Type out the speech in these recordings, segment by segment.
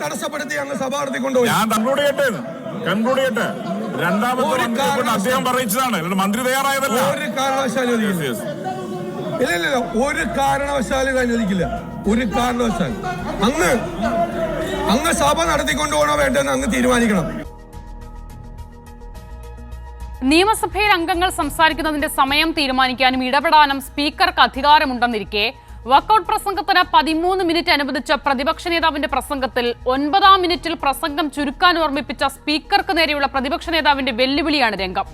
തടസ്സപ്പെടുത്തി അങ്ങ് സഭ നടത്തിക്കൊണ്ടുപോയി. ഞാൻ കൺക്ലൂഡ് ചെയ്യട്ടെ. രണ്ടാമത്തെ അദ്ദേഹം പറയിച്ചതാണ്, മന്ത്രി തയ്യാറായതല്ല. ഒരു കാരണവശാലും ഇല്ല, ഒരു കാരണവശാലും അനുവദിക്കില്ല. ഒരു കാരണവശാലും അങ്ങ് സഭ നടത്തിക്കൊണ്ടുപോകണോ വേണ്ടെന്ന് അങ്ങ് തീരുമാനിക്കണം. നിയമസഭയിൽ അംഗങ്ങൾ സംസാരിക്കുന്നതിന്റെ സമയം തീരുമാനിക്കാനും ഇടപെടാനും സ്പീക്കർക്ക് അധികാരമുണ്ടെന്നിരിക്കെ വാക്കൌട്ട് പ്രസംഗത്തിന് 13 മിനിറ്റ് അനുവദിച്ച പ്രതിപക്ഷ നേതാവിന്റെ പ്രസംഗത്തിൽ 9-ാം മിനിറ്റിൽ പ്രസംഗം ചുരുക്കാൻ ഓർമ്മിപ്പിച്ച സ്പീക്കർക്ക് നേരെയുള്ള പ്രതിപക്ഷ നേതാവിന്റെ വെല്ലുവിളിയാണ് രംഗം.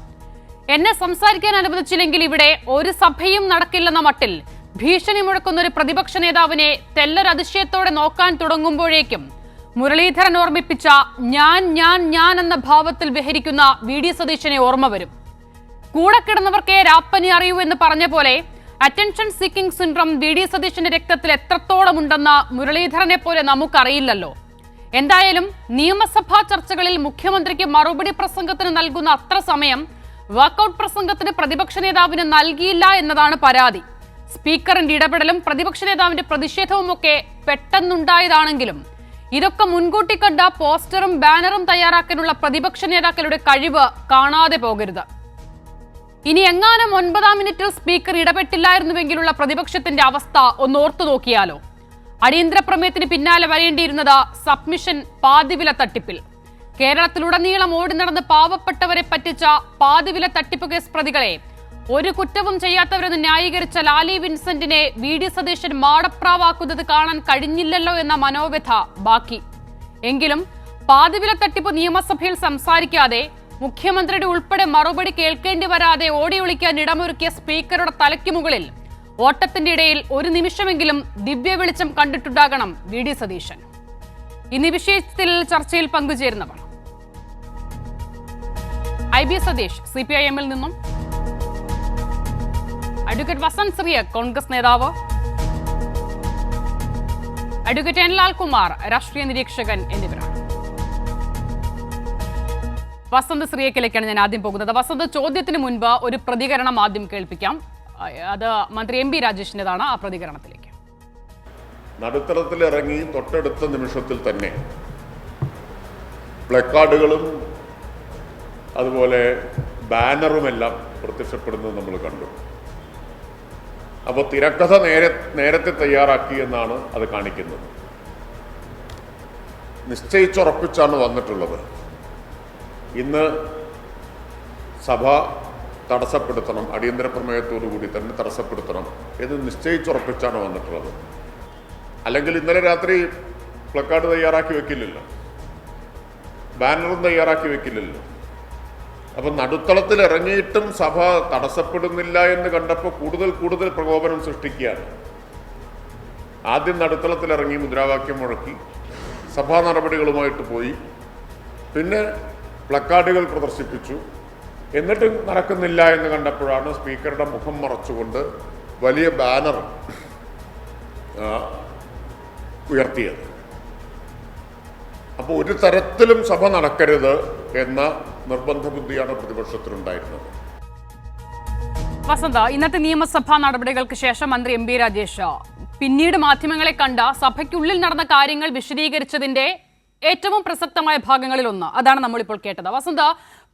എന്നെ സംസാരിക്കാൻ അനുവദിച്ചില്ലെങ്കിൽ ഇവിടെ ഒരു സഭയും നടക്കില്ലെന്ന മട്ടിൽ ഭീഷണി മുഴക്കുന്ന ഒരു പ്രതിപക്ഷ നേതാവിനെ തെല്ലൊരതിശയത്തോടെ നോക്കാൻ തുടങ്ങുമ്പോഴേക്കും മുരളീധരൻ ഓർമ്മിപ്പിച്ച ഞാൻ എന്ന ഭാവത്തിൽ വിഹരിക്കുന്ന വി.ഡി. സതീശനെ ഓർമ്മ വരും. കൂടെ കിടന്നവർക്കേ രാപ്പനി അറിയൂ എന്ന് പറഞ്ഞ പോലെ അറ്റൻഷൻ സീക്കിംഗ് സിൻഡ്രോം വി.ഡി. സതീശന്റെ രക്തത്തിൽ എത്രത്തോളം ഉണ്ടെന്ന് മുരളീധരനെ പോലെ നമുക്കറിയില്ലല്ലോ. എന്തായാലും നിയമസഭാ ചർച്ചകളിൽ മുഖ്യമന്ത്രിക്ക് മറുപടി പ്രസംഗത്തിന് നൽകുന്ന അത്ര സമയം വാക്കൌട്ട് പ്രസംഗത്തിന് പ്രതിപക്ഷ നേതാവിന് നൽകിയില്ല എന്നതാണ് പരാതി. സ്പീക്കറിന്റെ ഇടപെടലും പ്രതിപക്ഷ നേതാവിന്റെ പ്രതിഷേധവുമൊക്കെ പെട്ടെന്നുണ്ടായതാണെങ്കിലും ഇതൊക്കെ മുൻകൂട്ടി കണ്ട പോസ്റ്ററും ബാനറും തയ്യാറാക്കാനുള്ള പ്രതിപക്ഷ നേതാക്കളുടെ കഴിവ് കാണാതെ പോകരുത്. ഇനി എങ്ങാനും 9-ാം മിനിറ്റിൽ സ്പീക്കർ ഇടപെട്ടില്ലായിരുന്നുവെങ്കിലുള്ള പ്രതിപക്ഷത്തിന്റെ അവസ്ഥ ഒന്ന് ഓർത്തു നോക്കിയാലോ. അടിയന്തര പ്രമേയത്തിന് പിന്നാലെ വരേണ്ടിയിരുന്നത് സബ്മിഷൻ പാതിവില തട്ടിപ്പിൽ. കേരളത്തിലുടനീളം ഓടി നടന്ന് പാവപ്പെട്ടവരെ പറ്റിച്ച പാതിവില തട്ടിപ്പ് കേസ് പ്രതികളെ ഒരു കുറ്റവും ചെയ്യാത്തവരെന്ന് ന്യായീകരിച്ച ലാലി വിൻസെന്റിനെ വി.ഡി. സതീശൻ മാടപ്രാവാക്കുന്നത് കാണാൻ കഴിഞ്ഞില്ലല്ലോ എന്ന മനോവ്യഥ ബാക്കി. എങ്കിലും പാതിവില തട്ടിപ്പ് നിയമസഭയിൽ സംസാരിക്കാതെ മുഖ്യമന്ത്രിയുടെ ഉൾപ്പെടെ മറുപടി കേൾക്കേണ്ടി വരാതെ ഓടി ഒളിക്കാൻ ഇടമൊരുക്കിയ സ്പീക്കറുടെ തലയ്ക്ക് മുകളിൽ ഓട്ടത്തിന്റെ ഇടയിൽ ഒരു നിമിഷമെങ്കിലും ദിവ്യ വെളിച്ചം കണ്ടിട്ടുണ്ടാകണം വി.ഡി. സതീശൻ. ഇന്ന് വിഷയത്തിൽ ചർച്ചയിൽ പങ്കുചേരുന്നവർ ഐ.ബി. സതീഷ് CPIM-ൽ നിന്നും, അഡ്വക്കേറ്റ് വസന്ത് സിറിയക് കോൺഗ്രസ് നേതാവ്, അഡ്വക്കേറ്റ് എൻ ലാൽകുമാർ രാഷ്ട്രീയ നിരീക്ഷകൻ എന്നിവരാണ്. വസന്ത് സിറിയക്കിലേക്കാണ് ഞാൻ ആദ്യം പോകുന്നത്. വസന്ത്, ചോദ്യത്തിന് മുൻപ് ഒരു പ്രതികരണം ആദ്യം കേൾപ്പിക്കാം. അത് മന്ത്രി എം.ബി. രാജേഷിൻ്റെതാണ്. ആ പ്രതികരണത്തിലേക്ക്. നടുത്തളത്തിലിറങ്ങി തൊട്ടടുത്ത നിമിഷത്തിൽ തന്നെ പ്ലക്കാർഡുകളും അതുപോലെ ബാനറുമെല്ലാം പ്രത്യക്ഷപ്പെടുന്നത് നമ്മൾ കണ്ടു. അപ്പോൾ തിരക്കഥ നേരത്തെ തയ്യാറാക്കി എന്നാണ് അത് കാണിക്കുന്നത്. നിശ്ചയിച്ചുറപ്പിച്ചാണ് വന്നിട്ടുള്ളത്. ഇന്ന് സഭ തടസ്സപ്പെടുത്തണം, അടിയന്തര പ്രമേയത്തോടു കൂടി തന്നെ തടസ്സപ്പെടുത്തണം എന്ന് നിശ്ചയിച്ചുറപ്പിച്ചാണ് വന്നിട്ടുള്ളത്. അല്ലെങ്കിൽ ഇന്നലെ രാത്രി പ്ലക്കാർഡ് തയ്യാറാക്കി വെക്കില്ലല്ലോ, ബാനറും തയ്യാറാക്കി വെക്കില്ലല്ലോ. അപ്പം നടുത്തളത്തിൽ ഇറങ്ങിയിട്ടും സഭ തടസ്സപ്പെടുന്നില്ല എന്ന് കണ്ടപ്പോൾ കൂടുതൽ പ്രകോപനം സൃഷ്ടിക്കുകയാണ്. ആദ്യം നടുത്തളത്തിലിറങ്ങി മുദ്രാവാക്യം മുഴക്കി സഭാ നടപടികളുമായിട്ട് പോയി, പിന്നെ പ്ലക്കാർഡുകൾ പ്രദർശിപ്പിച്ചു. എന്നിട്ട് നടക്കുന്നില്ല എന്ന് കണ്ടപ്പോഴാണ് സ്പീക്കറുടെ മുഖം മറച്ചുകൊണ്ട് വലിയ ബാനർ ഉയർത്തിയത്. അപ്പോൾ ഒരു തരത്തിലും സഭ നടക്കരുത് എന്ന നിർബന്ധ ബുദ്ധിയാണ് പ്രതിപക്ഷത്തിനുണ്ടായിരുന്നത്. വസന്ത, ഇന്നത്തെ നിയമസഭാ നടപടികൾക്ക് ശേഷം മന്ത്രി എം.ബി. രാജേഷ് പിന്നീട് മാധ്യമങ്ങളെ കണ്ട സഭയ്ക്കുള്ളിൽ നടന്ന കാര്യങ്ങൾ വിശദീകരിച്ചതിന്റെ ഏറ്റവും പ്രസക്തമായ ഭാഗങ്ങളിൽ ഒന്ന് അതാണ് നമ്മളിപ്പോൾ കേട്ടത്. വസന്ത,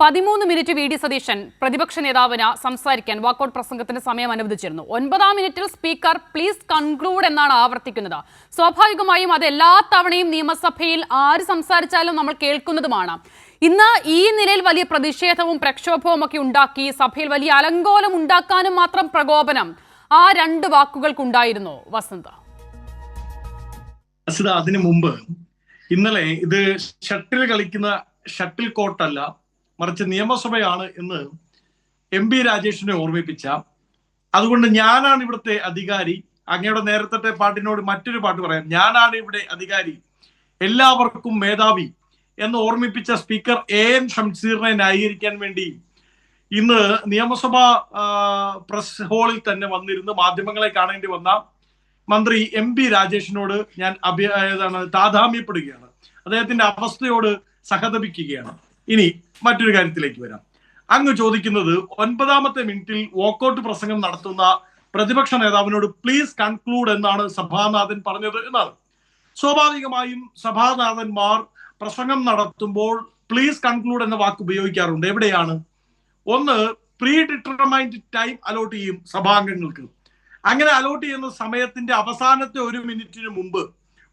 13 മിനിറ്റ് വി.ഡി. സതീശൻ പ്രതിപക്ഷ നേതാവിന് സംസാരിക്കാൻ വാക്കൌട്ട് പ്രസംഗത്തിന് സമയം അനുവദിച്ചിരുന്നു. 9-ാം മിനിറ്റിൽ സ്പീക്കർ പ്ലീസ് കൺക്ലൂഡ് എന്നാണ് ആവർത്തിക്കുന്നത്. സ്വാഭാവികമായും അത് എല്ലാ തവണയും നിയമസഭയിൽ ആര് സംസാരിച്ചാലും നമ്മൾ കേൾക്കുന്നതുമാണ്. ഇന്ന് ഈ നിലയിൽ വലിയ പ്രതിഷേധവും പ്രക്ഷോഭവും ഒക്കെ ഉണ്ടാക്കി സഭയിൽ വലിയ അലങ്കോലം ഉണ്ടാക്കാനും മാത്രം പ്രകോപനം ആ രണ്ട് വാക്കുകൾക്കുണ്ടായിരുന്നു. വസന്ത, അതിനു മുമ്പ് ഇന്നലെ ഇത് ഷട്ടിൽ കളിക്കുന്ന ഷട്ടിൽ കോർട്ടല്ല, മറിച്ച് നിയമസഭയാണ് എന്ന് എം.ബി. രാജേഷിനെ ഓർമ്മിപ്പിച്ച, അതുകൊണ്ട് ഞാനാണ് ഇവിടുത്തെ അധികാരി, അങ്ങയുടെ നേരത്തെ പാട്ടിനോട് മറ്റൊരു പാട്ട് പറയാം, ഞാനാണ് ഇവിടെ അധികാരി, എല്ലാവർക്കും മേധാവി എന്ന് ഓർമ്മിപ്പിച്ച സ്പീക്കർ A.N. ഷംസീറിനെ ന്യായീകരിക്കാൻ വേണ്ടി ഇന്ന് നിയമസഭാ പ്രസ് ഹാളിൽ തന്നെ വന്നിരുന്ന് മാധ്യമങ്ങളെ കാണേണ്ടി വന്ന മന്ത്രി എം.ബി. രാജേഷിനോട് ഞാൻ താതാമ്യപ്പെടുകയാണ്, അദ്ദേഹത്തിന്റെ അവസ്ഥയോട് സഹതപിക്കുകയാണ്. ഇനി മറ്റൊരു കാര്യത്തിലേക്ക് വരാം. അങ്ങ് ചോദിക്കുന്നത് 9-ാമത്തെ മിനിറ്റിൽ വാക്കൌട്ട് പ്രസംഗം നടത്തുന്ന പ്രതിപക്ഷ നേതാവിനോട് പ്ലീസ് കൺക്ലൂഡ് എന്നാണ് സഭാനാഥൻ പറഞ്ഞത് എന്നാണ്. സ്വാഭാവികമായും സഭാനാഥന്മാർ പ്രസംഗം നടത്തുമ്പോൾ പ്ലീസ് കൺക്ലൂഡ് എന്ന വാക്ക് ഉപയോഗിക്കാറുണ്ട്. എവിടെയാണ്? ഒന്ന്, പ്രീ ഡിറ്റർമൈൻഡ് ടൈം അലോട്ട് ചെയ്യും സഭാംഗങ്ങൾക്ക്. അങ്ങനെ അലോട്ട് ചെയ്യുന്ന സമയത്തിന്റെ അവസാനത്തെ 1 മിനിറ്റിന് മുമ്പ്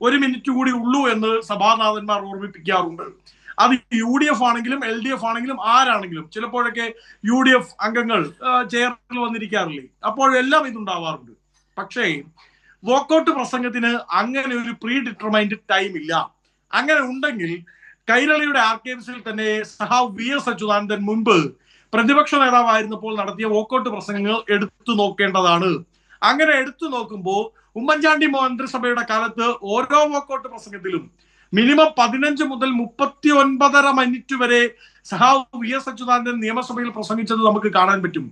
1 മിനിറ്റ് കൂടി ഉള്ളൂ എന്ന് സഭാനാഥന്മാർ ഓർമ്മിപ്പിക്കാറുണ്ട്. അത് UDF ആണെങ്കിലും LDF ആണെങ്കിലും ആരാണെങ്കിലും. ചിലപ്പോഴൊക്കെ UDF അംഗങ്ങൾ ചെയറിൽ വന്നിരിക്കാറില്ലേ, അപ്പോഴെല്ലാം ഇതുണ്ടാവാറുണ്ട്. പക്ഷേ വോക്കൌട്ട് പ്രസംഗത്തിന് അങ്ങനെ ഒരു പ്രീ ഡിറ്റർമൈൻഡ് ടൈം ഇല്ല. അങ്ങനെ ഉണ്ടെങ്കിൽ കൈരളിയുടെ ആർക്കൈവ്സിൽ തന്നെ സഹാവ് VS അച്യുതാനന്ദൻ മുൻപ് പ്രതിപക്ഷ നേതാവായിരുന്നപ്പോൾ നടത്തിയ വോക്കൌട്ട് പ്രസംഗങ്ങൾ എടുത്തു നോക്കേണ്ടതാണ്. അങ്ങനെ എടുത്തു നോക്കുമ്പോൾ ഉമ്മൻചാണ്ടി മന്ത്രിസഭയുടെ കാലത്ത് ഓരോ വോക്കൌട്ട് പ്രസംഗത്തിലും മിനിമം 15 മുതൽ 39.5 മിനിറ്റ് വരെ സഹാവ് VS അച്യുതാനന്ദൻ നിയമസഭയിൽ പ്രസംഗിച്ചത് നമുക്ക് കാണാൻ പറ്റും.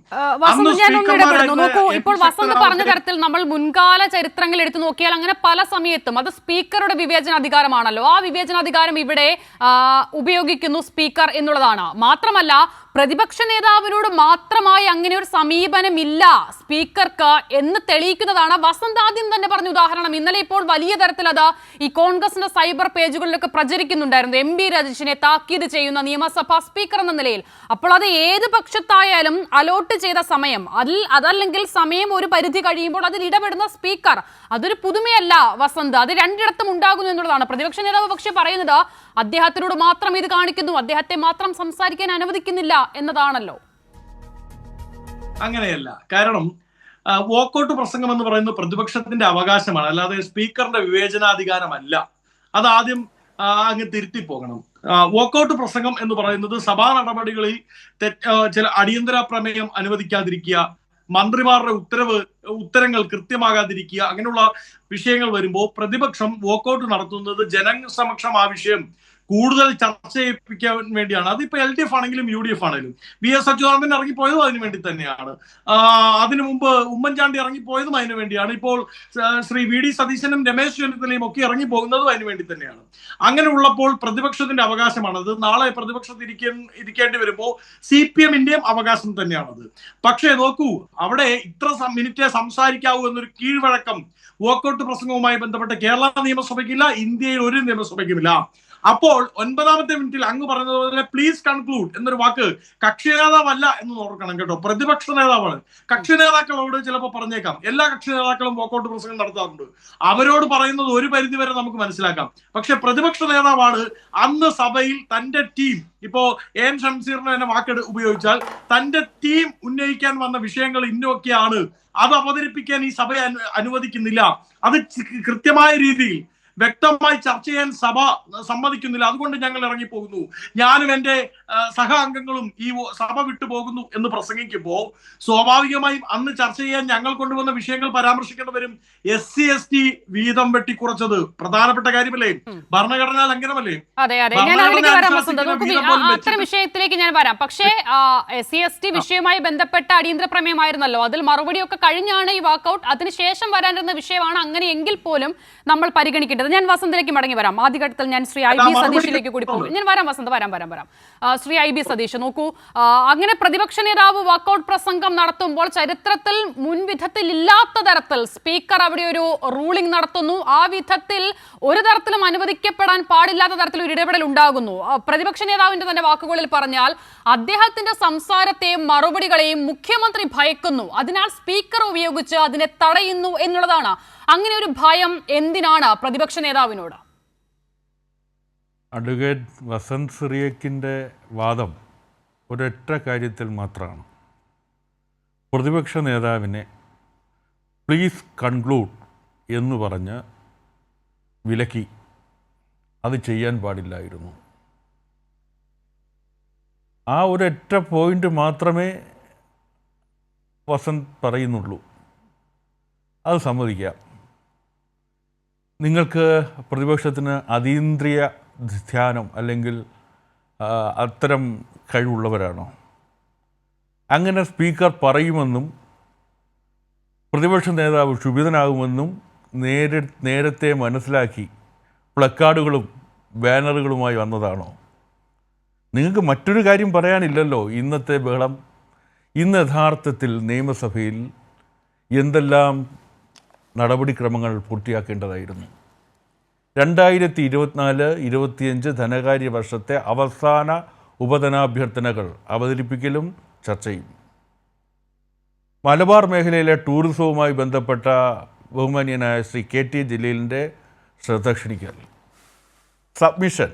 നോക്കൂ, ഇപ്പോൾ വസന്ത് പറഞ്ഞ തരത്തിൽ നമ്മൾ മുൻകാല ചരിത്രങ്ങൾ എടുത്തു നോക്കിയാൽ അങ്ങനെ പല സമയത്തും അത് സ്പീക്കറുടെ വിവേചനാധികാരമാണല്ലോ. ആ വിവേചനാധികാരം ഇവിടെ ഉപയോഗിക്കുന്നു സ്പീക്കർ എന്നുള്ളതാണ്. മാത്രമല്ല, പ്രതിപക്ഷ നേതാവിനോട് മാത്രമായി അങ്ങനെ ഒരു സമീപനമില്ല സ്പീക്കർക്ക് എന്ന് തെളിയിക്കുന്നതാണ് വസന്ത് ആദ്യം തന്നെ പറഞ്ഞ ഉദാഹരണം. ഇന്നലെ ഇപ്പോൾ വലിയ തരത്തിൽ അത് ഈ കോൺഗ്രസിന്റെ സൈബർ പേജുകളിലൊക്കെ പ്രചരിക്കുന്നുണ്ടായിരുന്നു. MP രാജേഷിനെ താക്കീത് ചെയ്യുന്ന നിയമസഭാ സ്പീക്കർ എന്ന നിലയിൽ. അപ്പോൾ അത് ഏത് പക്ഷത്തായാലും അലോട്ട് ചെയ്ത സമയം അതല്ലെങ്കിൽ സമയം ഒരു പരിധി കഴിയുമ്പോൾ അതിൽ ഇടപെടുന്ന സ്പീക്കർ, അതൊരു പുതുമയല്ല വസന്ത്. അത് രണ്ടിടത്തും ഉണ്ടാകുന്നു എന്നുള്ളതാണ്. പ്രതിപക്ഷ നേതാവ് പക്ഷെ പറയുന്നത് അദ്ദേഹത്തിനോട് മാത്രം ഇത് കാണിക്കുന്നു, അദ്ദേഹത്തെ മാത്രം സംസാരിക്കാൻ അനുവദിക്കുന്നില്ല എന്നതാണല്ലോ. അങ്ങനെയല്ല. കാരണം വോക്കൌട്ട് പ്രസംഗം എന്ന് പറയുന്നത് പ്രതിപക്ഷത്തിന്റെ അവകാശമാണ്, അല്ലാതെ സ്പീക്കറിന്റെ വിവേചനാധികാരമല്ല. അതാദ്യം അങ്ങ് തിരുത്തി പോകണം. വോക്കൌട്ട് പ്രസംഗം എന്ന് പറയുന്നത് സഭാ നടപടികളിൽ ചില അടിയന്തര പ്രമേയം അനുവദിക്കാതിരിക്കുക, മന്ത്രിമാരുടെ ഉത്തരങ്ങൾ കൃത്യമാകാതിരിക്കുക, അങ്ങനെയുള്ള വിഷയങ്ങൾ വരുമ്പോൾ പ്രതിപക്ഷം വോക്കൌട്ട് നടത്തുന്നത് ജനസമക്ഷം ആ വിഷയം കൂടുതൽ ചർച്ച ചെയ്യിപ്പിക്കാൻ വേണ്ടിയാണ്. അതിപ്പോ LDF ആണെങ്കിലും UDF ആണെങ്കിലും. VS അച്യുതാനന്ദൻ ഇറങ്ങിപ്പോയതും അതിനു വേണ്ടി തന്നെയാണ്. അതിനു മുമ്പ് ഉമ്മൻചാണ്ടി ഇറങ്ങിപ്പോയതും അതിനു വേണ്ടിയാണ്. ഇപ്പോൾ ശ്രീ VD സതീശനും രമേശ് ചെന്നിത്തലയും ഒക്കെ ഇറങ്ങിപ്പോകുന്നതും അതിനു വേണ്ടി തന്നെയാണ്. അങ്ങനെ ഉള്ളപ്പോൾ പ്രതിപക്ഷത്തിന്റെ അവകാശമാണത്. നാളെ പ്രതിപക്ഷത്ത് ഇരിക്കേണ്ടി വരുമ്പോൾ CPM-ന്റെയും അവകാശം തന്നെയാണത്. പക്ഷേ നോക്കൂ, അവിടെ ഇത്ര മിനിറ്റേ സംസാരിക്കാവൂ എന്നൊരു കീഴ്വഴക്കം വോക്കൌട്ട് പ്രസംഗവുമായി ബന്ധപ്പെട്ട കേരള നിയമസഭയ്ക്കില്ല, ഇന്ത്യയിൽ ഒരു നിയമസഭയ്ക്കുമില്ല. അപ്പോൾ 9ാമത്തെ മിനിറ്റിൽ അങ്ങ് പറഞ്ഞതുപോലെ പ്ലീസ് കൺക്ലൂഡ് എന്നൊരു വാക്ക് കക്ഷി നേതാവല്ല എന്ന് ഓർക്കണം കേട്ടോ, പ്രതിപക്ഷ നേതാവാണ്. കക്ഷി നേതാക്കളോട് ചിലപ്പോൾ പറഞ്ഞേക്കാം, എല്ലാ കക്ഷി നേതാക്കളും വോക്കൌട്ട് പ്രസംഗം നടത്താറുണ്ട്, അവരോട് പറയുന്നത് ഒരു പരിധി വരെ നമുക്ക് മനസ്സിലാക്കാം. പക്ഷെ പ്രതിപക്ഷ നേതാവാണ് അന്ന് സഭയിൽ തന്റെ ടീം, ഇപ്പോ AN ഷംസീറിന് തന്നെ വാക്ക് ഉപയോഗിച്ചാൽ തന്റെ ടീം ഉന്നയിക്കാൻ വന്ന വിഷയങ്ങൾ ഇന്നൊക്കെയാണ്, അത് അവതരിപ്പിക്കാൻ ഈ സഭ അനുവദിക്കുന്നില്ല, അത് കൃത്യമായ രീതിയിൽ വ്യക്തമായി ചർച്ച ചെയ്യാൻ സഭ സമ്മതിക്കുന്നില്ല, അതുകൊണ്ട് ഞങ്ങൾ ഇറങ്ങിപ്പോകുന്നു, ഞാനും എന്റെ സഹ അംഗങ്ങളും ഈ സഭ വിട്ടു പോകുന്നു എന്ന് പ്രസംഗിക്കുമ്പോൾ സ്വാഭാവികമായും അന്ന് ചർച്ച ചെയ്യാൻ ഞങ്ങൾ കൊണ്ടുവന്ന വിഷയങ്ങൾ പരാമർശിക്കേണ്ടി വരും. SC/ST വീതം വെട്ടിക്കുറച്ചത് പ്രധാനപ്പെട്ട കാര്യമല്ലേ, ഭരണഘടനാ ലംഘനമല്ലേ? അത്തരം വിഷയത്തിലേക്ക് ഞാൻ വരാം. പക്ഷേ SC/ST വിഷയവുമായി ബന്ധപ്പെട്ട അടിയന്തര പ്രമേയമായിരുന്നല്ലോ, അതിൽ മറുപടിയൊക്കെ കഴിഞ്ഞാണ് ഈ വാക്കൌട്ട്. അതിനുശേഷം വരാനിരുന്ന വിഷയമാണ്. അങ്ങനെയെങ്കിൽ പോലും നമ്മൾ പരിഗണിക്കേണ്ടത്. ഞാൻ വസന്തിലേക്ക് മടങ്ങി വരാം. ആദ്യഘട്ടത്തിൽ ഞാൻ ശ്രീ IB സതീഷിലേക്ക് കൂടി പോകും. ഞാൻ വരാം വസന്ത്, വരാം. ശ്രീ IB സതീഷ്, നോക്കൂ, അങ്ങനെ പ്രതിപക്ഷ നേതാവ് വാക്കൌട്ട് പ്രസംഗം നടത്തുമ്പോൾ ചരിത്രത്തിൽ മുൻവിധത്തിൽ ഇല്ലാത്ത തരത്തിൽ സ്പീക്കർ അവിടെ ഒരു റൂളിംഗ് നടത്തുന്നു. ആ വിധത്തിൽ ഒരു തരത്തിലും അനുവദിക്കപ്പെടാൻ പാടില്ലാത്ത തരത്തിൽ ഒരു ഇടപെടൽ ഉണ്ടാകുന്നു. പ്രതിപക്ഷ നേതാവിന്റെ തന്നെ വാക്കുകളിൽ പറഞ്ഞാൽ അദ്ദേഹത്തിന്റെ സംസാരത്തെയും മറുപടികളെയും മുഖ്യമന്ത്രി ഭയക്കുന്നു, അതിനാൽ സ്പീക്കർ ഉപയോഗിച്ച് അതിനെ തടയുന്നു എന്നുള്ളതാണ്. അങ്ങനെ ഒരു ഭയം എന്തിനാണ് പ്രതിപക്ഷ നേതാവിനോട്? അഡ്വക്കേറ്റ് വസന്ത് സിറിയക്കിൻ്റെ വാദം ഒരൊറ്റ കാര്യത്തിൽ മാത്രമാണ്. പ്രതിപക്ഷ നേതാവിനെ പ്ലീസ് കൺക്ലൂഡ് എന്ന് പറഞ്ഞ് വിലക്കി, അത് ചെയ്യാൻ പാടില്ലായിരുന്നു. ആ ഒരൊറ്റ പോയിന്റ് മാത്രമേ വസന്ത് പറയുന്നുള്ളൂ. അത് സമ്മതിക്കാം. നിങ്ങൾക്ക് പ്രതിപക്ഷത്തിന് അതീന്ദ്രിയ ധ്യാനം അല്ലെങ്കിൽ അത്തരം കഴിവുള്ളവരാണോ? അങ്ങനെ സ്പീക്കർ പറയുമെന്നും പ്രതിപക്ഷ നേതാവ് ക്ഷുഭിതനാകുമെന്നും നേരത്തെ മനസ്സിലാക്കി പ്ലക്കാർഡുകളും ബാനറുകളുമായി വന്നതാണോ? നിങ്ങൾക്ക് മറ്റൊരു കാര്യം പറയാനില്ലല്ലോ. ഇന്നത്തെ ബഹളം, ഇന്ന് യഥാർത്ഥത്തിൽ നിയമസഭയിൽ എന്തെല്ലാം നടപടിക്രമങ്ങൾ പൂർത്തിയാക്കേണ്ടതായിരുന്നു. 2024-25 ധനകാര്യ വർഷത്തെ അവസാന ഉപധനാഭ്യർത്ഥനകൾ അവതരിപ്പിക്കലും ചർച്ചയും. മലബാർ മേഖലയിലെ ടൂറിസവുമായി ബന്ധപ്പെട്ട ബഹുമാന്യനായ ശ്രീ KT ജലീലിൻ്റെ ശ്രദ്ധ ക്ഷണിക്കൽ. സബ്മിഷൻ,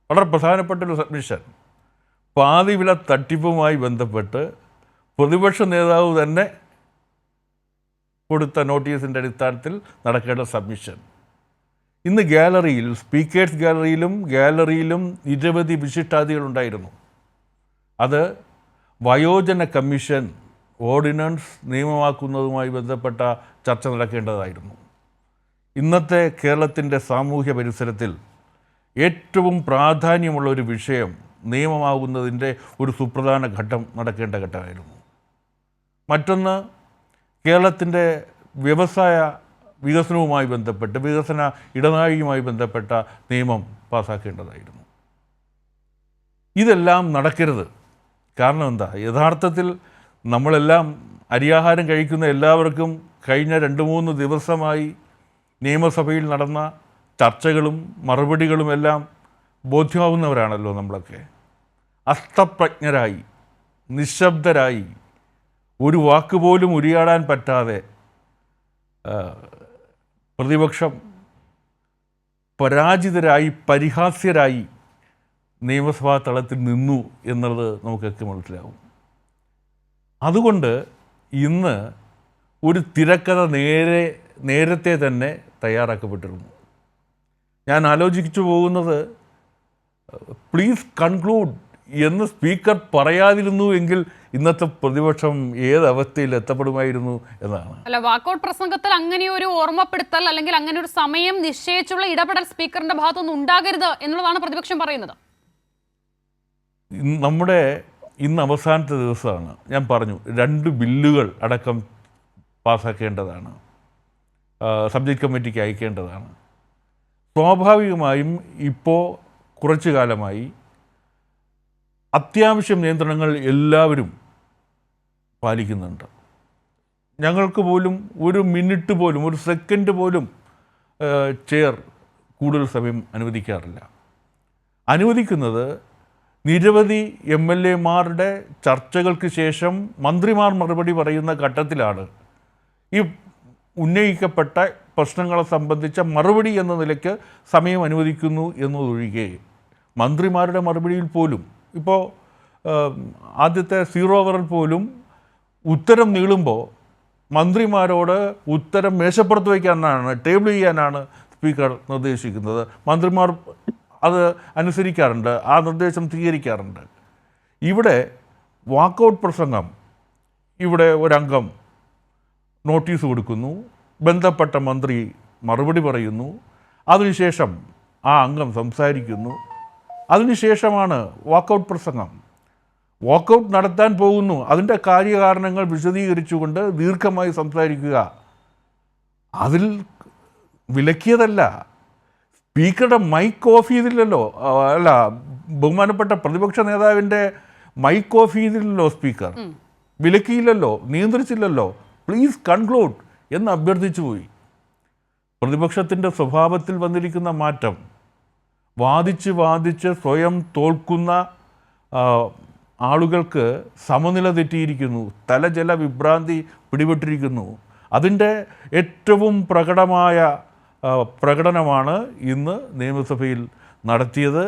വളരെ പ്രധാനപ്പെട്ടൊരു സബ്മിഷൻ. പാതിവില തട്ടിപ്പുമായി ബന്ധപ്പെട്ട് പ്രതിപക്ഷ നേതാവ് തന്നെ കൊടുത്ത നോട്ടീസിൻ്റെ അടിസ്ഥാനത്തിൽ നടക്കേണ്ട സബ്മിഷൻ. ഇന്ന് ഗാലറിയിൽ, സ്പീക്കേഴ്സ് ഗാലറിയിലും നിരവധി വിശിഷ്ടാതികളുണ്ടായിരുന്നു. അത് വയോജന കമ്മീഷൻ ഓർഡിനൻസ് നിയമമാക്കുന്നതുമായി ബന്ധപ്പെട്ട ചർച്ച നടക്കേണ്ടതായിരുന്നു. ഇന്നത്തെ കേരളത്തിൻ്റെ സാമൂഹ്യ പരിസരത്തിൽ ഏറ്റവും പ്രാധാന്യമുള്ള ഒരു വിഷയം നിയമമാകുന്നതിൻ്റെ ഒരു സുപ്രധാന ഘട്ടം നടക്കേണ്ട ഘട്ടമായിരുന്നു. മറ്റൊന്ന്, കേരളത്തിൻ്റെ വ്യവസായ വികസനവുമായി ബന്ധപ്പെട്ട്, വികസന ഇടനാഴിയുമായി ബന്ധപ്പെട്ട നിയമം പാസ്സാക്കേണ്ടതായിരുന്നു. ഇതെല്ലാം നടക്കരുത്. കാരണം എന്താ? യഥാർത്ഥത്തിൽ നമ്മളെല്ലാം അരിയാഹാരം കഴിക്കുന്ന എല്ലാവർക്കും കഴിഞ്ഞ 2-3 ദിവസമായി നിയമസഭയിൽ നടന്ന ചർച്ചകളും മറുപടികളുമെല്ലാം ബോധ്യമാവുന്നവരാണല്ലോ നമ്മളൊക്കെ. അസ്തപ്രജ്ഞരായി, നിശബ്ദരായി, ഒരു വാക്കുപോലും ഉരിയാടാൻ പറ്റാതെ പ്രതിപക്ഷം പരാജിതരായി, പരിഹാസ്യരായി നിയമസഭാ തലത്തിൽ നിന്നു എന്നുള്ളത് നമുക്കൊക്കെ മനസ്സിലാവും. അതുകൊണ്ട് ഇന്ന് ഒരു തിരക്കഥ നേരത്തെ തന്നെ തയ്യാറാക്കപ്പെട്ടിരുന്നു. ഞാൻ ആലോചിച്ചു പോകുന്നത്, പ്ലീസ് കൺക്ലൂഡ് എന്ന് സ്പീക്കർ പറയാതിരുന്നു എങ്കിൽ ഇന്നത്തെ പ്രതിപക്ഷം ഏത് അവസ്ഥയിൽ എത്തപ്പെടുമായിരുന്നു എന്നാണ്. അല്ല, വാക്കൗട്ട് പ്രസംഗത്തിൽ അങ്ങനെ ഒരു ഓർമ്മപ്പെടുത്തൽ അല്ലെങ്കിൽ അങ്ങനെ ഒരു സമയം നിശ്ചയിച്ചുള്ള ഇടപെടൽ സ്പീക്കറിന്റെ ഭാഗത്തുനിന്ന് ഉണ്ടാകരുത് എന്നുള്ളതാണ് പ്രതിപക്ഷം പറയുന്നത്. നമ്മുടെ ഇന്ന് അവസാനത്തെ ദിവസമാണ്. ഞാൻ പറഞ്ഞു, 2 ബില്ലുകൾ അടക്കം പാസ്സാക്കേണ്ടതാണ്, സബ്ജക്റ്റ് കമ്മിറ്റിക്ക് അയക്കേണ്ടതാണ്. സ്വാഭാവികമായും ഇപ്പോൾ കുറച്ചു കാലമായി അത്യാവശ്യം നിയന്ത്രണങ്ങൾ എല്ലാവരും പാലിക്കുന്നുണ്ട്. ഞങ്ങൾക്ക് പോലും ഒരു മിനിറ്റ് പോലും, ഒരു സെക്കൻഡ് പോലും ചെയർ കൂടുതൽ സമയം അനുവദിക്കാറില്ല. അനുവദിക്കുന്നത് നിരവധി MLA-മാരുടെ ചർച്ചകൾക്ക് ശേഷം മന്ത്രിമാർ മറുപടി പറയുന്ന ഘട്ടത്തിലാണ്. ഈ ഉന്നയിക്കപ്പെട്ട പ്രശ്നങ്ങളെ സംബന്ധിച്ച മറുപടി എന്ന നിലയ്ക്ക് സമയം അനുവദിക്കുന്നു എന്നതൊഴികെ മന്ത്രിമാരുടെ മറുപടിയിൽ പോലും, ഇപ്പോൾ ആദ്യത്തെ 0 അവറിൽ പോലും ഉത്തരം നീളുമ്പോൾ മന്ത്രിമാരോട് ഉത്തരം മേശപ്പുറത്ത് വയ്ക്കാനാണ്, ടേബിൾ ചെയ്യാനാണ് സ്പീക്കർ നിർദ്ദേശിക്കുന്നത്. മന്ത്രിമാർ അത് അനുസരിക്കാറുണ്ട്, ആ നിർദ്ദേശം സ്വീകരിക്കാറുണ്ട്. ഇവിടെ വാക്കൗട്ട് പ്രസംഗം, ഇവിടെ ഒരംഗം നോട്ടീസ് കൊടുക്കുന്നു, ബന്ധപ്പെട്ട മന്ത്രി മറുപടി പറയുന്നു, അതിനുശേഷം ആ അംഗം സംസാരിക്കുന്നു, അതിനുശേഷമാണ് വാക്കൗട്ട് പ്രസംഗം. വാക്കൗട്ട് നടത്താൻ പോകുന്നു, അതിൻ്റെ കാര്യകാരണങ്ങൾ വിശദീകരിച്ചുകൊണ്ട് ദീർഘമായി സംസാരിക്കുക, അതിൽ വിലക്കിയതല്ല. സ്പീക്കറുടെ മൈക്ക് ഓഫ് ചെയ്തില്ലല്ലോ, അല്ല, ബഹുമാനപ്പെട്ട പ്രതിപക്ഷ നേതാവിൻ്റെ മൈക്ക് ഓഫ് ചെയ്തില്ലല്ലോ സ്പീക്കർ, വിലക്കിയില്ലല്ലോ, നിയന്ത്രിച്ചില്ലല്ലോ. പ്ലീസ് കൺക്ലൂഡ് എന്ന് അഭ്യർത്ഥിച്ചു പോയി. പ്രതിപക്ഷത്തിൻ്റെ സ്വഭാവത്തിൽ വന്നിരിക്കുന്ന മാറ്റം, വാദിച്ച് സ്വയം തോൽക്കുന്ന ആളുകൾക്ക് സമനില തെറ്റിയിരിക്കുന്നു, തലജല വിഭ്രാന്തി പിടിപെട്ടിരിക്കുന്നു. അതിൻ്റെ ഏറ്റവും പ്രകടനമാണ് ഇന്ന് നിയമസഭയിൽ നടത്തിയത്.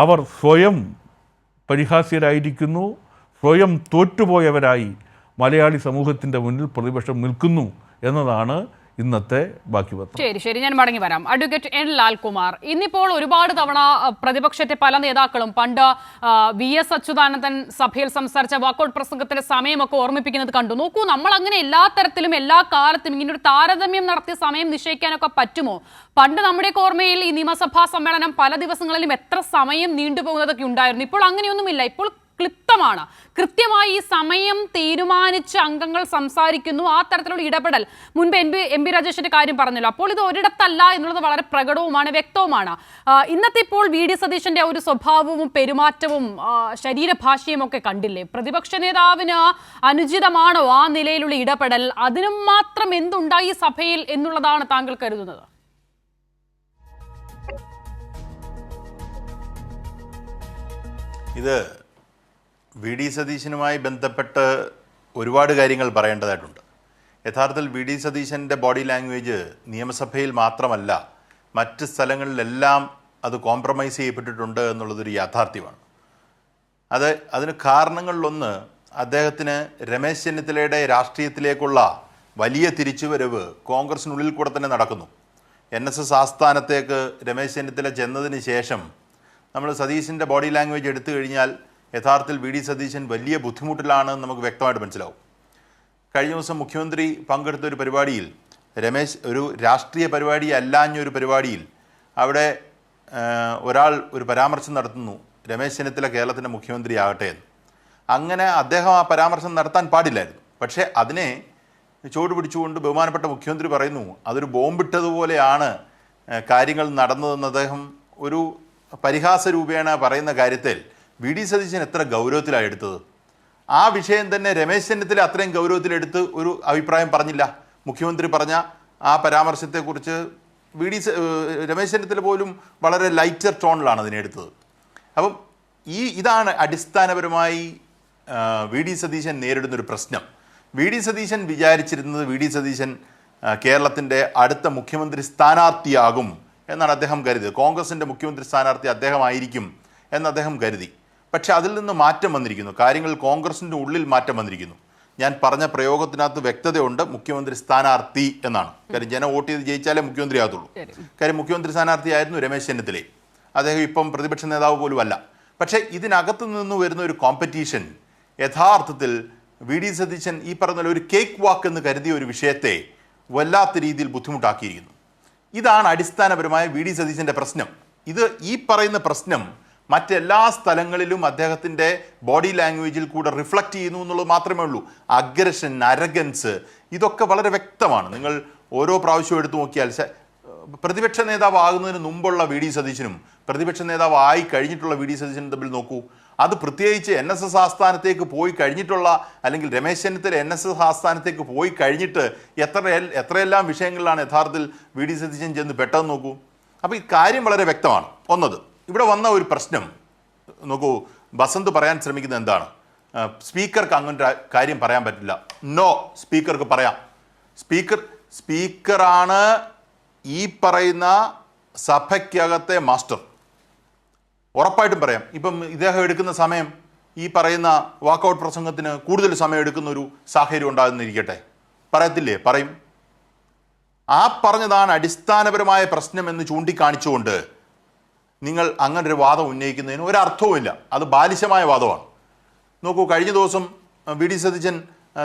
അവർ സ്വയം പരിഹാസ്യരായിരിക്കുന്നു, സ്വയം തോറ്റുപോയവരായി മലയാളി സമൂഹത്തിൻ്റെ മുന്നിൽ പ്രതിപക്ഷം നിൽക്കുന്നു എന്നതാണ് ഇന്നത്തെ ബാക്കി പത്രം. ശരി, ഞാൻ മടങ്ങി വരാം. Advocate N. ലാൽകുമാർ, ഇന്നിപ്പോൾ ഒരുപാട് തവണ പ്രതിപക്ഷത്തെ പല നേതാക്കളും പണ്ട് VS അച്യുതാനന്ദൻ സഭയിൽ സംസാരിച്ച വാക്കൗട്ട് പ്രസംഗത്തിന്റെ സമയമൊക്കെ ഓർമ്മിപ്പിക്കുന്നത് കണ്ടു. നോക്കൂ, നമ്മൾ അങ്ങനെ എല്ലാ തരത്തിലും എല്ലാ കാലത്തും ഇങ്ങനെ ഒരു താരതമ്യം നടത്തിയ സമയം നിശ്ചയിക്കാനൊക്കെ പറ്റുമോ? പണ്ട് നമ്മുടെയൊക്കെ ഓർമ്മയിൽ ഈ നിയമസഭാ സമ്മേളനം പല ദിവസങ്ങളിലും എത്ര സമയം നീണ്ടുപോകുന്നതൊക്കെ ഉണ്ടായിരുന്നു. ഇപ്പോൾ അങ്ങനെയൊന്നുമില്ല. ഇപ്പോൾ ക്ലിപ്തമാണ്. കൃത്യമായി ഈ സമയം തീരുമാനിച്ച് അംഗങ്ങൾ സംസാരിക്കുന്നു. ആ തരത്തിലുള്ള ഇടപെടൽ മുൻപ് എം പി രാജേഷിന്റെ കാര്യം പറഞ്ഞല്ലോ. അപ്പോൾ ഇത് ഒരിടത്തല്ല എന്നുള്ളത് വളരെ പ്രകടവുമാണ്, വ്യക്തവുമാണ്. ഇന്നത്തെ ഇപ്പോൾ VD സതീശന്റെ ഒരു സ്വഭാവവും പെരുമാറ്റവും ശരീരഭാഷയും ഒക്കെ കണ്ടില്ലേ? പ്രതിപക്ഷ നേതാവിന് അനുചിതമാണോ ആ നിലയിലുള്ള ഇടപെടൽ? അതിനും മാത്രം എന്തുണ്ടായി സഭയിൽ എന്നുള്ളതാണ് താങ്കൾ കരുതുന്നത്? ഇത് വി ഡി സതീശനുമായി ബന്ധപ്പെട്ട് ഒരുപാട് കാര്യങ്ങൾ പറയേണ്ടതായിട്ടുണ്ട്. യഥാർത്ഥത്തിൽ വി ഡി സതീശൻ്റെ ബോഡി ലാംഗ്വേജ് നിയമസഭയിൽ മാത്രമല്ല മറ്റ് സ്ഥലങ്ങളിലെല്ലാം അത് കോംപ്രമൈസ് ചെയ്യപ്പെട്ടിട്ടുണ്ട് എന്നുള്ളതൊരു യാഥാർത്ഥ്യമാണ്. അതിന് കാരണങ്ങളിലൊന്ന് അദ്ദേഹത്തിന് രമേശ് ചെന്നിത്തലയുടെ രാഷ്ട്രീയത്തിലേക്കുള്ള വലിയ തിരിച്ചുവരവ് കോൺഗ്രസിനുള്ളിൽ കൂടെ തന്നെ നടക്കുന്നു. NSS ആസ്ഥാനത്തേക്ക് രമേശ് ചെന്നിത്തല ചെന്നതിന് ശേഷം നമ്മൾ സതീശൻ്റെ ബോഡി ലാംഗ്വേജ് എടുത്തു കഴിഞ്ഞാൽ യഥാർത്ഥത്തിൽ വി ഡി സതീശൻ വലിയ ബുദ്ധിമുട്ടിലാണെന്ന് നമുക്ക് വ്യക്തമായിട്ട് മനസ്സിലാവും. കഴിഞ്ഞ ദിവസം മുഖ്യമന്ത്രി പങ്കെടുത്ത ഒരു പരിപാടിയിൽ ഒരു രാഷ്ട്രീയ പരിപാടി അല്ലാഞ്ഞൊരു പരിപാടിയിൽ അവിടെ ഒരാൾ ഒരു പരാമർശം നടത്തുന്നു, രമേശ് ചെന്നിത്തല കേരളത്തിൻ്റെ മുഖ്യമന്ത്രി ആകട്ടെ എന്ന്. അങ്ങനെ അദ്ദേഹം ആ പരാമർശം നടത്താൻ പാടില്ലായിരുന്നു. പക്ഷേ അതിനെ ചുവട് പിടിച്ചുകൊണ്ട് ബഹുമാനപ്പെട്ട മുഖ്യമന്ത്രി പറയുന്നു അതൊരു ബോംബിട്ടതുപോലെയാണ് കാര്യങ്ങൾ നടന്നതെന്ന് അദ്ദേഹം ഒരു പരിഹാസ രൂപേണ പറയുന്ന കാര്യത്തിൽ വി ഡി സതീശൻ എത്ര ഗൗരവത്തിലാണ് എടുത്തത്? ആ വിഷയം തന്നെ രമേശ് ചെന്നിത്തല അത്രയും ഗൗരവത്തിലെടുത്ത് ഒരു അഭിപ്രായം പറഞ്ഞില്ല. മുഖ്യമന്ത്രി പറഞ്ഞ ആ പരാമർശത്തെക്കുറിച്ച് രമേശ് ചെന്നിത്തല പോലും വളരെ ലൈറ്റർ ടോണിലാണ് അതിനെടുത്തത്. അപ്പം ഇതാണ് അടിസ്ഥാനപരമായി വി ഡി സതീശൻ നേരിടുന്നൊരു പ്രശ്നം. വി ഡി സതീശൻ വിചാരിച്ചിരുന്നത് വി ഡി സതീശൻ കേരളത്തിൻ്റെ അടുത്ത മുഖ്യമന്ത്രി സ്ഥാനാർത്ഥിയാകും എന്നാണ് അദ്ദേഹം കരുതിയത്. കോൺഗ്രസിൻ്റെ മുഖ്യമന്ത്രി സ്ഥാനാർത്ഥി അദ്ദേഹമായിരിക്കും എന്ന് അദ്ദേഹം കരുതി. പക്ഷെ അതിൽ നിന്ന് മാറ്റം വന്നിരിക്കുന്നു. കാര്യങ്ങൾ കോൺഗ്രസിൻ്റെ ഉള്ളിൽ മാറ്റം വന്നിരിക്കുന്നു. ഞാൻ പറഞ്ഞ പ്രയോഗത്തിനകത്ത് വ്യക്തതയുണ്ട്. മുഖ്യമന്ത്രി സ്ഥാനാർത്ഥി എന്നാണ്. കാര്യം ജനം വോട്ട് ചെയ്ത് ജയിച്ചാലേ മുഖ്യമന്ത്രി ആകത്തുള്ളൂ. കാര്യം മുഖ്യമന്ത്രി സ്ഥാനാർത്ഥിയായിരുന്നു രമേശ് ചെന്നിത്തല. അദ്ദേഹം ഇപ്പം പ്രതിപക്ഷ നേതാവ് പോലും അല്ല. പക്ഷേ ഇതിനകത്തു നിന്ന് വരുന്ന ഒരു കോമ്പറ്റീഷൻ യഥാർത്ഥത്തിൽ വി ഡി സതീശൻ ഈ പറഞ്ഞ ഒരു കേക്ക് വാക്ക് എന്ന് കരുതിയ ഒരു വിഷയത്തെ വല്ലാത്ത രീതിയിൽ ബുദ്ധിമുട്ടാക്കിയിരിക്കുന്നു. ഇതാണ് അടിസ്ഥാനപരമായ വി ഡി സതീശൻ്റെ പ്രശ്നം. ഈ പറയുന്ന പ്രശ്നം മറ്റെല്ലാ സ്ഥലങ്ങളിലും അദ്ദേഹത്തിൻ്റെ ബോഡി ലാംഗ്വേജിൽ കൂടെ റിഫ്ലക്റ്റ് ചെയ്യുന്നു എന്നുള്ളത് മാത്രമേ ഉള്ളൂ. അഗ്രഷൻ, അരഗൻസ് ഇതൊക്കെ വളരെ വ്യക്തമാണ്. നിങ്ങൾ ഓരോ പ്രാവശ്യവും എടുത്തു നോക്കിയാൽ പ്രതിപക്ഷ നേതാവ് ആകുന്നതിന് മുമ്പുള്ള വി ഡി സതീശനും പ്രതിപക്ഷ നേതാവ് ആയി കഴിഞ്ഞിട്ടുള്ള വി ഡി സതീശനും തമ്മിൽ നോക്കൂ. അത് പ്രത്യേകിച്ച് NSS ആസ്ഥാനത്തേക്ക് പോയി കഴിഞ്ഞിട്ടുള്ള അല്ലെങ്കിൽ രമേശ് ചെന്നിത്തല NSS ആസ്ഥാനത്തേക്ക് പോയി കഴിഞ്ഞിട്ട് എത്രയെല്ലാം വിഷയങ്ങളിലാണ് യഥാർത്ഥത്തിൽ വി ഡി സതീശൻ ചെന്ന് പെട്ടെന്ന് നോക്കൂ. അപ്പോൾ ഈ കാര്യം വളരെ വ്യക്തമാണ്. ഇവിടെ വന്ന ഒരു പ്രശ്നം നോക്കൂ. ബസന്ത് പറയാൻ ശ്രമിക്കുന്നത് എന്താണ്? സ്പീക്കർക്ക് അങ്ങനെ കാര്യം പറയാൻ പറ്റില്ല. നോ, സ്പീക്കർക്ക് പറയാം. സ്പീക്കറാണ് ഈ പറയുന്ന സഭയ്ക്കകത്തെ മാസ്റ്റർ. ഉറപ്പായിട്ടും പറയാം. ഇപ്പം ഇദ്ദേഹം എടുക്കുന്ന സമയം ഈ പറയുന്ന വാക്കൗട്ട് പ്രസംഗത്തിന് കൂടുതൽ സമയം എടുക്കുന്ന ഒരു സാഹചര്യം ഉണ്ടാകുന്നിരിക്കട്ടെ, പറയത്തില്ലേ? പറയും. ആ പറഞ്ഞതാണ് അടിസ്ഥാനപരമായ പ്രശ്നം എന്ന് ചൂണ്ടിക്കാണിച്ചുകൊണ്ട് നിങ്ങൾ അങ്ങനൊരു വാദം ഉന്നയിക്കുന്നതിന് ഒരർത്ഥവുമില്ല. അത് ബാലിശമായ വാദമാണ്. നോക്കൂ, കഴിഞ്ഞ ദിവസം വി ഡി സതീശൻ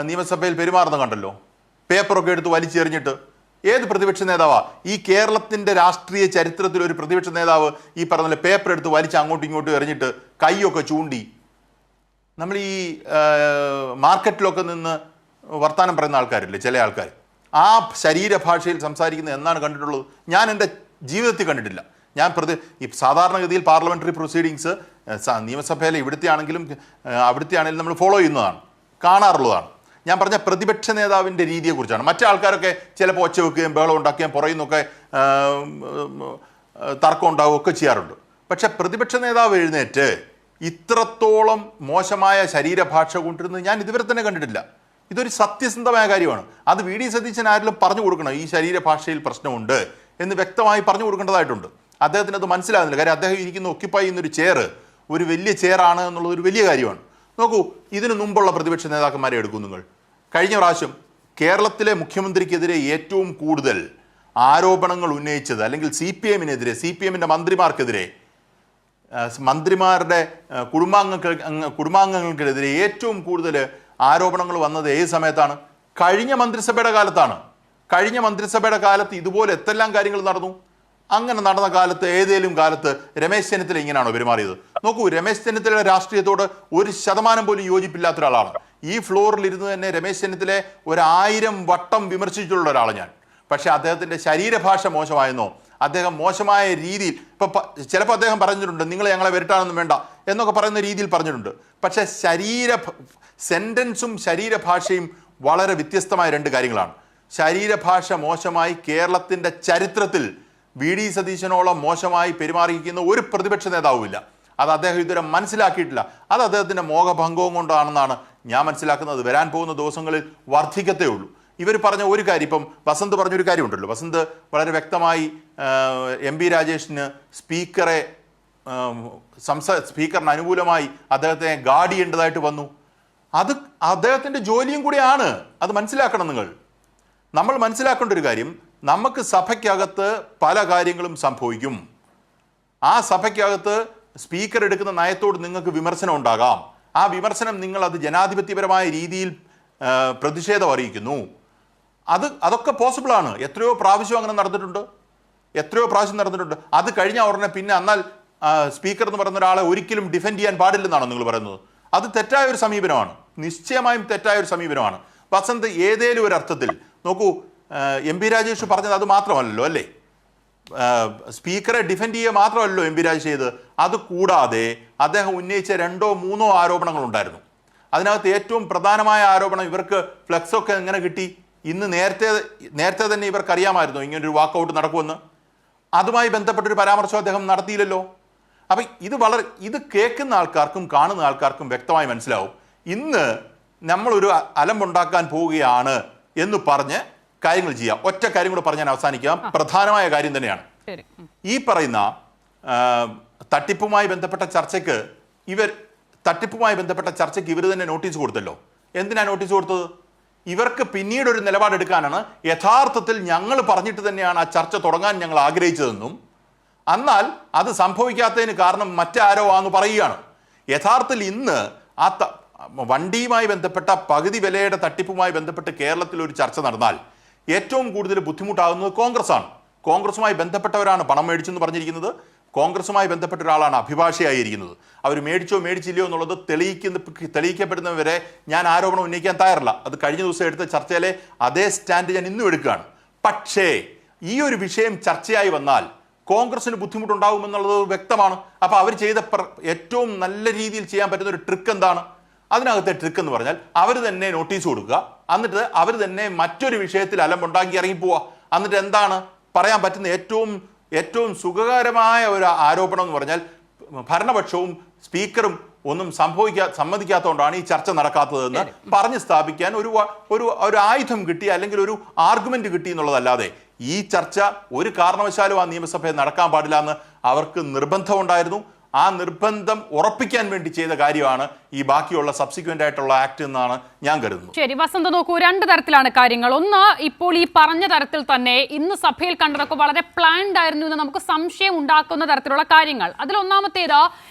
നിയമസഭയിൽ പെരുമാറുന്ന കണ്ടല്ലോ. പേപ്പറൊക്കെ എടുത്ത് വലിച്ചെറിഞ്ഞിട്ട്. ഏത് പ്രതിപക്ഷ നേതാവാ ഈ കേരളത്തിൻ്റെ രാഷ്ട്രീയ ചരിത്രത്തിൽ ഒരു പ്രതിപക്ഷ നേതാവ് ഈ പറഞ്ഞ പേപ്പർ എടുത്ത് വലിച്ച് അങ്ങോട്ടും ഇങ്ങോട്ടും എറിഞ്ഞിട്ട് കൈയൊക്കെ ചൂണ്ടി നമ്മൾ ഈ മാർക്കറ്റിലൊക്കെ നിന്ന് വർത്തമാനം പറയുന്ന ആൾക്കാരില്ലേ ചില ആൾക്കാർ, ആ ശരീരഭാഷയിൽ സംസാരിക്കുന്നത് എന്നാണ് കണ്ടിട്ടുള്ളത്? ഞാൻ എൻ്റെ ജീവിതത്തിൽ കണ്ടിട്ടില്ല. ഈ സാധാരണഗതിയിൽ പാർലമെൻ്ററി പ്രൊസീഡിങ്സ് നിയമസഭയിലെ ഇവിടുത്തെ ആണെങ്കിലും നമ്മൾ ഫോളോ ചെയ്യുന്നതാണ്, കാണാറുള്ളതാണ്. ഞാൻ പറഞ്ഞ പ്രതിപക്ഷ നേതാവിൻ്റെ രീതിയെക്കുറിച്ചാണ്. മറ്റേ ആൾക്കാരൊക്കെ ചിലപ്പോൾ ഒച്ച വെക്കുകയും ബഹളം ഉണ്ടാക്കുകയും പുറയിൽ നിന്നൊക്കെ തർക്കം ഉണ്ടാവുകയൊക്കെ ചെയ്യാറുണ്ട്. പക്ഷെ പ്രതിപക്ഷ നേതാവ് എഴുന്നേറ്റ് ഇത്രത്തോളം മോശമായ ശരീരഭാഷ കൊണ്ടിരുന്നത് ഞാൻ ഇതുവരെ തന്നെ കണ്ടിട്ടില്ല. ഇതൊരു സത്യസന്ധമായ കാര്യമാണ്. അത് വി ഡി സതീശൻ ആരെങ്കിലും പറഞ്ഞു കൊടുക്കണം, ഈ ശരീരഭാഷയിൽ പ്രശ്നമുണ്ട് എന്ന് വ്യക്തമായി പറഞ്ഞു കൊടുക്കേണ്ടതായിട്ടുണ്ട്. അദ്ദേഹത്തിന് അത് മനസ്സിലാകുന്നില്ല. കാര്യം അദ്ദേഹം ഇരിക്കുന്ന ഒക്യുപ്പൈ ചെയ്യുന്നൊരു ചെയർ ഒരു വലിയ ചെയറാണ് എന്നുള്ളത് ഒരു വലിയ കാര്യമാണ്. നോക്കൂ, ഇതിനു മുമ്പുള്ള പ്രതിപക്ഷ നേതാക്കന്മാരെ എടുക്കൂ നിങ്ങൾ. കഴിഞ്ഞ പ്രാവശ്യം കേരളത്തിലെ മുഖ്യമന്ത്രിക്കെതിരെ ഏറ്റവും കൂടുതൽ ആരോപണങ്ങൾ ഉന്നയിച്ചത് അല്ലെങ്കിൽ CPM-നെതിരെ, CPM-ൻ്റെ മന്ത്രിമാർക്കെതിരെ, മന്ത്രിമാരുടെ കുടുംബാംഗങ്ങൾക്കെതിരെ ഏറ്റവും കൂടുതൽ ആരോപണങ്ങൾ വന്നത് ഏത് സമയത്താണ്? കഴിഞ്ഞ മന്ത്രിസഭയുടെ കാലത്താണ്. കഴിഞ്ഞ മന്ത്രിസഭയുടെ കാലത്ത് ഇതുപോലെ എന്തെല്ലാം കാര്യങ്ങൾ നടന്നു. അങ്ങനെ നടന്ന കാലത്ത് ഏതെങ്കിലും കാലത്ത് രമേശ് ചെന്നിത്തല ഇങ്ങനെയാണോ പെരുമാറിയത്? നോക്കൂ, രമേശ് ചെന്നിത്തലയുടെ രാഷ്ട്രീയത്തോട് 1% പോലും യോജിപ്പില്ലാത്ത ഒരാളാണ്. ഈ ഫ്ലോറിൽ ഇരുന്ന് തന്നെ രമേശ് ചെന്നിത്തലയെ 1000 വട്ടം വിമർശിച്ചിട്ടുള്ള ഒരാളാണ് ഞാൻ. പക്ഷേ അദ്ദേഹത്തിൻ്റെ ശരീരഭാഷ മോശമായെന്നോ, അദ്ദേഹം മോശമായ രീതിയിൽ ചിലപ്പോൾ അദ്ദേഹം പറഞ്ഞിട്ടുണ്ട് നിങ്ങൾ ഞങ്ങളെ വരട്ടാനൊന്നും വേണ്ട എന്നൊക്കെ പറയുന്ന രീതിയിൽ പറഞ്ഞിട്ടുണ്ട്. പക്ഷേ സെൻറ്റൻസും ശരീരഭാഷയും വളരെ വ്യത്യസ്തമായ രണ്ട് കാര്യങ്ങളാണ്. ശരീരഭാഷ മോശമായി കേരളത്തിൻ്റെ ചരിത്രത്തിൽ വി ഡി സതീശനോളം മോശമായി പെരുമാറിയിരിക്കുന്ന ഒരു പ്രതിപക്ഷ നേതാവുമില്ല. അത് അദ്ദേഹം ഇതുവരെ മനസ്സിലാക്കിയിട്ടില്ല. അത് അദ്ദേഹത്തിൻ്റെ മോഹഭംഗവും കൊണ്ടാണെന്നാണ് ഞാൻ മനസ്സിലാക്കുന്നത്. വരാൻ പോകുന്ന ദിവസങ്ങളിൽ വർദ്ധിക്കത്തേ ഉള്ളൂ. ഇവർ പറഞ്ഞ ഒരു കാര്യം, ഇപ്പം വസന്ത് പറഞ്ഞൊരു കാര്യമുണ്ടല്ലോ, വസന്ത് വളരെ വ്യക്തമായി MP രാജേഷിന് സ്പീക്കറിന് അനുകൂലമായി അദ്ദേഹത്തെ ഗാർഡ് ചെയ്യേണ്ടതായിട്ട് വന്നു. അത് അദ്ദേഹത്തിൻ്റെ ജോലിയും കൂടിയാണ്. അത് മനസ്സിലാക്കണം. നമ്മൾ മനസ്സിലാക്കേണ്ട ഒരു കാര്യം, നമുക്ക് സഭയ്ക്കകത്ത് പല കാര്യങ്ങളും സംഭവിക്കും. ആ സഭയ്ക്കകത്ത് സ്പീക്കർ എടുക്കുന്ന നയത്തോട് നിങ്ങൾക്ക് വിമർശനം ഉണ്ടാകാം. ആ വിമർശനം നിങ്ങൾ അത് ജനാധിപത്യപരമായ രീതിയിൽ പ്രതിഷേധം അറിയിക്കുന്നു. അതൊക്കെ പോസിബിളാണ്. എത്രയോ പ്രാവശ്യം അങ്ങനെ നടന്നിട്ടുണ്ട്. അത് കഴിഞ്ഞ ഉടനെ പിന്നെ എന്നാൽ സ്പീക്കർ എന്ന് പറയുന്ന ഒരാളെ ഒരിക്കലും ഡിഫെൻഡ് ചെയ്യാൻ പാടില്ലെന്നാണോ നിങ്ങൾ പറയുന്നത്? അത് തെറ്റായ ഒരു സമീപനമാണ്. നിശ്ചയമായും തെറ്റായ ഒരു സമീപനമാണ്. വസന്ത് ഏതേലും ഒരു അർത്ഥത്തിൽ നോക്കൂ, MP രാജേഷ് പറഞ്ഞത് അത് മാത്രമല്ലല്ലോ അല്ലേ? സ്പീക്കറെ ഡിഫെൻഡ് ചെയ്യുക മാത്രമല്ലല്ലോ MP രാജേഷ് ചെയ്ത്. അത് കൂടാതെ അദ്ദേഹം ഉന്നയിച്ച 2-3 ആരോപണങ്ങളുണ്ടായിരുന്നു. അതിനകത്ത് ഏറ്റവും പ്രധാനമായ ആരോപണം, ഇവർക്ക് ഫ്ലെക്സൊക്കെ എങ്ങനെ കിട്ടി? ഇന്ന് നേരത്തെ തന്നെ ഇവർക്കറിയാമായിരുന്നു ഇങ്ങനൊരു വാക്കൗട്ട് നടക്കുമെന്ന്. അതുമായി ബന്ധപ്പെട്ടൊരു പരാമർശം അദ്ദേഹം നടത്തിയില്ലല്ലോ. അപ്പം ഇത് കേൾക്കുന്ന ആൾക്കാർക്കും കാണുന്ന ആൾക്കാർക്കും വ്യക്തമായി മനസ്സിലാവും, ഇന്ന് നമ്മളൊരു അലമ്പുണ്ടാക്കാൻ പോവുകയാണ് എന്ന് പറഞ്ഞ് കാര്യങ്ങൾ ചെയ്യാം. ഒറ്റ കാര്യം കൂടെ പറഞ്ഞ് ഞാൻ അവസാനിക്കാം. പ്രധാനമായ കാര്യം തന്നെയാണ് ഈ പറയുന്ന തട്ടിപ്പുമായി ബന്ധപ്പെട്ട ചർച്ചയ്ക്ക് ഇവർ തന്നെ നോട്ടീസ് കൊടുത്തല്ലോ. എന്തിനാ നോട്ടീസ് കൊടുത്തത്? ഇവർക്ക് പിന്നീട് ഒരു നിലപാടെടുക്കാനാണ്. യഥാർത്ഥത്തിൽ ഞങ്ങൾ പറഞ്ഞിട്ട് തന്നെയാണ് ആ ചർച്ച തുടങ്ങാൻ ഞങ്ങൾ ആഗ്രഹിച്ചതെന്നും എന്നാൽ അത് സംഭവിക്കാത്തതിന് കാരണം മറ്റാരോ ആണെന്ന് പറയുകയാണ്. യഥാർത്ഥത്തിൽ ഇന്ന് ആ വണ്ടിയുമായി ബന്ധപ്പെട്ട പകുതി വിലയുടെ തട്ടിപ്പുമായി ബന്ധപ്പെട്ട് കേരളത്തിൽ ഒരു ചർച്ച നടന്നാൽ ഏറ്റവും കൂടുതൽ ബുദ്ധിമുട്ടാകുന്നത് കോൺഗ്രസ്സാണ്. കോൺഗ്രസുമായി ബന്ധപ്പെട്ടവരാണ് പണം മേടിച്ചെന്ന് പറഞ്ഞിരിക്കുന്നത്. കോൺഗ്രസുമായി ബന്ധപ്പെട്ട ഒരാളാണ് അഭിഭാഷയായിരിക്കുന്നത്. അവർ മേടിച്ചില്ലയോ എന്നുള്ളത് തെളിയിക്കപ്പെടുന്നവരെ ഞാൻ ആരോപണം ഉന്നയിക്കാൻ തയ്യാറില്ല. അത് കഴിഞ്ഞ ദിവസം എടുത്ത ചർച്ചയിലെ അതേ സ്റ്റാൻഡ് ഞാൻ ഇന്നും എടുക്കുകയാണ്. പക്ഷേ ഈ ഒരു വിഷയം ചർച്ചയായി വന്നാൽ കോൺഗ്രസിന് ബുദ്ധിമുട്ടുണ്ടാകുമെന്നുള്ളത് വ്യക്തമാണ്. അപ്പോൾ അവർ ചെയ്ത ഏറ്റവും നല്ല രീതിയിൽ ചെയ്യാൻ പറ്റുന്ന ഒരു ട്രിക്ക് എന്താണ്? അതിനകത്തെ ട്രിക്ക് എന്ന് പറഞ്ഞാൽ അവർ തന്നെ നോട്ടീസ് കൊടുക്കുക, എന്നിട്ട് അവർ തന്നെ മറ്റൊരു വിഷയത്തിൽ അലമ്പുണ്ടാക്കി ഇറങ്ങിപ്പോവുക. എന്നിട്ട് എന്താണ് പറയാൻ പറ്റുന്ന ഏറ്റവും സുഖകരമായ ഒരു ആരോപണം എന്ന് പറഞ്ഞാൽ ഭരണപക്ഷവും സ്പീക്കറും ഒന്നും സമ്മതിക്കാത്തതുകൊണ്ടാണ് ഈ ചർച്ച നടക്കാത്തതെന്ന് പറഞ്ഞ് സ്ഥാപിക്കാൻ ഒരു ആയുധം കിട്ടി, അല്ലെങ്കിൽ ഒരു ആർഗ്യുമെന്റ് കിട്ടി എന്നുള്ളതല്ലാതെ ഈ ചർച്ച ഒരു കാരണവശാലും ആ നിയമസഭയിൽ നടക്കാൻ പാടില്ല എന്ന് അവർക്ക് നിർബന്ധമുണ്ടായിരുന്നു. ആ നിർബന്ധം ഉറപ്പിക്കാൻ വേണ്ടി ചെയ്ത കാര്യമാണ് ഈ ബാക്കിയുള്ള സബ്സിക്വന്റ് ആയിട്ടുള്ള ആക്ട് എന്നാണ് ഞാൻ കരുതുന്നത്. ശരി വസന്ത്, നോക്കൂ, 2 തരത്തിലാണ് കാര്യങ്ങൾ. ഒന്ന്, ഇപ്പോൾ ഈ പറഞ്ഞ തരത്തിൽ തന്നെ ഇന്ന് സഭയിൽ കണ്ടതൊക്കെ വളരെ പ്ലാൻഡ് ആയിരുന്നു എന്ന് നമുക്ക് സംശയം ഉണ്ടാക്കുന്ന തരത്തിലുള്ള കാര്യങ്ങൾ. അതിലൊന്നാമത്തേത്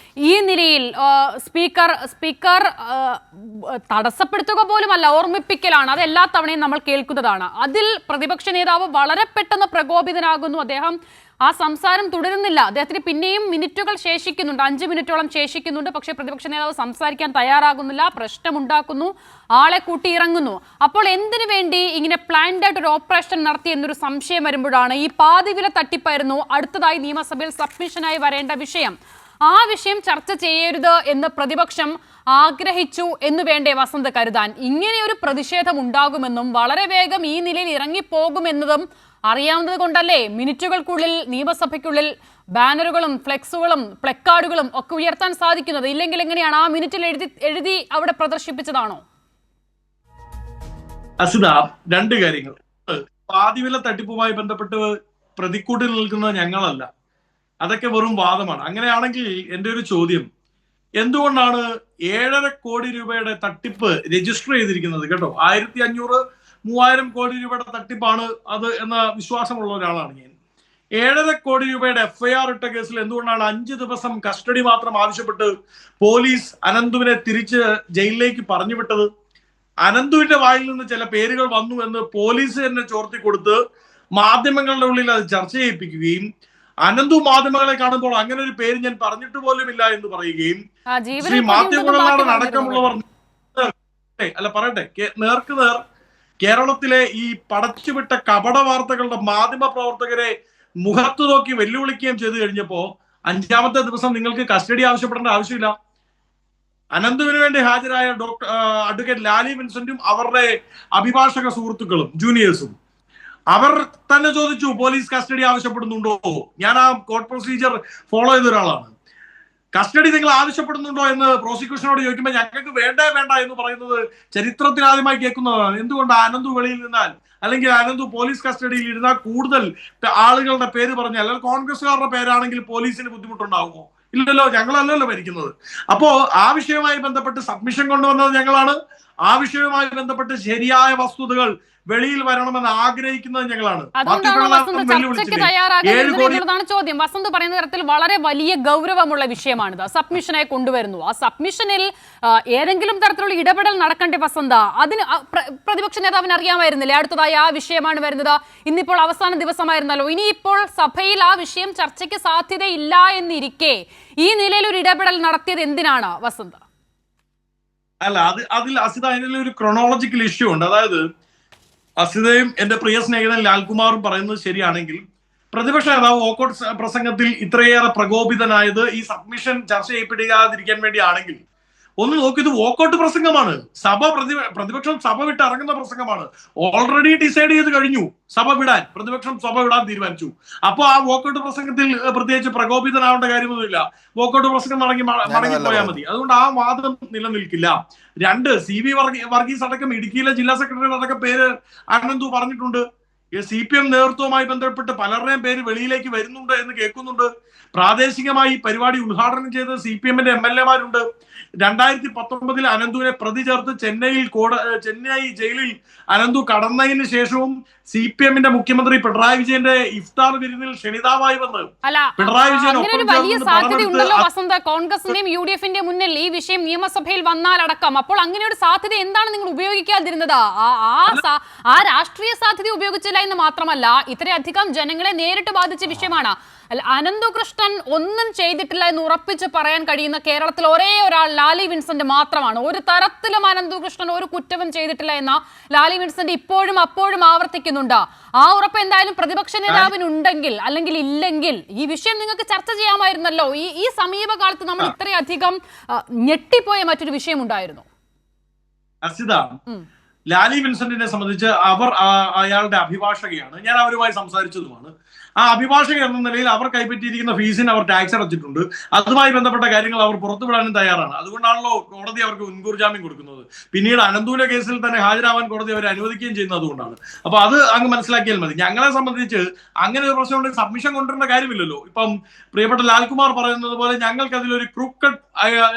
ഈ നിലയിൽ സ്പീക്കർ തടസ്സപ്പെടുത്തുക പോലുമല്ല, ഓർമ്മിപ്പിക്കലാണ്. അത് എല്ലാ തവണയും നമ്മൾ കേൾക്കുന്നതാണ്. അതിൽ പ്രതിപക്ഷ നേതാവ് വളരെ പെട്ടെന്ന് പ്രകോപിതനാകുന്നു. അദ്ദേഹം ആ സംസാരം തുടരുന്നില്ല. അദ്ദേഹത്തിന് പിന്നെയും മിനിറ്റുകൾ ശേഷിക്കുന്നുണ്ട്, 5 മിനിറ്റോളം ശേഷിക്കുന്നുണ്ട്. പക്ഷേ പ്രതിപക്ഷ നേതാവ് സംസാരിക്കാൻ തയ്യാറാകുന്നില്ല, പ്രശ്നമുണ്ടാക്കുന്നു, ആളെ കൂട്ടിയിറങ്ങുന്നു. അപ്പോൾ എന്തിനു വേണ്ടി ഇങ്ങനെ പ്ലാൻഡ് ആയിട്ട് ഒരു ഓപ്പറേഷൻ നടത്തി എന്നൊരു സംശയം വരുമ്പോഴാണ് ഈ പാതിവില തട്ടിപ്പായിരുന്നു അടുത്തതായി നിയമസഭയിൽ സബ്മിഷനായി വരേണ്ട വിഷയം. ആ വിഷയം ചർച്ച ചെയ്യരുത് എന്ന് പ്രതിപക്ഷം ആഗ്രഹിച്ചു എന്ന് വേണ്ടേ വസന്ത് കരുതാൻ? ഇങ്ങനെ ഒരു പ്രതിഷേധം ഉണ്ടാകുമെന്നും വളരെ വേഗം ഈ നിലയിൽ ഇറങ്ങിപ്പോകുമെന്നതും അറിയാവുന്നത് കൊണ്ടല്ലേ മിനിറ്റുകൾക്കുള്ളിൽ നിയമസഭയ്ക്കുള്ളിൽ ബാനറുകളും ഫ്ലെക്സുകളും പ്ലക്കാർഡുകളും ഒക്കെ ഉയർത്താൻ സാധിക്കുന്നത്? ഇല്ലെങ്കിൽ എങ്ങനെയാണ്? ആ മിനിറ്റിൽ എഴുതി അവിടെ പ്രദർശിപ്പിച്ചതാണോ? അസിത, 2 കാര്യങ്ങൾ. പാതിവില തട്ടിപ്പുമായി ബന്ധപ്പെട്ട് പ്രതിക്കൂട്ടിൽ നിൽക്കുന്നത് ഞങ്ങളല്ല, അതൊക്കെ വെറും വാദമാണ്. അങ്ങനെയാണെങ്കിൽ എൻ്റെ ഒരു ചോദ്യം, എന്തുകൊണ്ടാണ് 7.5 കോടി രൂപയുടെ തട്ടിപ്പ് രജിസ്റ്റർ ചെയ്തിരിക്കുന്നത്? കേട്ടോ, 1500-3000 കോടി രൂപയുടെ തട്ടിപ്പാണ് അത് എന്ന വിശ്വാസമുള്ള ഒരാളാണ് ഞാൻ. 7.5 കോടി രൂപയുടെ FIR ഇട്ട കേസിൽ എന്തുകൊണ്ടാണ് 5 ദിവസം കസ്റ്റഡി മാത്രം ആവശ്യപ്പെട്ട് പോലീസ് അനന്തുവിനെ തിരിച്ച് ജയിലിലേക്ക് പറഞ്ഞു വിട്ടത്? അനന്തുവിന്റെ വായിൽ നിന്ന് ചില പേരുകൾ വന്നു എന്ന് പോലീസ് തന്നെ ചോർത്തി കൊടുത്ത് മാധ്യമങ്ങളുടെ ഉള്ളിൽ അത് ചർച്ച ചെയ്യിപ്പിക്കുകയും അനന്തു മാധ്യമങ്ങളെ കാണുമ്പോൾ അങ്ങനെ ഒരു പേര് ഞാൻ പറഞ്ഞിട്ട് പോലുമില്ല എന്ന് പറയുകയും ശ്രീ മാധ്യമങ്ങളാണ് അടക്കമുള്ളവർ നേർക്കുനേർ കേരളത്തിലെ ഈ പടച്ചുവിട്ട കപട വാർത്തകളുടെ മാധ്യമ പ്രവർത്തകരെ മുഖത്ത് നോക്കി വെല്ലുവിളിക്കുകയും ചെയ്തു കഴിഞ്ഞപ്പോ 5ാമത്തെ ദിവസം നിങ്ങൾക്ക് കസ്റ്റഡി ആവശ്യപ്പെടേണ്ട ആവശ്യമില്ല. അനന്തുവിന് വേണ്ടി ഹാജരായ അഡ്വക്കേറ്റ് ലാലി വിൻസെന്റും അവരുടെ അഭിഭാഷക സുഹൃത്തുക്കളും ജൂനിയേഴ്സും അവർ തന്നെ ചോദിച്ചു, പോലീസ് കസ്റ്റഡി ആവശ്യപ്പെടുന്നുണ്ടോ? ഞാൻ ആ കോർട്ട് പ്രൊസീജിയർ ഫോളോ ചെയ്ത ഒരാളാണ്. കസ്റ്റഡി നിങ്ങൾ ആവശ്യപ്പെടുന്നുണ്ടോ എന്ന് പ്രോസിക്യൂഷനോട് ചോദിക്കുമ്പോൾ ഞങ്ങൾക്ക് വേണ്ട എന്ന് പറയുന്നത് ചരിത്രത്തിൽ ആദ്യമായി കേൾക്കുന്നതാണ്. എന്തുകൊണ്ട് അനന്തു വെളിയിൽ നിന്നാൽ അല്ലെങ്കിൽ അനന്തു പോലീസ് കസ്റ്റഡിയിൽ ഇരുന്നാൽ കൂടുതൽ ആളുകളുടെ പേര് പറഞ്ഞാൽ, അല്ലെങ്കിൽ കോൺഗ്രസ്സുകാരുടെ പേരാണെങ്കിൽ പോലീസിന് ബുദ്ധിമുട്ടുണ്ടാകുമോ? ഇല്ലല്ലോ, ഞങ്ങളല്ലല്ലോ ഭരിക്കുന്നത്. അപ്പോ ആ വിഷയവുമായി ബന്ധപ്പെട്ട് സബ്മിഷൻ കൊണ്ടുവന്നത് ഞങ്ങളാണ്. ആ വിഷയവുമായി ബന്ധപ്പെട്ട് ശരിയായ വസ്തുതകൾ വെളിയിൽ വരണമെന്ന് ആഗ്രഹിക്കുന്നത് ഞങ്ങളാണ്. ചോദ്യം. വസന്ത് പറയുന്ന തരത്തിൽ വളരെ വലിയ ഗൗരവമുള്ള വിഷയമാണിത്. സബ്മിഷനായി കൊണ്ടുവരുന്നു. ആ സബ്മിഷനിൽ ഏതെങ്കിലും തരത്തിലുള്ള ഇടപെടൽ നടക്കേണ്ട വസന്ത, അതിന് പ്രതിപക്ഷ നേതാവിന് അറിയാമായിരുന്നില്ലേ അടുത്തതായി ആ വിഷയമാണ് വരുന്നത്? ഇന്നിപ്പോൾ അവസാന ദിവസമായിരുന്നല്ലോ. ഇനിയിപ്പോൾ സഭയിൽ ആ വിഷയം ചർച്ചയ്ക്ക് സാധ്യതയില്ല എന്നിരിക്കെ ഈ നിലയിൽ ഒരു ഇടപെടൽ നടത്തിയത് എന്തിനാണ് വസന്ത? അല്ല, അസിത അതിലൊരു ക്രോണോളജിക്കൽ ഇഷ്യൂ ഉണ്ട്. അതായത് അസിതയും എന്റെ പ്രിയ സ്നേഹിതൻ ലാൽകുമാറും പറയുന്നത് ശരിയാണെങ്കിൽ, പ്രതിപക്ഷ നേതാവ് വോക്കൌട്ട് പ്രസംഗത്തിൽ ഇത്രയേറെ പ്രകോപിതനായത് ഈ സബ്മിഷൻ ചർച്ച ചെയ്യപ്പെടാതിരിക്കാൻ വേണ്ടിയാണെങ്കിൽ, ഒന്ന് നോക്കി, ഇത് വോക്കൌട്ട് പ്രസംഗമാണ്. പ്രതിപക്ഷം സഭ വിട്ട് ഇറങ്ങുന്ന പ്രസംഗമാണ്. ഓൾറെഡി ഡിസൈഡ് ചെയ്ത് കഴിഞ്ഞു പ്രതിപക്ഷം സഭ വിടാൻ തീരുമാനിച്ചു. അപ്പൊ ആ വോക്കൌട്ട് പ്രസംഗത്തിൽ പ്രത്യേകിച്ച് പ്രകോപിതനാവേണ്ട കാര്യമൊന്നുമില്ല. വോക്കൌട്ട് പ്രസംഗം മടങ്ങിപ്പോയാൽ മതി. അതുകൊണ്ട് ആ വാദം നിലനിൽക്കില്ല. 2, CB വർഗീസ് അടക്കം ഇടുക്കിയിലെ ജില്ലാ സെക്രട്ടറിയുടെ അടക്കം പേര് അനന്തു പറഞ്ഞിട്ടുണ്ട്. CPM നേതൃത്വവുമായി ബന്ധപ്പെട്ട് പലരുടെയും പേര് വെളിയിലേക്ക് വരുന്നുണ്ട് എന്ന് കേൾക്കുന്നുണ്ട്. പ്രാദേശികമായി പരിപാടി ഉദ്ഘാടനം ചെയ്ത CPM-ന്റെ MLA-മാരുണ്ട്. 2019 അനന്തുവിനെ പ്രതി ചേർത്ത് ചെന്നൈ ജയിലിൽ അനന്തു കടന്നതിന് ശേഷവും CPM-ന്റെ മുഖ്യമന്ത്രി പിണറായി വിജയന്റെ ഇഫ്താർ വിരുന്നിൽ ക്ഷണിതാവായി വന്ന് പിണറായി വിജയൻ വലിയ സാധ്യതയുണ്ടല്ലോ വസന്ത, കോൺഗ്രസിന്റെയും UDF-ന്റെയും മുന്നിൽ ഈ വിഷയം നിയമസഭയിൽ വന്നാലടക്കം. അപ്പോൾ അങ്ങനെ ഒരു സാധ്യത എന്താണ് നിങ്ങൾ ഉപയോഗിക്കാതിരുന്നത്? ആ രാഷ്ട്രീയ സാധ്യത ഉപയോഗിച്ചില്ല എന്ന് മാത്രമല്ല, ഇത്രയധികം ജനങ്ങളെ നേരിട്ട് ബാധിച്ച വിഷയമാണ്. അനന്തകൃഷ്ണൻ ഒന്നും ചെയ്തിട്ടില്ല എന്ന് ഉറപ്പിച്ച് പറയാൻ കഴിയുന്ന കേരളത്തിൽ ഒരേ ഒരാൾ ലാലി വിൻസെന്റ് മാത്രമാണ്. ഒരു തരത്തിലും അനന്തകൃഷ്ണൻ ഒരു കുറ്റവും ചെയ്തിട്ടില്ല എന്ന ലാലി വിൻസെന്റ് ഇപ്പോഴും അപ്പോഴും ആവർത്തിക്കുന്നുണ്ട്. ആ ഉറപ്പ് എന്തായാലും പ്രതിപക്ഷ നേതാവിനുണ്ടെങ്കിൽ അല്ലെങ്കിൽ ഇല്ലെങ്കിൽ ഈ വിഷയം നിങ്ങൾക്ക് ചർച്ച ചെയ്യാമായിരുന്നല്ലോ. ഈ സമീപകാലത്ത് നമ്മൾ ഇത്രയധികം ഞെട്ടിപ്പോയ മറ്റൊരു വിഷയം ഉണ്ടായിരുന്നു. ലാലി വിൻസെന്റിനെ സംബന്ധിച്ച് അയാളുടെ അഭിഭാഷകയാണ്. ഞാൻ അവരുമായി സംസാരിച്ചതുമാണ്. ആ അഭിഭാഷക എന്ന നിലയിൽ അവർ കൈപ്പറ്റിയിരിക്കുന്ന ഫീസിന് അവർ ടാക്സ് അടച്ചിട്ടുണ്ട്. അതുമായി ബന്ധപ്പെട്ട കാര്യങ്ങൾ അവർ പുറത്തുവിടാനും തയ്യാറാണ്. അതുകൊണ്ടാണല്ലോ കോടതി അവർക്ക് മുൻകൂർ ജാമ്യം കൊടുക്കുന്നത്. പിന്നീട് അനന്തുവിന്റെ കേസിൽ തന്നെ ഹാജരാവാൻ കോടതി അവരെ അനുവദിക്കുകയും ചെയ്യുന്നത് അതുകൊണ്ടാണ്. അപ്പൊ അത് അങ്ങ് മനസ്സിലാക്കിയാൽ മതി. ഞങ്ങളെ സംബന്ധിച്ച് അങ്ങനെ ഒരു പ്രശ്നം ഉണ്ടെങ്കിൽ സബ്മിഷൻ കൊണ്ടുവരേണ്ട കാര്യമില്ലല്ലോ. ഇപ്പം പ്രിയപ്പെട്ട ലാൽകുമാർ പറയുന്നത് പോലെ ഞങ്ങൾക്ക് അതിലൊരു ക്രൂക്കഡ്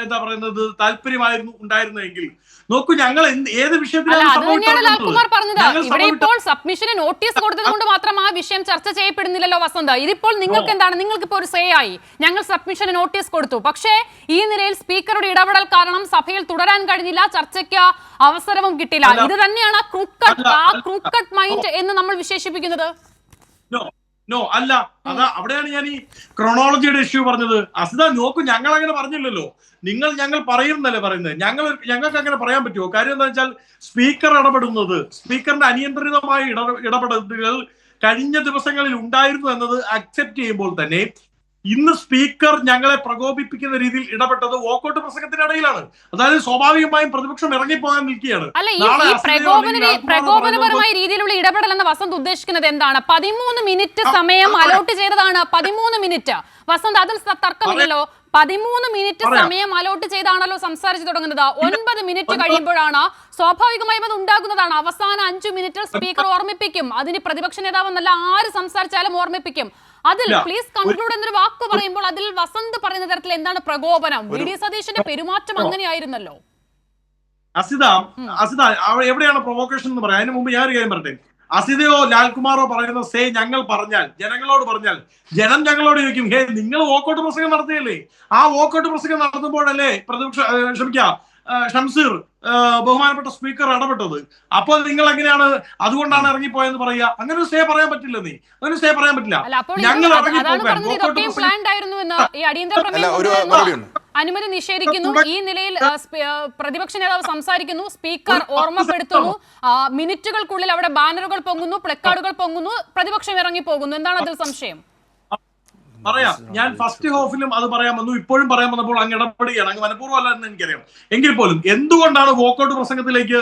എന്താ പറയുന്നത് താല്പര്യമായിരുന്നു ഉണ്ടായിരുന്നെങ്കിൽ നോക്കൂ, ഞങ്ങൾ ഏത് ഇപ്പോൾ സബ്മിഷന് നോട്ടീസ് കൊടുത്തത് കൊണ്ട് മാത്രം ആ വിഷയം ചർച്ച ചെയ്യപ്പെടുന്നില്ലല്ലോ വസന്ത. ഇതിപ്പോൾ നിങ്ങൾക്ക് എന്താണ്? നിങ്ങൾക്കിപ്പോ ഒരു സേ ആയി, ഞങ്ങൾ സബ്മിഷന് നോട്ടീസ് കൊടുത്തു, പക്ഷേ ഈ നിലയിൽ സ്പീക്കറുടെ ഇടപെടൽ കാരണം സഭയിൽ തുടരാൻ കഴിഞ്ഞില്ല, ചർച്ചയ്ക്ക് അവസരവും കിട്ടില്ല. ഇത് തന്നെയാണ് ക്രൂക്കഡ് മൈൻഡ് എന്ന് നമ്മൾ വിശേഷിപ്പിക്കുന്നത്. അല്ല, അവിടെയാണ് ഞാൻ ഈ ക്രോണോളജിയുടെ ഇഷ്യൂ പറഞ്ഞത്. അസിത നോക്കൂ, ഞങ്ങൾ അങ്ങനെ പറഞ്ഞില്ലല്ലോ. ഞങ്ങൾ പറയുന്നല്ലേ പറയുന്നത്. ഞങ്ങൾക്ക് അങ്ങനെ പറയാൻ പറ്റുമോ? കാര്യം എന്താ വെച്ചാൽ സ്പീക്കർ ഇടപെടുന്നത്, സ്പീക്കറിന്റെ അനിയന്ത്രിതമായ ഇടപെടലുകൾ കഴിഞ്ഞ ദിവസങ്ങളിൽ ഉണ്ടായിരുന്നു എന്നത് അക്സെപ്റ്റ് ചെയ്യുമ്പോൾ തന്നെ ഇന്ന് സ്പീക്കർ ഞങ്ങളെ പ്രകോപിപ്പിക്കുന്ന രീതിയിൽ ഇടപെട്ടത് വോക്കൌട്ട് പ്രസംഗത്തിനിടയിലാണ്. അതായത് സ്വാഭാവികമായും പ്രതിപക്ഷം ഇറങ്ങിപ്പോകാൻ നിൽക്കുകയാണ്. പ്രകോപനപരമായ രീതിയിലുള്ള ഇടപെടൽ എന്ന വസന്ത് ഉദ്ദേശിക്കുന്നത് എന്താണ്? 13 മിനിറ്റ് സമയം അലോട്ട് ചെയ്തതാണ്. 13 മിനിറ്റ് വസന്ത്, അതിൽ തർക്കമില്ലല്ലോ. 13 മിനിറ്റ് സമയം അലോട്ട് ചെയ്താണല്ലോ സംസാരിച്ചു തുടങ്ങുന്നത്. 9 മിനിറ്റ് കഴിയുമ്പോഴാണ് സ്വാഭാവികമായും അത് ഉണ്ടാകുന്നതാണ്. അവസാന 5 മിനിറ്റിൽ സ്പീക്കർ ഓർമ്മിപ്പിക്കും. അതിന് പ്രതിപക്ഷ നേതാവ് എന്നല്ല ആര് സംസാരിച്ചാലും ഓർമ്മിപ്പിക്കും. അതിൽ പ്ലീസ് കൺക്ലൂഡ് എന്നൊരു വാക്ക് പറയുമ്പോൾ അതിൽ വസന്ത് പറയുന്ന തരത്തിൽ എന്താണ് പ്രകോപനം? VD സതീശന്റെ പെരുമാറ്റം അങ്ങനെയായിരുന്നല്ലോ. അസിത എവിടെയാണ് പ്രൊവോക്കേഷൻ എന്ന് പറയാം. അതിന് മുമ്പ് ഞാൻ ഒരു കാര്യം പറയട്ടെ. അസിതയോ ലാൽകുമാറോ പറയുന്ന സേ ഞങ്ങൾ പറഞ്ഞാൽ, ജനങ്ങളോട് പറഞ്ഞാൽ, ജനം ഞങ്ങളോട് ചോദിക്കും, ഹേ നിങ്ങൾ വോക്കൌട്ട് പ്രസംഗം നടത്തിയല്ലേ? ആ വോക്കൌട്ട് പ്രസംഗം നടത്തുമ്പോഴല്ലേ ഷംസീർ ബഹുമാനപ്പെട്ട സ്പീക്കർ ഇടപെട്ടത്. അപ്പോൾ നിങ്ങൾ എങ്ങനെയാണ് അതുകൊണ്ടാണ് ഇറങ്ങിപ്പോയെന്ന് പറയുക? അങ്ങനെ ഒരു സ്റ്റേ പറയാൻ പറ്റില്ല. അങ്ങനെ സ്റ്റേ പറയാൻ പറ്റില്ല. ഞങ്ങൾ അനുമതി നിഷേധിക്കുന്നു. ഈ നിലയിൽ പ്രതിപക്ഷ നേതാവ് സംസാരിക്കുന്നു, സ്പീക്കർ ഓർമ്മപ്പെടുത്തുന്നു, മിനിറ്റുകൾക്കുള്ളിൽ അവിടെ ബാനറുകൾ പൊങ്ങുന്നു, പ്ലക്കാർഡുകൾ പൊങ്ങുന്നു, പ്രതിപക്ഷം ഇറങ്ങിപ്പോകുന്നു. എന്താണ് അതിൽ സംശയം? പറയാം. ഞാൻ ഫസ്റ്റ് ഹാഫിലും അത് പറയാൻ വന്നു, ഇപ്പോഴും പറയാൻ വന്നപ്പോൾ അങ്ങ് ഇടപെടുകയാണ്. അങ്ങ് മനഃപൂർവ്വം അല്ല എന്ന് എനിക്കറിയാം. എങ്കിൽ പോലും എന്തുകൊണ്ടാണ് വോക്കൌട്ട് പ്രസംഗത്തിലേക്ക്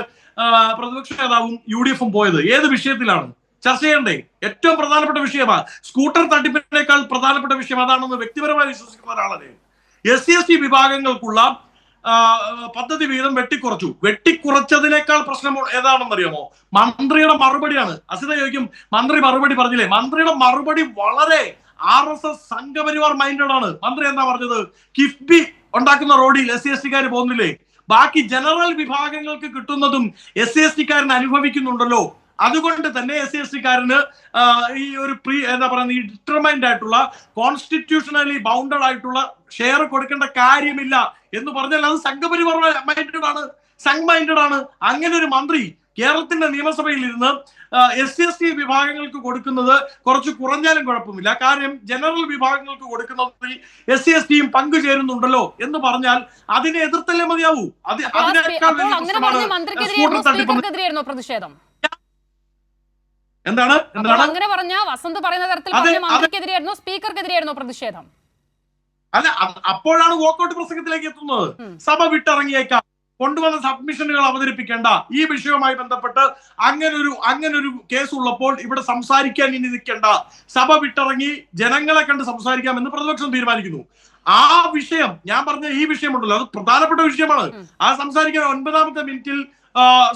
പ്രതിപക്ഷ നേതാവും UDF-ഉം പോയത്? ഏത് വിഷയത്തിലാണ് ചർച്ച ചെയ്യണ്ടേ? ഏറ്റവും പ്രധാനപ്പെട്ട വിഷയമാണ്. സ്കൂട്ടർ തട്ടിപ്പിനേക്കാൾ പ്രധാനപ്പെട്ട വിഷയം അതാണെന്ന് വ്യക്തിപരമായി വിശ്വസിക്കുന്ന ഒരാളല്ലേ. SC വിഭാഗങ്ങൾക്കുള്ള പദ്ധതി വീതം വെട്ടിക്കുറച്ചതിനേക്കാൾ പ്രശ്നം ഏതാണെന്നറിയാമോ? മന്ത്രിയുടെ മറുപടിയാണ്. അസിത ചോദിക്കും, മന്ത്രി മറുപടി പറഞ്ഞില്ലേ? മന്ത്രിയുടെ മറുപടി വളരെ RSS സംഘപരിവാർ മൈൻഡഡ് ആണ്. മന്ത്രി എന്താ പറഞ്ഞത്? കിഫ്ബി ഉണ്ടാക്കുന്ന റോഡിൽ SC പോകുന്നില്ലേ? ബാക്കി ജനറൽ വിഭാഗങ്ങൾക്ക് കിട്ടുന്നതും SC അനുഭവിക്കുന്നുണ്ടല്ലോ. അതുകൊണ്ട് തന്നെ SC ഈ ഒരു എന്താ പറയുന്നത്, ഈ ഡിറ്റർമൈൻഡ് ആയിട്ടുള്ള കോൺസ്റ്റിറ്റ്യൂഷണലി ബൗണ്ടഡ് ആയിട്ടുള്ള ഷെയർ കൊടുക്കേണ്ട കാര്യമില്ല എന്ന് പറഞ്ഞാൽ അത് സംഘപരിവാർ മൈൻഡഡ് ആണ്. അങ്ങനെ ഒരു മന്ത്രി കേരളത്തിന്റെ നിയമസഭയിൽ ഇരുന്ന് SC വിഭാഗങ്ങൾക്ക് കൊടുക്കുന്നത് കുറച്ച് കുറഞ്ഞാലും കുഴപ്പമില്ല, കാര്യം ജനറൽ വിഭാഗങ്ങൾക്ക് കൊടുക്കുന്നതിൽ SC പങ്കുചേരുന്നുണ്ടല്ലോ എന്ന് പറഞ്ഞാൽ അതിനെ എതിർത്തല്ലേ മതിയാവൂ. എന്താണ് അങ്ങനെ പറഞ്ഞ വസന്ത് പറയുന്ന തരത്തിൽ മന്ത്രിക്കെതിരെയായിരുന്നോ സ്പീക്കർക്കെതിരെയായിരുന്നോ പ്രതിഷേധം? അല്ല, അപ്പോഴാണ് വോക്കൌട്ട് പ്രസംഗത്തിലേക്ക് എത്തുന്നത്. സഭ വിട്ടിറങ്ങിയേക്കാം, കൊണ്ടുവന്ന സബ്മിഷനുകൾ അവതരിപ്പിക്കേണ്ട, ഈ വിഷയവുമായി ബന്ധപ്പെട്ട് അങ്ങനൊരു കേസ് ഉള്ളപ്പോൾ ഇവിടെ സംസാരിക്കാൻ ഇനി നിൽക്കേണ്ട, സഭ വിട്ടിറങ്ങി ജനങ്ങളെ കണ്ട് സംസാരിക്കാമെന്ന് പ്രതിപക്ഷം തീരുമാനിക്കുന്നു. ആ വിഷയം, ഞാൻ പറഞ്ഞ ഈ വിഷയമുണ്ടല്ലോ, അത് പ്രധാനപ്പെട്ട വിഷയമാണ്. ആ സംസാരിക്കാൻ 9ാമത്തെ മിനിറ്റിൽ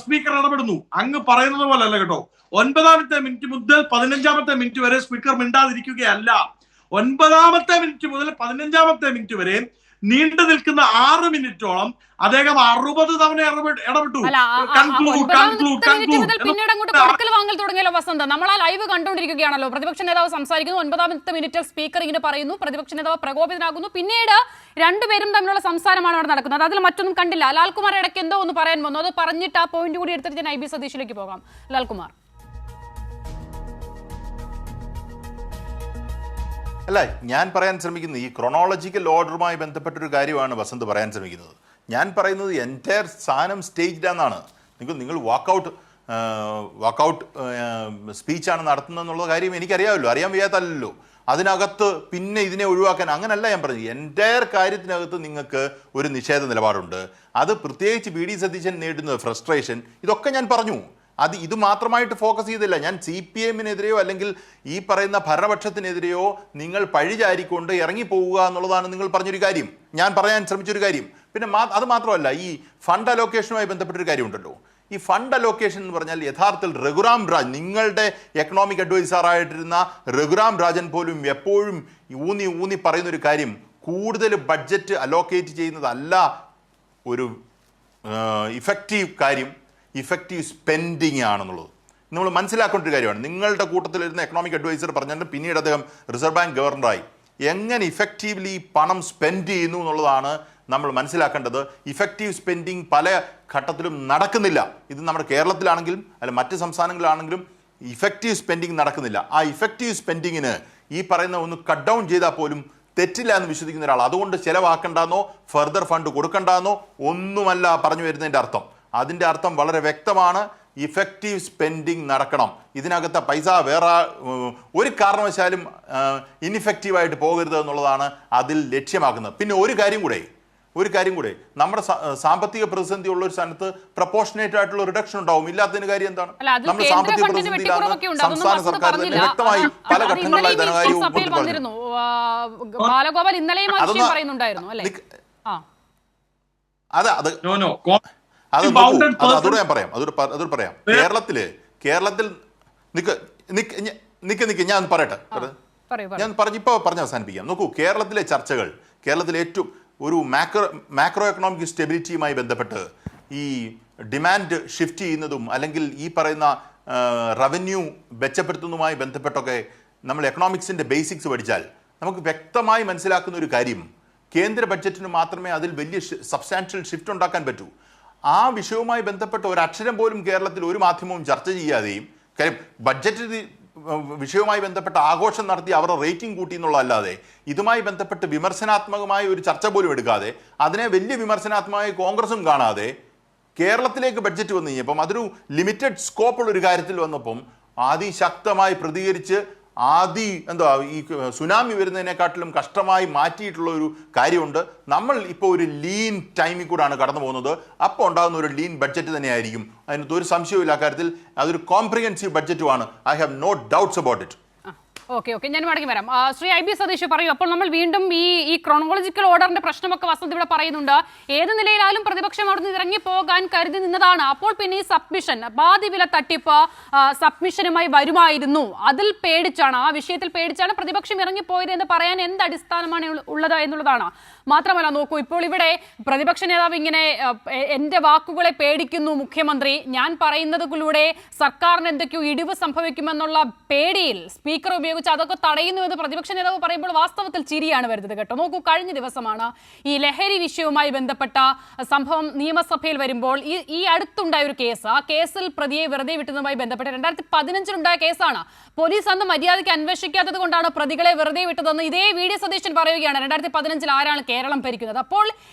സ്പീക്കർ ഇടപെടുന്നു. അങ്ങ് പറയുന്നത് പോലെ അല്ല കേട്ടോ. 9ാമത്തെ മിനിറ്റ് മുതൽ 15ാമത്തെ മിനിറ്റ് വരെ സ്പീക്കർ മിണ്ടാതിരിക്കുകയല്ല. 9ാമത്തെ മിനിറ്റ് മുതൽ 15ാമത്തെ മിനിറ്റ് വരെ നീണ്ടു നിൽക്കുന്ന 6 മിനിറ്റോളം അദ്ദേഹം 60 തവണ ഇടപെട്ടു. പിന്നീട് അങ്ങോട്ട് കൊടുക്കൽ വാങ്ങൽ തുടങ്ങിയല്ലോ വസന്ത്. നമ്മൾ ആ ലൈവ് കണ്ടുകൊണ്ടിരിക്കുകയാണല്ലോ. പ്രതിപക്ഷ നേതാവ് സംസാരിക്കുന്നു, 9ാമത്തെ മിനിറ്റിൽ സ്പീക്കർ ഇങ്ങനെ പറയുന്നു, പ്രതിപക്ഷ നേതാവ് പ്രകോപിതനാകുന്നു. പിന്നീട് രണ്ടുപേരും തമ്മിലുള്ള സംസാരമാണ് അവിടെ നടക്കുന്നത്. അതിൽ മറ്റൊന്നും കണ്ടില്ല. ലാൽകുമാർ ഇടയ്ക്ക് എന്തോ ഒന്ന് പറയാൻ വന്നു, അത് പറഞ്ഞിട്ട് ആ പോയിന്റ് കൂടി എടുത്തിട്ട് ഞാൻ IB സതീഷിലേക്ക് പോകാം. ലാൽകുമാർ. അല്ല, ഞാൻ പറയാൻ ശ്രമിക്കുന്നത് ഈ ക്രൊണോളജിക്കൽ ഓർഡറുമായി ബന്ധപ്പെട്ടൊരു കാര്യമാണ് വസന്ത് പറയാൻ ശ്രമിക്കുന്നത്. ഞാൻ പറയുന്നത് എൻറ്റയർ സാധനം സ്റ്റേജ്ഡാന്നാണ്. നിങ്ങൾ വാക്കൗട്ട് സ്പീച്ചാണ് നടത്തുന്നതെന്നുള്ള കാര്യം എനിക്കറിയാമല്ലോ, അറിയാൻ വയ്യാത്തല്ലോ. അതിനകത്ത് പിന്നെ ഇതിനെ ഒഴിവാക്കാൻ അങ്ങനല്ല ഞാൻ പറഞ്ഞത്. എൻറ്റയർ കാര്യത്തിനകത്ത് നിങ്ങൾക്ക് ഒരു നിഷേധ നിലപാടുണ്ട്. അത് പ്രത്യേകിച്ച് VD സതീശൻ നേടുന്ന ഫ്രസ്ട്രേഷൻ, ഇതൊക്കെ ഞാൻ പറഞ്ഞു. ഇത് മാത്രമായിട്ട് ഫോക്കസ് ചെയ്തില്ല. ഞാൻ CPM-നെതിരെയോ അല്ലെങ്കിൽ ഈ പറയുന്ന ഭരണപക്ഷത്തിനെതിരെയോ നിങ്ങൾ പഴിചാരിക്കൊണ്ട് ഇറങ്ങിപ്പോവുക എന്നുള്ളതാണ് നിങ്ങൾ പറഞ്ഞൊരു കാര്യം, ഞാൻ പറയാൻ ശ്രമിച്ചൊരു കാര്യം. പിന്നെ അത് മാത്രമല്ല, ഈ ഫണ്ട് അലോക്കേഷനുമായി ബന്ധപ്പെട്ടൊരു കാര്യമുണ്ടല്ലോ. ഈ ഫണ്ട് അലോക്കേഷൻ എന്ന് പറഞ്ഞാൽ യഥാർത്ഥത്തിൽ രഘുറാം രാജ്, നിങ്ങളുടെ എക്കണോമിക് അഡ്വൈസറായിട്ടിരുന്ന രഘുറാം രാജൻ പോലും എപ്പോഴും ഊന്നി പറയുന്നൊരു കാര്യം, കൂടുതൽ ബഡ്ജറ്റ് അലോക്കേറ്റ് ചെയ്യുന്നതല്ല ഒരു ഇഫക്റ്റീവ് കാര്യം, ഇഫക്റ്റീവ് സ്പെൻഡിങ് ആണെന്നുള്ളത് നമ്മൾ മനസ്സിലാക്കേണ്ട ഒരു കാര്യമാണ്. നിങ്ങളുടെ കൂട്ടത്തിലിരുന്ന എക്കണോമിക് അഡ്വൈസർ പറഞ്ഞിട്ട് പിന്നീട് അദ്ദേഹം റിസർവ് ബാങ്ക് ഗവർണറായി. എങ്ങനെ ഇഫക്റ്റീവ്ലി പണം സ്പെൻഡ് ചെയ്യുന്നു എന്നുള്ളതാണ് നമ്മൾ മനസ്സിലാക്കേണ്ടത്. ഇഫക്റ്റീവ് സ്പെൻഡിങ് പല ഘട്ടത്തിലും നടക്കുന്നില്ല. ഇത് നമ്മുടെ കേരളത്തിലാണെങ്കിലും അല്ല മറ്റ് സംസ്ഥാനങ്ങളിലാണെങ്കിലും ഇഫക്റ്റീവ് സ്പെൻഡിങ് നടക്കുന്നില്ല. ആ ഇഫക്റ്റീവ് സ്പെൻഡിങ്ങിന് ഈ പറയുന്ന ഒന്ന് കട്ട് ഡൗൺ ചെയ്താൽ പോലും തെറ്റില്ല എന്ന് വിശ്വസിക്കുന്ന ഒരാൾ, അതുകൊണ്ട് ചിലവാക്കണ്ടെന്നോ ഫർദർ ഫണ്ട് കൊടുക്കണ്ടെന്നോ ഒന്നുമല്ല പറഞ്ഞു വരുന്നതിൻ്റെ അർത്ഥം. അതിൻ്റെ അർത്ഥം വളരെ വ്യക്തമാണ്, ഇഫക്റ്റീവ് സ്പെൻഡിങ് നടക്കണം. ഇതിനകത്തെ പൈസ വേറെ ഒരു കാരണവശാലും ഇൻഇഫക്റ്റീവായിട്ട് പോകരുത് എന്നുള്ളതാണ് അതിൽ ലക്ഷ്യമാക്കുന്നത്. പിന്നെ ഒരു കാര്യം കൂടെ നമ്മുടെ സാമ്പത്തിക പ്രതിസന്ധി ഉള്ള ഒരു സ്ഥാനത്ത് പ്രപ്പോർഷനേറ്റ് ആയിട്ടുള്ള റിഡക്ഷൻ ഉണ്ടാവും. ഇല്ലാത്തതിന് കാര്യം എന്താണ്? നമ്മൾ സാമ്പത്തിക പ്രതിസന്ധിയിലാണ്. സംസ്ഥാന സർക്കാർ തന്നെ വ്യക്തമായി പല ഘട്ടങ്ങളിലായി ധനകാര്യവും അതോട് ഞാൻ പറയാം. കേരളത്തിൽ ഞാൻ പറയട്ടെ, ഇപ്പോൾ പറഞ്ഞ് അവസാനിപ്പിക്കാം. നോക്കൂ, കേരളത്തിലെ ചർച്ചകൾ, കേരളത്തിലെ ഏറ്റവും ഒരു മാക്രോ എക്കണോമിക് സ്റ്റെബിലിറ്റിയുമായി ബന്ധപ്പെട്ട് ഈ ഡിമാൻഡ് ഷിഫ്റ്റ് ചെയ്യുന്നതും അല്ലെങ്കിൽ ഈ പറയുന്ന റവന്യൂ മെച്ചപ്പെടുത്തുന്നതുമായി ബന്ധപ്പെട്ടൊക്കെ നമ്മൾ എക്കണോമിക്സിൻ്റെ ബേസിക്സ് പഠിച്ചാൽ നമുക്ക് വ്യക്തമായി മനസ്സിലാക്കുന്ന ഒരു കാര്യം, കേന്ദ്ര ബഡ്ജറ്റിന് മാത്രമേ അതിൽ വലിയ സബ്സ്റ്റാൻഷ്യൽ ഷിഫ്റ്റ് ഉണ്ടാക്കാൻ പറ്റൂ. ആ വിഷയവുമായി ബന്ധപ്പെട്ട ഒരക്ഷരം പോലും കേരളത്തിൽ ഒരു മാധ്യമവും ചർച്ച ചെയ്യാതെയും, കാര്യം ബഡ്ജറ്റ് വിഷയവുമായി ബന്ധപ്പെട്ട ആഘോഷം നടത്തി അവരുടെ റേറ്റിംഗ് കൂട്ടി എന്നുള്ളതല്ലാതെ ഇതുമായി ബന്ധപ്പെട്ട് വിമർശനാത്മകമായ ഒരു ചർച്ച പോലും എടുക്കാതെ, അതിനെ വലിയ വിമർശനാത്മകമായി കോൺഗ്രസും കാണാതെ കേരളത്തിലേക്ക് ബഡ്ജറ്റ് വന്നു കഴിഞ്ഞപ്പം അതൊരു ലിമിറ്റഡ് സ്കോപ്പുള്ള ഒരു കാര്യത്തിൽ വന്നപ്പം അതിശക്തമായി പ്രതികരിച്ച് ഈ സുനാമി വരുന്നതിനെക്കാട്ടിലും കഷ്ടമായി മാറ്റിയിട്ടുള്ള ഒരു കാര്യമുണ്ട്. നമ്മൾ ഇപ്പോൾ ഒരു ലീൻ ടൈമിൽ കൂടാണ് കടന്നു പോകുന്നത്. അപ്പോൾ ഉണ്ടാകുന്ന ഒരു ലീൻ ബഡ്ജറ്റ് തന്നെയായിരിക്കും, അതിനകത്ത് ഒരു സംശയവും ഇല്ല. കാര്യത്തിൽ അതൊരു കോംപ്രിഹെൻസീവ് ബഡ്ജറ്റുമാണ്. I have no doubts about it. Okay ഞാൻ മടങ്ങി വരാം. ശ്രീ ഐ ബി സതീഷ് പറയൂ. അപ്പോൾ നമ്മൾ വീണ്ടും ഈ ക്രോണോളജിക്കൽ ഓർഡറിന്റെ പ്രശ്നമൊക്കെ വസന്ത് ഇവിടെ പറയുന്നുണ്ട്. ഏത് നിലയിലായാലും പ്രതിപക്ഷം അവിടെ നിന്ന് ഇറങ്ങി പോകാൻ കരുതി നിന്നതാണ്. അപ്പോൾ പിന്നെ ഈ സബ്മിഷൻ, പാതി വില തട്ടിപ്പ് സബ്മിഷനുമായി വരുമായിരുന്നു. അതിൽ പേടിച്ചാണ്, ആ വിഷയത്തിൽ പേടിച്ചാണ് പ്രതിപക്ഷം ഇറങ്ങിപ്പോയത് എന്ന് പറയാൻ എന്ത് അടിസ്ഥാനമാണ് ഉള്ളത് എന്നുള്ളതാണ്. മാത്രമല്ല നോക്കൂ, ഇപ്പോൾ ഇവിടെ പ്രതിപക്ഷ നേതാവ് ഇങ്ങനെ എന്റെ വാക്കുകളെ പേടിക്കുന്നു മുഖ്യമന്ത്രി, ഞാൻ പറയുന്നതിലൂടെ സർക്കാരിന് എന്തൊക്കെയോ ഇടിവ് സംഭവിക്കുമെന്നുള്ള പേടിയിൽ സ്പീക്കർ ഉപയോഗിച്ച് അതൊക്കെ തടയുന്നു എന്ന് പ്രതിപക്ഷ നേതാവ് പറയുമ്പോൾ വാസ്തവത്തിൽ ചിരിയാണ് വരുന്നത് കേട്ടോ. നോക്കൂ, കഴിഞ്ഞ ദിവസമാണ് ഈ ലഹരി വിഷയവുമായി ബന്ധപ്പെട്ട സംഭവം നിയമസഭയിൽ വരുമ്പോൾ ഈ അടുത്തുണ്ടായ ഒരു കേസ്, ആ കേസിൽ പ്രതിയെ വെറുതെ വിട്ടതുമായി ബന്ധപ്പെട്ട് 2015 കേസാണ്. പോലീസ് അന്ന് മര്യാദയ്ക്ക് അന്വേഷിക്കാത്തത് കൊണ്ടാണ് പ്രതികളെ വെറുതെ വിട്ടതെന്ന് ഇതേ വി.ഡി. സതീശൻ പറയുകയാണ്. 2015 ആരാണ് കേരളം ഭരിക്കുന്നത്? അപ്പോൾ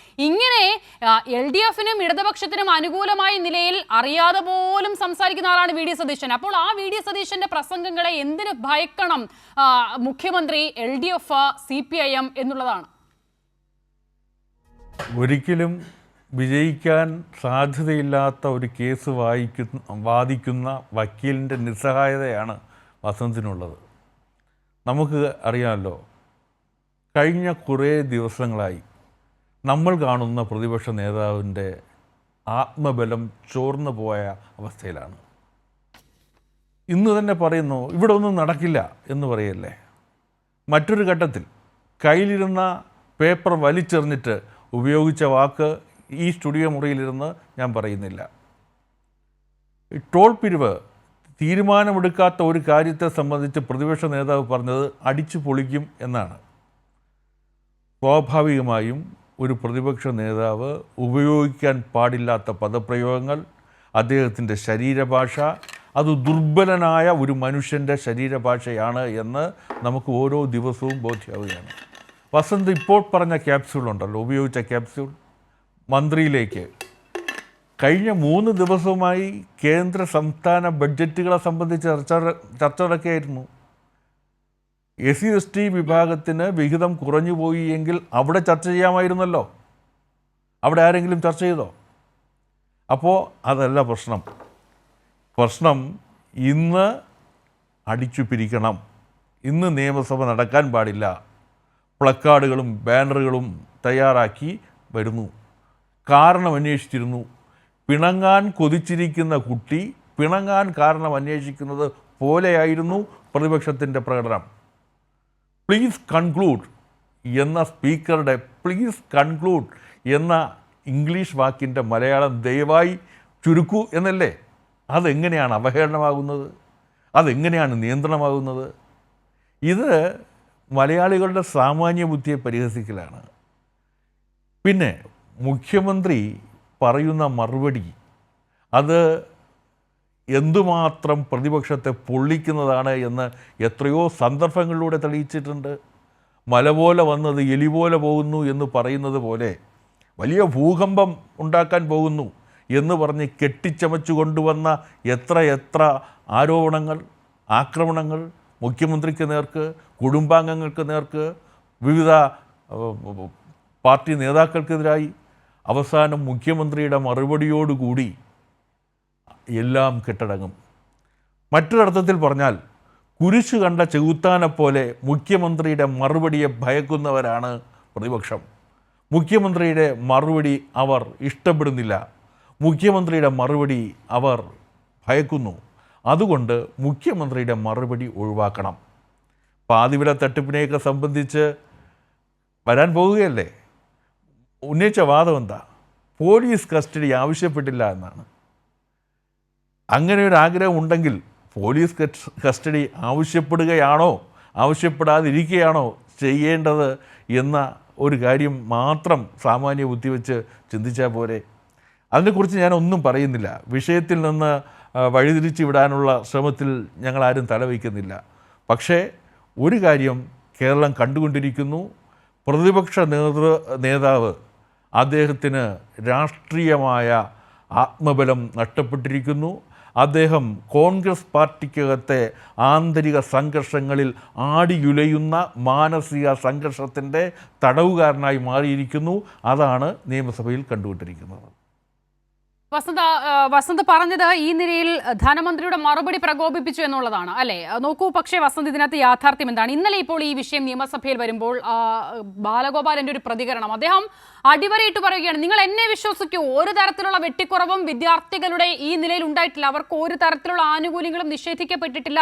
ഇങ്ങനെ LDF-നും ഇടതുപക്ഷത്തിനും അനുകൂലമായ നിലയിൽ അറിയാതെ പോലും സംസാരിക്കുന്ന ആളാണ് വി.ഡി. സതീശൻ. അപ്പോൾ ആ വി.ഡി. സതീശന്റെ പ്രസംഗങ്ങളെ എന്തിനു ഭയക്കണം മുഖ്യമന്ത്രി, LDF, CPIM എന്നുള്ളതാണ്. ഒരിക്കലും വിജയിക്കാൻ സാധ്യതയില്ലാത്ത ഒരു കേസ് വാദിക്കുന്ന വക്കീലിൻ്റെ നിസ്സഹായതയാണ് വസന്തിനുള്ളത്. നമുക്ക് അറിയാമല്ലോ, കഴിഞ്ഞ കുറേ ദിവസങ്ങളായി നമ്മൾ കാണുന്ന പ്രതിപക്ഷ നേതാവിൻ്റെ ആത്മബലം ചോർന്നു പോയ അവസ്ഥയിലാണ്. ഇന്ന് തന്നെ പറയുന്നു ഇവിടെ ഒന്നും നടക്കില്ല എന്ന് പറയല്ലേ. മറ്റൊരു ഘട്ടത്തിൽ കയ്യിലിരുന്ന പേപ്പർ വലിച്ചെറിഞ്ഞിട്ട് ഉപയോഗിച്ച വാക്ക് ഈ സ്റ്റുഡിയോ മുറിയിലിരുന്ന് ഞാൻ പറയുന്നില്ല. ടോൾ പിരിവ് തീരുമാനമെടുക്കാത്ത ഒരു കാര്യത്തെ സംബന്ധിച്ച് പ്രതിപക്ഷ നേതാവ് പറഞ്ഞത് അടിച്ചു പൊളിക്കും എന്നാണ്. സ്വാഭാവികമായും ഒരു പ്രതിപക്ഷ നേതാവ് ഉപയോഗിക്കാൻ പാടില്ലാത്ത പദപ്രയോഗങ്ങൾ, അദ്ദേഹത്തിൻ്റെ ശരീരഭാഷ, അത് ദുർബലനായ ഒരു മനുഷ്യൻ്റെ ശരീരഭാഷയാണ് എന്ന് നമുക്ക് ഓരോ ദിവസവും ബോധ്യമാവുകയാണ്. വസന്ത് ഇപ്പോൾ പറഞ്ഞ ക്യാപ്സ്യൂളുണ്ടല്ലോ, ഉപയോഗിച്ച ക്യാപ്സ്യൂൾ മന്ത്രിയിലേക്ക് കഴിഞ്ഞ 3 ദിവസവുമായി കേന്ദ്ര സംസ്ഥാന ബഡ്ജറ്റുകളെ സംബന്ധിച്ച് ചർച്ച നടക്കുകയായിരുന്നു. SC/ST വിഭാഗത്തിന് വിഹിതം കുറഞ്ഞു പോയി എങ്കിൽ അവിടെ ചർച്ച ചെയ്യാമായിരുന്നല്ലോ. അവിടെ ആരെങ്കിലും ചർച്ച ചെയ്തോ? അപ്പോൾ അതല്ല പ്രശ്നം. പ്രശ്നം ഇന്ന് അടിച്ചു പിരിക്കണം, ഇന്ന് നിയമസഭ നടക്കാൻ പാടില്ല, പ്ലക്കാർഡുകളും ബാനറുകളും തയ്യാറാക്കി വരുന്നു. കാരണം അന്വേഷിച്ചിരുന്നു. പിണങ്ങാൻ കൊതിച്ചിരിക്കുന്ന കുട്ടി പിണങ്ങാൻ കാരണം അന്വേഷിക്കുന്നത് പോലെയായിരുന്നു പ്രതിപക്ഷത്തിൻ്റെ പ്രകടനം. പ്ലീസ് കൺക്ലൂഡ് എന്ന സ്പീക്കറുടെ പ്ലീസ് കൺക്ലൂഡ് എന്ന ഇംഗ്ലീഷ് വാക്കിൻ്റെ മലയാളം ദയവായി ചുരുക്കൂ എന്നല്ലേ? അതെങ്ങനെയാണ് അവഹേളനമാകുന്നത്? അതെങ്ങനെയാണ് നിയന്ത്രണമാകുന്നത്? ഇത് മലയാളികളുടെ സാമാന്യ ബുദ്ധിയെ പരിഹസിക്കലാണ്. പിന്നെ മുഖ്യമന്ത്രി പറയുന്ന മറുപടി അത് എന്തുമാത്രം പ്രതിപക്ഷത്തെ പൊള്ളിക്കുന്നതാണ് എന്ന് എത്രയോ സന്ദർഭങ്ങളിലൂടെ തെളിയിച്ചിട്ടുണ്ട്. മല പോലെ വന്നത് എലി പോലെ പോകുന്നു എന്ന് പറയുന്നത് പോലെ വലിയ ഭൂകമ്പം ഉണ്ടാക്കാൻ പോകുന്നു എന്ന് പറഞ്ഞ് കെട്ടിച്ചമച്ചു കൊണ്ടുവന്ന എത്ര ആരോപണങ്ങൾ, ആക്രമണങ്ങൾ മുഖ്യമന്ത്രിക്ക് നേർക്ക്, കുടുംബാംഗങ്ങൾക്ക് നേർക്ക്, വിവിധ പാർട്ടി നേതാക്കൾക്കെതിരായി. അവസാനം മുഖ്യമന്ത്രിയുടെ മറുപടിയോടുകൂടി എല്ലാം കെട്ടടങ്ങും. മറ്റൊരർത്ഥത്തിൽ പറഞ്ഞാൽ കുരിശു കണ്ട ചെകുത്താനെപ്പോലെ മുഖ്യമന്ത്രിയുടെ മറുപടിയെ ഭയക്കുന്നവരാണ് പ്രതിപക്ഷം. മുഖ്യമന്ത്രിയുടെ മറുപടി അവർ ഇഷ്ടപ്പെടുന്നില്ല. മുഖ്യമന്ത്രിയുടെ മറുപടി അവർ ഭയക്കുന്നു. അതുകൊണ്ട് മുഖ്യമന്ത്രിയുടെ മറുപടി ഒഴിവാക്കണം. പാതിവില തട്ടിപ്പിനെയൊക്കെ സംബന്ധിച്ച് വരാൻ പോവുകയല്ലേ. ഉന്നയിച്ച വാദം എന്താ? പോലീസ് കസ്റ്റഡി ആവശ്യപ്പെട്ടില്ല എന്നാണ്. അങ്ങനെ ഒരു ആഗ്രഹം ഉണ്ടെങ്കിൽ പോലീസ് കസ്റ്റഡി ആവശ്യപ്പെടുകയാണോ ആവശ്യപ്പെടാതിരിക്കുകയാണോ ചെയ്യേണ്ടത് എന്ന ഒരു കാര്യം മാത്രം സാമാന്യ ബുദ്ധി വെച്ച് ചിന്തിച്ചാൽ പോരെ. അതിനെക്കുറിച്ച് ഞാനൊന്നും പറയുന്നില്ല. വിഷയത്തിൽ നിന്ന് വഴിതിരിച്ച് വിടാനുള്ള ശ്രമത്തിൽ ഞങ്ങളാരും തലവയ്ക്കുന്നില്ല. പക്ഷേ ഒരു കാര്യം കേരളം കണ്ടുകൊണ്ടിരിക്കുന്നു. പ്രതിപക്ഷ നേതാവ് അദ്ദേഹത്തിന് രാഷ്ട്രീയമായ ആത്മബലം നഷ്ടപ്പെട്ടിരിക്കുന്നു. അദ്ദേഹം കോൺഗ്രസ് പാർട്ടിക്കകത്തെ ആന്തരിക സംഘർഷങ്ങളിൽ ആടിയുലയുന്ന മാനസിക സംഘർഷത്തിൻ്റെ തടവുകാരനായി മാറിയിരിക്കുന്നു. അതാണ് നിയമസഭയിൽ കണ്ടുകൊണ്ടിരിക്കുന്നത്. വസന്ത് പറഞ്ഞത് ഈ നിലയിൽ ധനമന്ത്രിയുടെ മറുപടി പ്രകോപിപ്പിച്ചു എന്നുള്ളതാണ് അല്ലെ? നോക്കൂ, പക്ഷേ വസന്ത്, ഇതിനകത്ത് യാഥാർത്ഥ്യം എന്താണ്? ഇന്നലെ ഇപ്പോൾ ഈ വിഷയം നിയമസഭയിൽ വരുമ്പോൾ ബാലഗോപാലന്റെ ഒരു പ്രതികരണം, അദ്ദേഹം അടിവരയിട്ട് പറയുകയാണ്, നിങ്ങൾ എന്നെ വിശ്വസിക്കൂ, ഒരു തരത്തിലുള്ള വെട്ടിക്കുറവും വിദ്യാർത്ഥികളുടെ ഈ നിലയിൽ ഉണ്ടായിട്ടില്ല, അവർക്ക് ഒരു തരത്തിലുള്ള ആനുകൂല്യങ്ങളും നിഷേധിക്കപ്പെട്ടിട്ടില്ല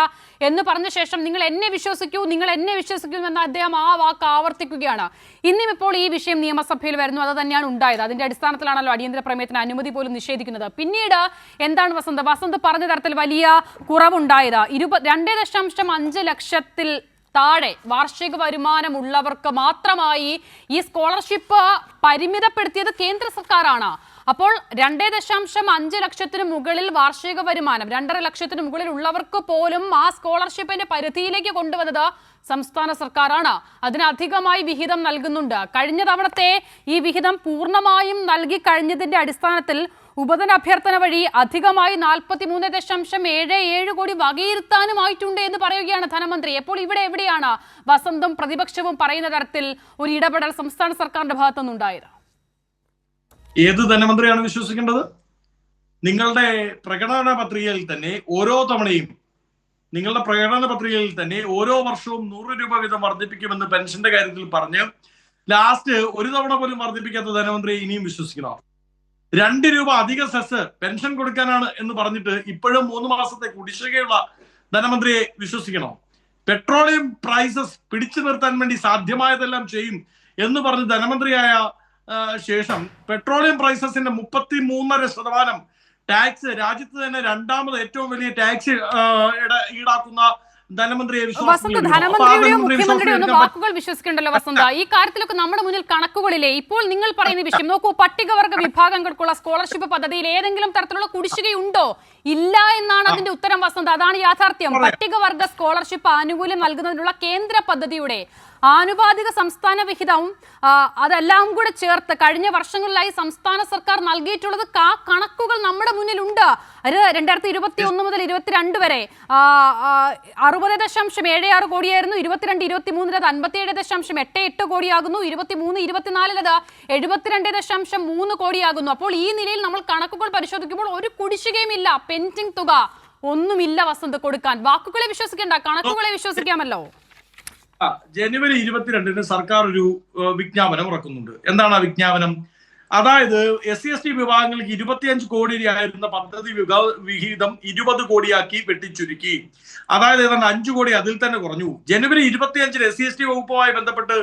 എന്ന് പറഞ്ഞ ശേഷം നിങ്ങൾ എന്നെ വിശ്വസിക്കൂ, നിങ്ങൾ എന്നെ വിശ്വസിക്കൂ എന്ന് അദ്ദേഹം ആ വാക്ക് ആവർത്തിക്കുകയാണ്. ഇന്നും ഇപ്പോൾ ഈ വിഷയം നിയമസഭയിൽ വരുന്നു, അത് തന്നെയാണ് ഉണ്ടായത്. അതിന്റെ അടിസ്ഥാനത്തിലാണല്ലോ അടിയന്തര പ്രമേയത്തിന് അനുമതി പോലും നിഷേധിക്കുന്നത്. പിന്നീട് എന്താണ് വസന്ത് പറഞ്ഞ തരത്തിൽ വലിയ കുറവുണ്ടായത്? 2.5 ലക്ഷത്തിൽ താഴെ വാർഷിക വരുമാനമുള്ളവർക്ക് മാത്രമായി ഈ സ്കോളർഷിപ്പ് പരിമിതപ്പെടുത്തിയത് കേന്ദ്ര സർക്കാരാണ്. അപ്പോൾ 2.5 ലക്ഷത്തിന് മുകളിൽ വാർഷിക വരുമാനം, 2.5 ലക്ഷത്തിന് മുകളിൽ ഉള്ളവർക്ക് പോലും ആ സ്കോളർഷിപ്പിന്റെ പരിധിയിലേക്ക് കൊണ്ടുവന്നത് സംസ്ഥാന സർക്കാരാണ്. അതിനധികമായി വിഹിതം നൽകുന്നുണ്ട്. കഴിഞ്ഞ തവണത്തെ ഈ വിഹിതം പൂർണ്ണമായും നൽകി കഴിഞ്ഞതിന്റെ അടിസ്ഥാനത്തിൽ ഉപധന അഭ്യർത്ഥന വഴി അധികമായി 43.77 കോടി വകയിരുത്താനുമായിട്ടുണ്ട് എന്ന് പറയുകയാണ് ധനമന്ത്രി. അപ്പോൾ ഇവിടെ എവിടെയാണ് വസന്തും പ്രതിപക്ഷവും പറയുന്ന തരത്തിൽ ഒരു ഇടപെടൽ സംസ്ഥാന സർക്കാരിന്റെ ഭാഗത്തുനിന്നുണ്ടായത്? ഏത് ധനമന്ത്രിയാണ് വിശ്വസിക്കേണ്ടത്? നിങ്ങളുടെ പ്രകടന പത്രികയിൽ തന്നെ ഓരോ തവണയും, നിങ്ങളുടെ പ്രകടന പത്രികയിൽ തന്നെ ഓരോ വർഷവും 100 രൂപ വീതം വർദ്ധിപ്പിക്കുമെന്ന് പെൻഷന്റെ കാര്യത്തിൽ പറഞ്ഞ് ലാസ്റ്റ് ഒരു തവണ പോലും വർദ്ധിപ്പിക്കാത്ത ധനമന്ത്രിയെ ഇനിയും വിശ്വസിക്കണം. 2 രൂപ അധിക സെസ് പെൻഷൻ കൊടുക്കാനാണ് എന്ന് പറഞ്ഞിട്ട് ഇപ്പോഴും 3 മാസത്തെ കുടിശ്ശികയുള്ള ധനമന്ത്രിയെ വിശ്വസിക്കണോ? പെട്രോളിയം പ്രൈസസ് പിടിച്ചു നിർത്താൻ വേണ്ടി സാധ്യമായതെല്ലാം ചെയ്യും എന്ന് പറഞ്ഞ് ധനമന്ത്രിയായ ശേഷം പെട്രോളിയം പ്രൈസസിന്റെ 33.5% ടാക്സ്, രാജ്യത്ത് തന്നെ 2ാമത് ഏറ്റവും വലിയ ടാക്സ് ഈടാക്കുന്ന ധനമന്ത്രിയെ മുഖ്യമന്ത്രിയുടെ വാക്കുകൾ വിശ്വസിക്കണ്ടല്ലോ വസന്ത. ഈ കാര്യത്തിലൊക്കെ നമ്മുടെ മുന്നിൽ കണക്കുകളിലെ ഇപ്പോൾ നിങ്ങൾ പറയുന്ന വിഷയം നോക്കൂ, പട്ടികവർഗ വിഭാഗങ്ങൾക്കുള്ള സ്കോളർഷിപ്പ് പദ്ധതിയിൽ ഏതെങ്കിലും തരത്തിലുള്ള കുടിശ്ശികയുണ്ടോ? ഇല്ല എന്നാണ് അതിന്റെ ഉത്തരം വസന്ത. അതാണ് യാഥാർത്ഥ്യം. പട്ടികവർഗ സ്കോളർഷിപ്പ് ആനുകൂല്യം നൽകുന്നതിനുള്ള കേന്ദ്ര പദ്ധതിയുടെ ആനുപാതിക സംസ്ഥാന വിഹിതവും അതെല്ലാം കൂടെ ചേർത്ത് കഴിഞ്ഞ വർഷങ്ങളിലായി സംസ്ഥാന സർക്കാർ നൽകിയിട്ടുള്ളത് കണക്കുകൾ നമ്മുടെ മുന്നിലുണ്ട്. അത് 2021 മുതൽ 22 വരെ 60.76 കോടിയായിരുന്നു. 22-23 അത് 57.88 കോടിയാകുന്നു. 23-24 അത് 72.3 കോടിയാകുന്നു. അപ്പോൾ ഈ നിലയിൽ നമ്മൾ കണക്കുകൾ പരിശോധിക്കുമ്പോൾ ഒരു കുടിശ്ശികയും ഇല്ല, പെൻഡിംഗ് തുക ഒന്നുമില്ല വസന്ത് കൊടുക്കാൻ. വാക്കുകളെ വിശ്വസിക്കേണ്ട, കണക്കുകളെ വിശ്വസിക്കാമല്ലോ. ജനുവരി 22 സർക്കാർ ഒരു വിജ്ഞാപനം ഇറക്കുന്നുണ്ട്. എന്താണ് ആ വിജ്ഞാപനം? അതായത് SC/ST വിഭാഗങ്ങൾക്ക് 25 കോടി ആയിരുന്ന പദ്ധതി വിഹിതം 20 കോടിയാക്കി വെട്ടിച്ചുരുക്കി. അതായത് ഏതാണ്ട് 5 കോടി അതിൽ തന്നെ കുറഞ്ഞു. ജനുവരി 25 SC/ST വകുപ്പുമായി ബന്ധപ്പെട്ട്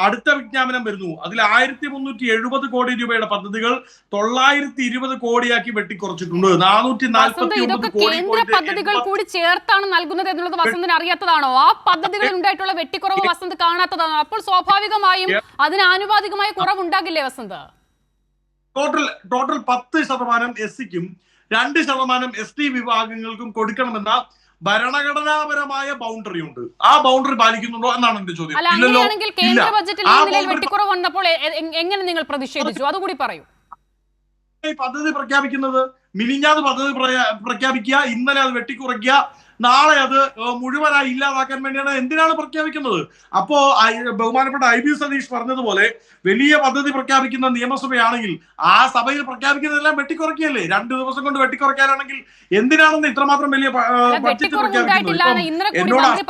അടുത്ത വിജ്ഞാപനം വരുന്നു. അതിൽ 1370 കോടി രൂപയുടെ പദ്ധതികൾ 920 കോടിയാക്കി വെട്ടിക്കുറച്ചിട്ടുണ്ട്. 449 കോടി പദ്ധതികൾ കൂടി ചേർത്താണ് നൽകുന്നത് എന്നുള്ളത് വസന്തിന് അറിയാത്തതാണോ? ആ പദ്ധതികളിൽ ഉണ്ടായിട്ടുള്ള വെട്ടിക്കുറവ് വസന്ത് കാണാത്തതാണോ? അപ്പോൾ സ്വാഭാവികമായും അതിന് ആനുപാതികമായ കുറവുണ്ടാകില്ലേ വസന്ത്? ടോട്ടൽ 10% SC-ക്കും 2% ST വിഭാഗങ്ങൾക്കും കൊടുക്കണമെന്ന ഭരണഘടനാപരമായ ബൗണ്ടറി ഉണ്ട്. ആ ബൗണ്ടറി പാലിക്കുന്നുണ്ടോ എന്നാണ് എന്റെ ചോദ്യം. അങ്ങനെയാണെങ്കിൽ കേന്ദ്ര ബജറ്റിൽ ഈ നിലയിൽ വെട്ടിക്കുറവ് വന്നപ്പോൾ എങ്ങനെ നിങ്ങൾ പ്രതിഷേധിച്ചു? അതുകൂടി പറയൂ. പദ്ധതി പ്രഖ്യാപിക്കുന്നത് മിനിഞ്ഞാത് പദ്ധതി പ്രഖ്യാപിക്കുക, ഇന്നലെ അത് വെട്ടിക്കുറയ്ക്കുക, നാളെ അത് മുഴുവനായി ഇല്ലാതാക്കാൻ വേണ്ടിയാണ് എന്തിനാണ് പ്രഖ്യാപിക്കുന്നത്? അപ്പോ ബഹുമാനപ്പെട്ട IB സതീഷ് പറഞ്ഞതുപോലെ വലിയ പദ്ധതി പ്രഖ്യാപിക്കുന്ന നിയമസഭയാണെങ്കിൽ ആ സഭയിൽ പ്രഖ്യാപിക്കുന്നതെല്ലാം വെട്ടിക്കുറയ്ക്കല്ലേ? 2 ദിവസം കൊണ്ട് വെട്ടിക്കുറയ്ക്കാനാണെങ്കിൽ എന്തിനാണെന്ന് ഇത്രമാത്രം വലിയ ബഡ്ജറ്റ്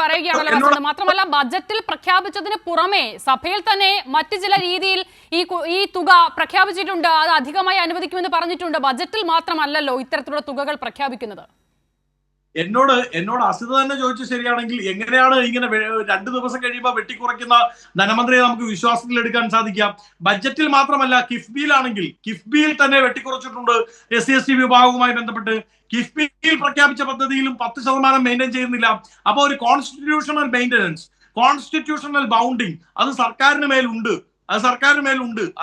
പറയുകയാണല്ലോ. മാത്രമല്ല ബജറ്റിൽ പ്രഖ്യാപിച്ചതിന് പുറമെ സഭയിൽ തന്നെ മറ്റു ചില രീതിയിൽ ഈ തുക പ്രഖ്യാപിച്ചിട്ടുണ്ട്, അത് അധികമായി അനുവദിക്കുമെന്ന് പറഞ്ഞിട്ടുണ്ട്. ബജറ്റിൽ മാത്രമല്ലല്ലോ ഇത്തരത്തിലുള്ള തുകകൾ പ്രഖ്യാപിക്കുന്നത്. എന്നോട് അസിത തന്നെ ചോദിച്ചു ശരിയാണെങ്കിൽ എങ്ങനെയാണ് ഇങ്ങനെ 2 ദിവസം കഴിയുമ്പോൾ വെട്ടിക്കുറയ്ക്കുന്ന ധനമന്ത്രിയെ നമുക്ക് വിശ്വാസത്തിൽ എടുക്കാൻ സാധിക്കാം? ബജറ്റിൽ മാത്രമല്ല, കിഫ്ബിയിലാണെങ്കിൽ കിഫ്ബിയിൽ തന്നെ വെട്ടിക്കുറച്ചിട്ടുണ്ട്. SC/ST വിഭാഗവുമായി ബന്ധപ്പെട്ട് കിഫ്ബിയിൽ പ്രഖ്യാപിച്ച പദ്ധതിയിലും 10% മെയിൻറ്റെയിൻ ചെയ്യുന്നില്ല. അപ്പോൾ ഒരു കോൺസ്റ്റിറ്റ്യൂഷണൽ മെയിൻ്റനൻസ്, കോൺസ്റ്റിറ്റ്യൂഷണൽ ബൗണ്ടിങ് അത് സർക്കാരിന് മേലുണ്ട്.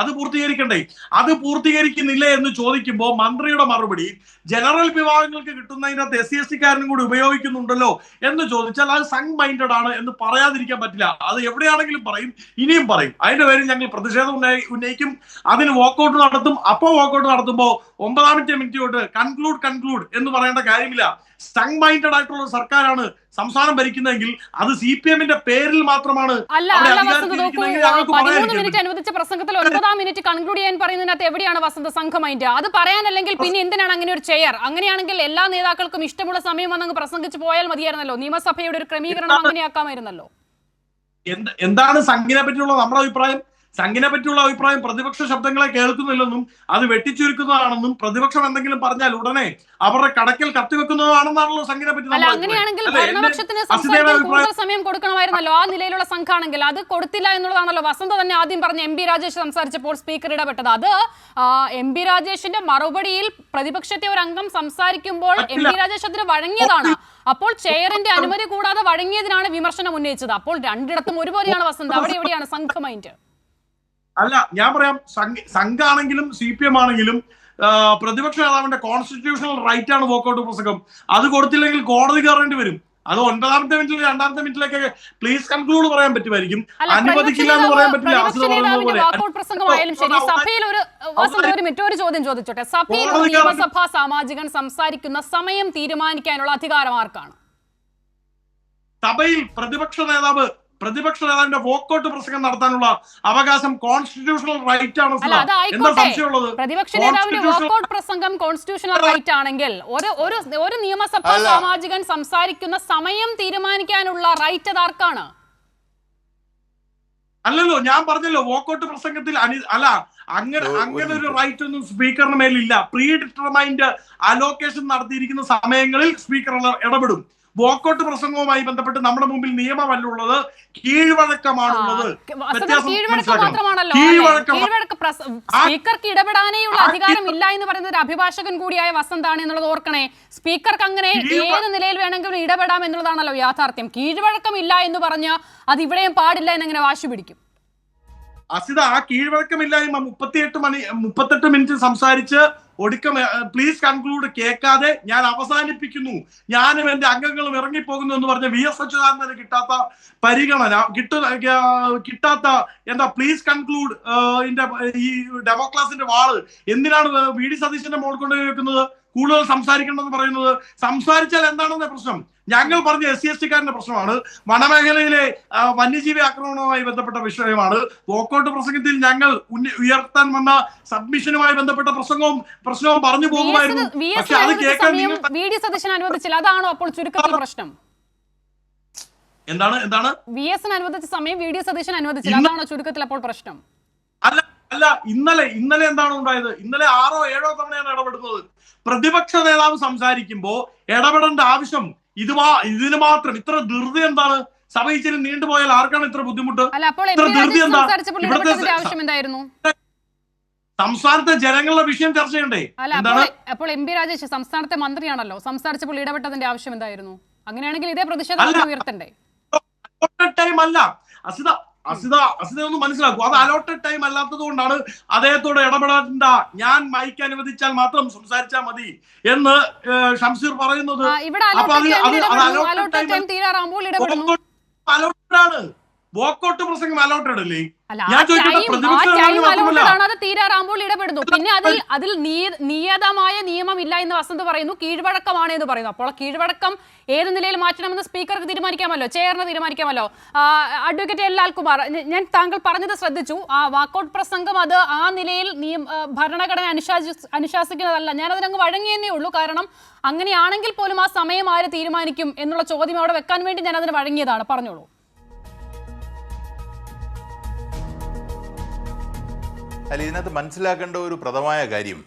അത് പൂർത്തീകരിക്കണ്ടേ? അത് പൂർത്തീകരിക്കുന്നില്ല എന്ന് ചോദിക്കുമ്പോൾ മന്ത്രിയുടെ മറുപടി ജനറൽ വിഭാഗങ്ങൾക്ക് കിട്ടുന്നതിനകത്ത് SC/ST-കാരനും കൂടി ഉപയോഗിക്കുന്നുണ്ടല്ലോ എന്ന് ചോദിച്ചാൽ അത് സംഗ് മൈൻഡഡ് ആണ് എന്ന് പറയാതിരിക്കാൻ പറ്റില്ല. അത് എവിടെയാണെങ്കിലും പറയും, ഇനിയും പറയും. അതിന്റെ പേരിൽ ഞങ്ങൾ പ്രതിഷേധം ഉന്നയിക്കും, അതിന് വാക്കൗട്ട് നടത്തും. അപ്പോൾ വാക്കൗട്ട് നടത്തുമ്പോൾ 9ാമത്തെ മിനിറ്റ് തൊട്ട് കൺക്ലൂഡ് എന്ന് പറയേണ്ട കാര്യമില്ല. സ്ട്രങ് മൈൻഡഡ് ആയിട്ടുള്ള സർക്കാരാണ് സംസ്ഥാനം ഭരിക്കുന്നതെങ്കിൽ അത് CPM-ന്റെ പേരിൽ മാത്രമാണ്. അല്ല വസന്ത് നോക്കൂ, 13 മിനിറ്റ് അനുവദിച്ച പ്രസംഗത്തിൽ 9-ാം മിനിറ്റ് കൺക്ലൂഡ് ചെയ്യാൻ പറയുന്നതിനകത്ത് എവിടെയാണ് വസന്ത് സംഘ മൈൻഡ്? അത് പറയാനല്ലെങ്കിൽ പിന്നെ എന്തിനാണ് അങ്ങനെ ഒരു ചെയർ? അങ്ങനെയാണെങ്കിൽ എല്ലാ നേതാക്കൾക്കും ഇഷ്ടമുള്ള സമയം വന്നങ്ങ് പ്രസംഗിച്ച് പോയാൽ മതിയായിരുന്നല്ലോ. നിയമസഭയുടെ ഒരു ക്രമീകരണം അങ്ങനെയാക്കാമായിരുന്നല്ലോ. എന്താണ് സംഘിനെ പറ്റിയുള്ള നമ്മുടെ അഭിപ്രായം? സംഘിനെ പറ്റിയുള്ള അഭിപ്രായം പ്രതിപക്ഷ ശബ്ദങ്ങളെ കേൾക്കുന്നില്ലെന്നും അത് വെട്ടിച്ചുരുക്കുന്നതാണെന്നും പ്രതിപക്ഷം എന്തെങ്കിലും പറഞ്ഞാൽ ഉടനെ അവരുടെ കടക്കൽ കത്തിവെക്കുന്നതാണെന്നാണല്ലോ സംഘിനെ പറ്റി. അല്ല, അങ്ങനെയാണെങ്കിൽ ഭരണപക്ഷത്തിന് സംസാരിക്കാൻ കൂടുതൽ സമയം കൊടുക്കണമായിരുന്നല്ലോ. ആ നിലയിലുള്ള സംഘാണെങ്കിൽ അത് കൊടുത്തില്ല എന്നുള്ളതാണല്ലോ വസന്ത തന്നെ ആദ്യം പറഞ്ഞ MP രാജേഷ് സംസാരിച്ചപ്പോൾ സ്പീക്കർ ഇടപെട്ടത്. അത് MP രാജേഷിന്റെ മറുപടിയിൽ പ്രതിപക്ഷത്തെ ഒരു അംഗം സംസാരിക്കുമ്പോൾ MP രാജേഷ് അതിന് വഴങ്ങിയതാണ്. അപ്പോൾ ചെയറിന്റെ അനുമതി കൂടാതെ വഴങ്ങിയതിനാണ് വിമർശനം ഉന്നയിച്ചത്. അപ്പോൾ രണ്ടിടത്തും ഒരുപോലെയാണ് വസന്ത. അവിടെ എവിടെയാണ് സംഘ മൈൻഡ്? അല്ല, ഞാൻ പറയാം, സംഘാണെങ്കിലും CPM ആണെങ്കിലും പ്രതിപക്ഷ നേതാവിന്റെ കോൺസ്റ്റിറ്റ്യൂഷണൽ റൈറ്റ് ആണ് വോക്കൌട്ട് പ്രസംഗം. അത് കൊടുത്തില്ലെങ്കിൽ കോടതി കയറേണ്ടി വരും. അത് 9-ാമത്തെ മിനിറ്റിൽ 2-ാമത്തെ മിനിറ്റിലേക്ക് പ്ലീസ് കൺക്ലൂഡ് പറയാൻ പറ്റുമായിരിക്കും, അനുവദിക്കില്ല എന്ന് പറയാൻ പറ്റില്ല. പ്രസംഗമായാലും ശരി, സഭയിൽ ഒരു ചോദ്യം ചോദിച്ചോട്ടെ. സഭയിൽ ഒരു നിയമസഭാ സാമാജികൻ സംസാരിക്കുന്ന സമയം തീരുമാനിക്കാനുള്ള അധികാരം ആർക്കാണ്? സഭയിൽ പ്രതിപക്ഷ നേതാവിന്റെ വോക്കൌട്ട് പ്രസംഗം നടത്താനുള്ള അവകാശം കോൺസ്റ്റിറ്റ്യൂഷണൽ റൈറ്റ് ആണ്. എന്താ സംശയമുള്ളത്? പ്രതിപക്ഷ നേതാവിന്റെ വോക്കൌട്ട് പ്രസംഗം കോൺസ്റ്റിറ്റ്യൂഷണൽ റൈറ്റ് ആണെങ്കിൽ ഒരു നിയമസഭാ സാമാജികൻ സംസാരിക്കുന്ന സമയം തീരുമാനിക്കാനുള്ള റൈറ്റ് അത് ആർക്കാണ്? അല്ലല്ലോ, ഞാൻ പറഞ്ഞല്ലോ വോക്കൌട്ട് പ്രസംഗത്തിൽ അങ്ങനെ ഒരു റൈറ്റ് ഒന്നും സ്പീക്കറിന് മേലില്ല. പ്രീ ഡിറ്റർമൈൻഡ് അലോക്കേഷൻ നടത്തിയിരിക്കുന്ന സമയങ്ങളിൽ സ്പീക്കർ ഇടപെടും. വോക്കൌട്ട് പ്രസംഗവുമായി ബന്ധപ്പെട്ട് നമ്മുടെ മുമ്പിൽ നിയമമല്ലുള്ളത്, കീഴ്വഴക്കമാണുള്ളത്. സ്പീക്കർക്ക് ഇടപെടാനേയുള്ള അധികാരം ഇല്ല എന്ന് പറയുന്നത് ഒരു അഭിഭാഷകൻ കൂടിയായ വസന്താണ് എന്നുള്ളത് ഓർക്കണേ. സ്പീക്കർക്ക് അങ്ങനെ ഏത് നിലയിൽ വേണമെങ്കിലും ഇടപെടാം എന്നുള്ളതാണല്ലോ യാഥാർത്ഥ്യം. കീഴ്വഴക്കം ഇല്ല എന്ന് പറഞ്ഞ് അത് ഇവിടെയും പാടില്ല എന്നെങ്ങനെ വാശി പിടിക്കും? അസിത, ആ കീഴ്വഴക്കമില്ലായ്മ 38 മിനിറ്റ് സംസാരിച്ച് ഒടുക്കം പ്ലീസ് കൺക്ലൂഡ് കേൾക്കാതെ ഞാൻ അവസാനിപ്പിക്കുന്നു, ഞാനും എന്റെ അംഗങ്ങളും ഇറങ്ങിപ്പോകുന്നു എന്ന് പറഞ്ഞ VS അച്യുതാനന്ദന് കിട്ടാത്ത പരിഗണന, കിട്ടാത്ത എന്താ പ്ലീസ് കൺക്ലൂഡ് ഈ ഡെമോക്രാസിന്റെ വാള് എന്തിനാണ് VD സതീശന്റെ മോൾ കൊണ്ടുപോയി വെക്കുന്നത്? കൂടുതൽ സംസാരിക്കണമെന്ന് പറയുന്നത്. സംസാരിച്ചാൽ എന്താണെന്ന പ്രശ്നം? ഞങ്ങൾ പറഞ്ഞ SC/ST-കാരന്റെ പ്രശ്നമാണ്, വനമേഖലയിലെ വന്യജീവി ആക്രമണവുമായി ബന്ധപ്പെട്ട വിഷയമാണ്. വോക്കൌട്ട് പ്രസംഗത്തിൽ ഞങ്ങൾ ഉയർത്താൻ വന്ന സബ്മിഷനുമായി ബന്ധപ്പെട്ട പ്രശ്നവും പറഞ്ഞു പോകുമായിരുന്നു. പക്ഷെ അത് കേൾക്കാൻ VD സതീശൻ അനുവദിച്ചില്ല. അതാണോ അപ്പോൾ ചുരുക്കത്തിൽ പ്രശ്നം? എന്താണ് VS അനുവദിച്ച സമയം VD സതീശൻ അനുവദിച്ചില്ല, അതാണോ ചുരുക്കത്തിൽ അപ്പോൾ പ്രശ്നം? അല്ല, ഇന്നലെ എന്താണ് ഉണ്ടായത്? ഇന്നലെ 6 or 7 തവണയാണ് ഇടപെടുന്നത്. പ്രതിപക്ഷ നേതാവ് സംസാരിക്കുമ്പോ ഇടപെടേണ്ട ആവശ്യം ഇതിന് മാത്രം ഇത്ര ധൃതി എന്താണ്? സഭ ഇച്ചിരി നീണ്ടുപോയാൽ ആർക്കാണ് ഇത്ര ബുദ്ധിമുട്ട്? സംസ്ഥാനത്തെ ജനങ്ങളുടെ വിഷയം ചർച്ച ചെയ്യണ്ടേ? അപ്പോൾ MP രാജേഷ് സംസ്ഥാനത്തെ മന്ത്രിയാണല്ലോ, സംസാരിച്ചപ്പോൾ ഇടപെട്ടതിന്റെ ആവശ്യം എന്തായിരുന്നു? അങ്ങനെയാണെങ്കിൽ ഇതേ പ്രതിഷേധം ഉയർത്തണ്ടേ? ടൈം അല്ല അസിത ഒന്ന് മനസ്സിലാക്കൂ. അത് അലോട്ടഡ് ടൈം അല്ലാത്തത് കൊണ്ടാണ് അദ്ദേഹത്തോട് ഇടപെടേണ്ട, ഞാൻ മൈക്ക് അനുവദിച്ചാൽ മാത്രം സംസാരിച്ചാൽ മതി എന്ന് ഷംസീർ പറയുന്നത്. അലോട്ടഡ് ആണ്. വോക്കൌട്ട് പ്രസംഗം അലോട്ടഡ് അല്ലേ? തീരാറാകുമ്പോൾ ഇടപെടുന്നു. പിന്നെ അതിൽ നിയതമായ നിയമമില്ല എന്ന് വസന്ത് പറയുന്നു, കീഴ്വഴക്കമാണ് എന്ന് പറയുന്നു. അപ്പോൾ കീഴ്വഴക്കം ഏത് നിലയിൽ മാറ്റണമെന്ന് സ്പീക്കർക്ക് തീരുമാനിക്കാമല്ലോ, ചെയറിന് തീരുമാനിക്കാമല്ലോ. അഡ്വക്കേറ്റ് LL കുമാർ, ഞാൻ താങ്കൾ പറഞ്ഞത് ശ്രദ്ധിച്ചു. ആ വാക്കൌട്ട് പ്രസംഗം അത് ആ നിലയിൽ ഭരണഘടന അനുശാസിക്കുന്നതല്ല. ഞാൻ അതിനങ്ങ് വഴങ്ങിയെന്നേ ഉള്ളൂ. കാരണം അങ്ങനെയാണെങ്കിൽ പോലും ആ സമയം ആര് തീരുമാനിക്കും എന്നുള്ള ചോദ്യം അവിടെ വെക്കാൻ വേണ്ടി ഞാൻ അതിന് വഴങ്ങിയതാണ്. പറഞ്ഞോളൂ. അല്ല, ഇതിനകത്ത് മനസ്സിലാക്കേണ്ട ഒരു പ്രധാനമായ കാര്യം,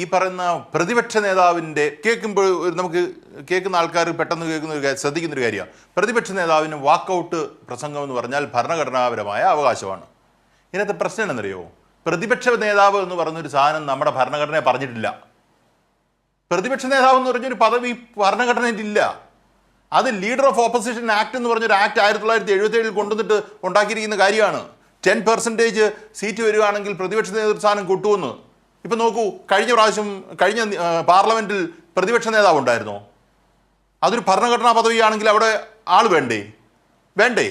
ഈ പറയുന്ന പ്രതിപക്ഷ നേതാവിൻ്റെ കേൾക്കുമ്പോൾ നമുക്ക് കേൾക്കുന്ന ആൾക്കാർ പെട്ടെന്ന് ശ്രദ്ധിക്കുന്നൊരു കാര്യമാണ്, പ്രതിപക്ഷ നേതാവിന് വാക്കൗട്ട് പ്രസംഗം എന്ന് പറഞ്ഞാൽ ഭരണഘടനാപരമായ അവകാശമാണ്. ഇതിനകത്ത് പ്രശ്നം എന്നറിയോ? പ്രതിപക്ഷ നേതാവ് എന്ന് പറഞ്ഞൊരു സാധനം നമ്മുടെ ഭരണഘടനയെ പറഞ്ഞിട്ടില്ല. പ്രതിപക്ഷ നേതാവ് എന്ന് പറഞ്ഞൊരു പദവി ഭരണഘടനയിലില്ല. അത് ലീഡർ ഓഫ് ഓപ്പോസിഷൻ ആക്ട് എന്ന് പറഞ്ഞൊരു ആക്ട് 1977 കൊണ്ടുവന്നിട്ട് ഉണ്ടാക്കിയിരിക്കുന്ന കാര്യമാണ്. 10% സീറ്റ് വരികയാണെങ്കിൽ പ്രതിപക്ഷ നേതൃസ്ഥാനം കിട്ടുമെന്ന്. ഇപ്പം നോക്കൂ, കഴിഞ്ഞ പാർലമെന്റിൽ പ്രതിപക്ഷ നേതാവ് ഉണ്ടായിരുന്നോ? അതൊരു ഭരണഘടനാ പദവിയാണെങ്കിൽ അവിടെ ആൾ വേണ്ടേ?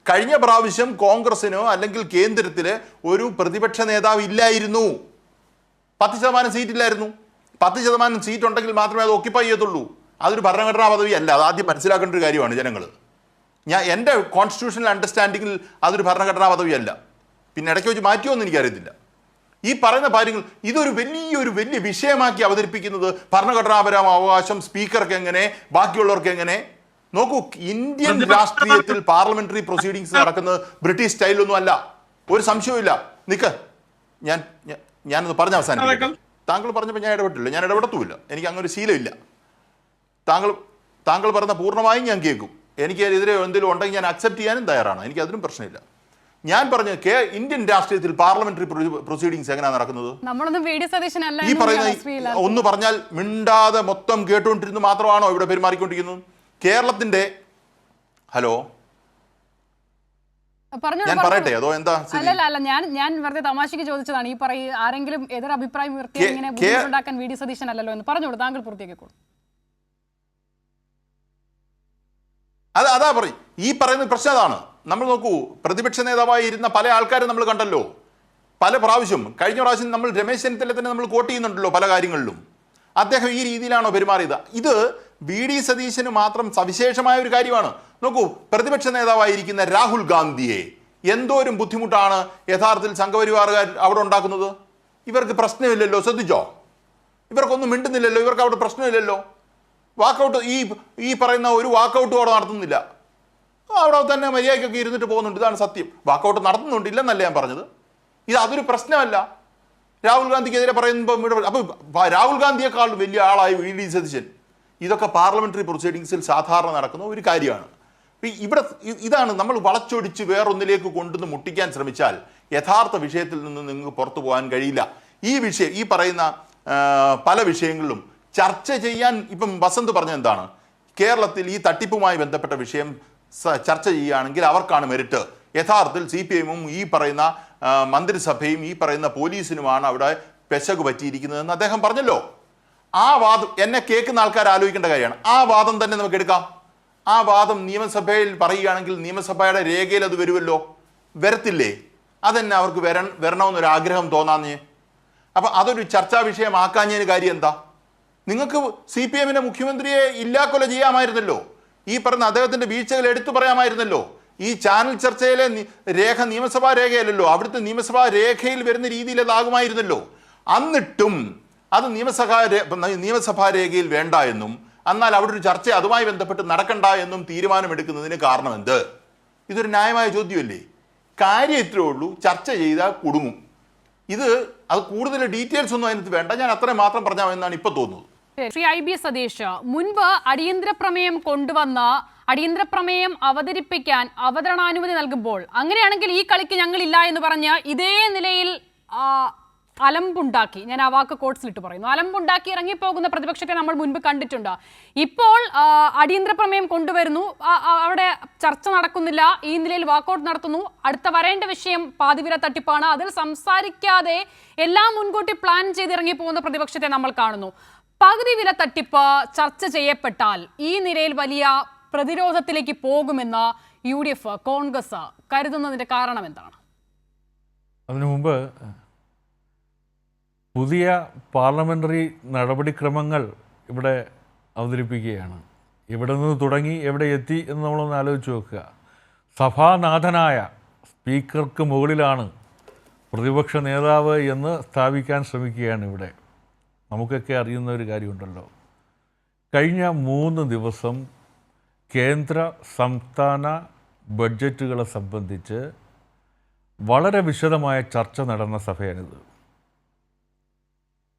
കഴിഞ്ഞ പ്രാവശ്യം കോൺഗ്രസിനോ അല്ലെങ്കിൽ കേന്ദ്രത്തിലെ ഒരു പ്രതിപക്ഷ നേതാവ് ഇല്ലായിരുന്നു. 10% സീറ്റ് ഇല്ലായിരുന്നു. 10% സീറ്റ് ഉണ്ടെങ്കിൽ മാത്രമേ അത് ഓക്യുപ്പൈ ചെയ്യത്തുള്ളൂ. അതൊരു ഭരണഘടനാ പദവി അല്ല. അത് ആദ്യം മനസ്സിലാക്കേണ്ട ഒരു കാര്യമാണ് ജനങ്ങൾ. എൻ്റെ കോൺസ്റ്റിറ്റ്യൂഷണൽ അണ്ടർസ്റ്റാൻഡിങ്ങിൽ അതൊരു ഭരണഘടനാ പദവിയല്ല. പിന്നെ ഇടയ്ക്ക് വെച്ച് മാറ്റിയോന്ന് എനിക്കറിയത്തില്ല. ഈ പറയുന്ന കാര്യങ്ങൾ ഇതൊരു വലിയ വിഷയമാക്കി അവതരിപ്പിക്കുന്നത് ഭരണഘടനാപരമായ അവകാശം സ്പീക്കർക്ക് എങ്ങനെ, ബാക്കിയുള്ളവർക്ക് എങ്ങനെ. നോക്കൂ, ഇന്ത്യൻ രാഷ്ട്രീയത്തിൽ പാർലമെന്ററി പ്രൊസീഡിങ്സ് നടക്കുന്നത് ബ്രിട്ടീഷ് സ്റ്റൈലൊന്നും അല്ല, ഒരു സംശയവുമില്ല. നിക്ക്, ഞാനൊന്ന് പറഞ്ഞ അവസാനിപ്പിക്കാം. താങ്കൾ പറഞ്ഞപ്പോൾ ഞാൻ ഇടപെട്ടില്ല, ഞാൻ ഇടപെടത്തുമില്ല. എനിക്ക് അങ്ങനെ ഒരു ശീലമില്ല. താങ്കൾ പറഞ്ഞ പൂർണ്ണമായും ഞാൻ കേൾക്കും. എനിക്ക് എതിരെ എന്തെങ്കിലും ഉണ്ടെങ്കിൽ ഞാൻ അക്സെപ്റ്റ് ചെയ്യാനും തയ്യാറാണ്. എനിക്ക് അതിനും പ്രശ്നമില്ല. ഞാൻ പറഞ്ഞു ഇന്ത്യൻ രാഷ്ട്രീയത്തിൽ പാർലമെന്ററി പ്രൊസീഡിങ്സ് എങ്ങനെയാണ് നടക്കുന്നത്? ഈ പറയുന്ന ഒന്ന് പറഞ്ഞാൽ മിണ്ടാതെ മൊത്തം കേട്ടുകൊണ്ടിരുന്ന് മാത്രമാണോ ഇവിടെ പെരുമാറിക്കൊണ്ടിരിക്കുന്നത്? കേരളത്തിന്റെ ഹലോ, ഞാൻ പറയട്ടെ അതോ എന്താ? അല്ല, ഞാൻ വെറുതെ തമാശക്ക് ചോദിച്ചതാണ്. ഈ ആരെങ്കിലും എതിർ അഭിപ്രായം ഉയർത്തിയാക്കാൻ വി ഡി സതീശൻ അല്ലല്ലോ എന്ന് പറഞ്ഞോളൂ. താങ്കൾ പൂർത്തിയാക്കിക്കോളൂ. അതാ പറയും. ഈ പറയുന്ന പ്രശ്നം അതാണ്. നമ്മൾ നോക്കൂ, പ്രതിപക്ഷ നേതാവായി ഇരുന്ന പല ആൾക്കാരും നമ്മൾ കണ്ടല്ലോ പല പ്രാവശ്യം. കഴിഞ്ഞ പ്രാവശ്യം നമ്മൾ രമേശ് ചെന്നിത്തല തന്നെ നമ്മൾ കോട്ട് ചെയ്യുന്നുണ്ടല്ലോ പല കാര്യങ്ങളിലും. അദ്ദേഹം ഈ രീതിയിലാണോ പെരുമാറിയത്? ഇത് വി ഡി സതീശന് മാത്രം സവിശേഷമായ ഒരു കാര്യമാണ്. നോക്കൂ, പ്രതിപക്ഷ നേതാവായിരിക്കുന്ന രാഹുൽ ഗാന്ധിയെ എന്തോരം ബുദ്ധിമുട്ടാണ് യഥാർത്ഥത്തിൽ സംഘപരിവാറുകാർ അവിടെ ഉണ്ടാക്കുന്നത്. ഇവർക്ക് പ്രശ്നമില്ലല്ലോ, ശ്രദ്ധിച്ചോ? ഇവർക്കൊന്നും മിണ്ടുന്നില്ലല്ലോ, ഇവർക്ക് അവിടെ പ്രശ്നമില്ലല്ലോ. വാക്കൗട്ട് ഈ പറയുന്ന ഒരു വാക്കൗട്ടും അവിടെ നടത്തുന്നില്ല. അവിടെ തന്നെ മര്യാദയ്ക്കൊക്കെ ഇരുന്നിട്ട് പോകുന്നുണ്ട്. ഇതാണ് സത്യം. വാക്കൗട്ട് നടത്തുന്നുണ്ടില്ലെന്നല്ല ഞാൻ പറഞ്ഞത്. അതൊരു പ്രശ്നമല്ല. രാഹുൽ ഗാന്ധിക്കെതിരെ പറയുമ്പോൾ അപ്പോൾ രാഹുൽ ഗാന്ധിയെക്കാൾ വലിയ ആളായി വി ഡി സതീശൻ. ഇതൊക്കെ പാർലമെന്ററി പ്രൊസീഡിങ്സിൽ സാധാരണ നടക്കുന്ന ഒരു കാര്യമാണ്. ഇവിടെ ഇതാണ് നമ്മൾ വളച്ചൊടിച്ച് വേറൊന്നിലേക്ക് കൊണ്ടുവന്ന് മുട്ടിക്കാൻ ശ്രമിച്ചാൽ യഥാർത്ഥ വിഷയത്തിൽ നിന്ന് നിങ്ങൾക്ക് പുറത്തു പോകാൻ കഴിയില്ല. ഈ പറയുന്ന പല വിഷയങ്ങളിലും ചർച്ച ചെയ്യാൻ ഇപ്പം വസന്ത് പറഞ്ഞ എന്താണ്? കേരളത്തിൽ ഈ തട്ടിപ്പുമായി ബന്ധപ്പെട്ട വിഷയം ചർച്ച ചെയ്യുകയാണെങ്കിൽ അവർക്കാണ് മെറിറ്റ്. യഥാർത്ഥത്തിൽ CPIM-ഉം ഈ പറയുന്ന മന്ത്രിസഭയും ഈ പറയുന്ന പോലീസിനുമാണ് അവിടെ പെശക് പറ്റിയിരിക്കുന്നതെന്ന് അദ്ദേഹം പറഞ്ഞല്ലോ. ആ വാദം എന്നെ കേൾക്കുന്ന ആൾക്കാർ ആലോചിക്കേണ്ട കാര്യമാണ്. ആ വാദം തന്നെ നമുക്ക് എടുക്കാം. ആ വാദം നിയമസഭയിൽ പറയുകയാണെങ്കിൽ നിയമസഭയുടെ രേഖയിൽ അത് വരുമല്ലോ. വരത്തില്ലേ? അതെന്നെ അവർക്ക് വരണമെന്നൊരാഗ്രഹം തോന്നാഞ്ഞ്. അപ്പം അതൊരു ചർച്ചാ വിഷയമാക്കാഞ്ഞതിന് കാര്യം എന്താ? നിങ്ങൾക്ക് CPM-ന്റെ മുഖ്യമന്ത്രിയെ ഇല്ലാക്കൊല ചെയ്യാമായിരുന്നല്ലോ. ഈ പറഞ്ഞ അദ്ദേഹത്തിന്റെ വീഴ്ചകൾ എടുത്തു പറയാമായിരുന്നല്ലോ. ഈ ചാനൽ ചർച്ചയിലെ രേഖ നിയമസഭാ രേഖയല്ലല്ലോ, അവിടുത്തെ നിയമസഭാ രേഖയിൽ വരുന്ന രീതിയിൽ അതാകുമായിരുന്നല്ലോ. എന്നിട്ടും അത് നിയമസഭാ രേഖയിൽ വേണ്ട എന്നും എന്നാൽ അവിടെ ഒരു ചർച്ച അതുമായി ബന്ധപ്പെട്ട് നടക്കണ്ട എന്നും തീരുമാനമെടുക്കുന്നതിന് കാരണം എന്ത്? ഇതൊരു ന്യായമായ ചോദ്യമല്ലേ? കാര്യം ഇത്രേ ഉള്ളൂ, ചർച്ച ചെയ്താൽ കുടുങ്ങും. അത് കൂടുതൽ ഡീറ്റെയിൽസ് ഒന്നും അതിനകത്ത് വേണ്ട. ഞാൻ അത്രയും മാത്രം പറഞ്ഞാൽ ഇപ്പൊ തോന്നുന്നത്. ശ്രീ IB സതീഷ്, മുൻപ് അടിയന്തര പ്രമേയം കൊണ്ടുവന്ന അടിയന്തര പ്രമേയം അവതരിപ്പിക്കാൻ അവതരണാനുമതി നൽകുമ്പോൾ അങ്ങനെയാണെങ്കിൽ ഈ കളിക്ക് ഞങ്ങളില്ല എന്ന് പറഞ്ഞ് ഇതേ നിലയിൽ അലമ്പുണ്ടാക്കി, ഞാൻ ആ വാക്ക് കോട്സിലിട്ട് പറയുന്നു, അലമ്പുണ്ടാക്കി ഇറങ്ങിപ്പോകുന്ന പ്രതിപക്ഷത്തെ നമ്മൾ മുൻപ് കണ്ടിട്ടുണ്ട്. ഇപ്പോൾ അടിയന്തര പ്രമേയം കൊണ്ടുവരുന്നു, അവിടെ ചർച്ച നടക്കുന്നില്ല, ഈ നിലയിൽ വാക്കൗട്ട് നടത്തുന്നു. അടുത്ത വരേണ്ട വിഷയം പാതിവില തട്ടിപ്പാണ്. അതിൽ സംസാരിക്കാതെ എല്ലാം മുൻകൂട്ടി പ്ലാൻ ചെയ്ത് ഇറങ്ങിപ്പോകുന്ന പ്രതിപക്ഷത്തെ നമ്മൾ കാണുന്നു. പകുതി വില തട്ടിപ്പ് ചർച്ച ചെയ്യപ്പെട്ടാൽ ഈ നിലയിൽ വലിയ പ്രതിരോധത്തിലേക്ക് പോകുമെന്ന് UDF കോൺഗ്രസ് കരുതുന്നതിന്റെ കാരണം എന്താണ്? അതിനു മുമ്പ് പുതിയ പാർലമെൻ്ററി നടപടിക്രമങ്ങൾ ഇവിടെ അവതരിപ്പിക്കുകയാണ്. ഇവിടെ നിന്ന് തുടങ്ങി എവിടെ എത്തി എന്ന് നമ്മളൊന്ന് ആലോചിച്ച് നോക്കുക. സഭാനാഥനായ സ്പീക്കർക്ക് മുകളിലാണ് പ്രതിപക്ഷ നേതാവ് എന്ന് സ്ഥാപിക്കാൻ ശ്രമിക്കുകയാണ് ഇവിടെ. നമുക്കൊക്കെ അറിയുന്ന ഒരു കാര്യമുണ്ടല്ലോ, കഴിഞ്ഞ 3 ദിവസം കേന്ദ്ര സംസ്ഥാന ബഡ്ജറ്റുകളെ സംബന്ധിച്ച് വളരെ വിശദമായ ചർച്ച നടന്ന സഭയാണിത്.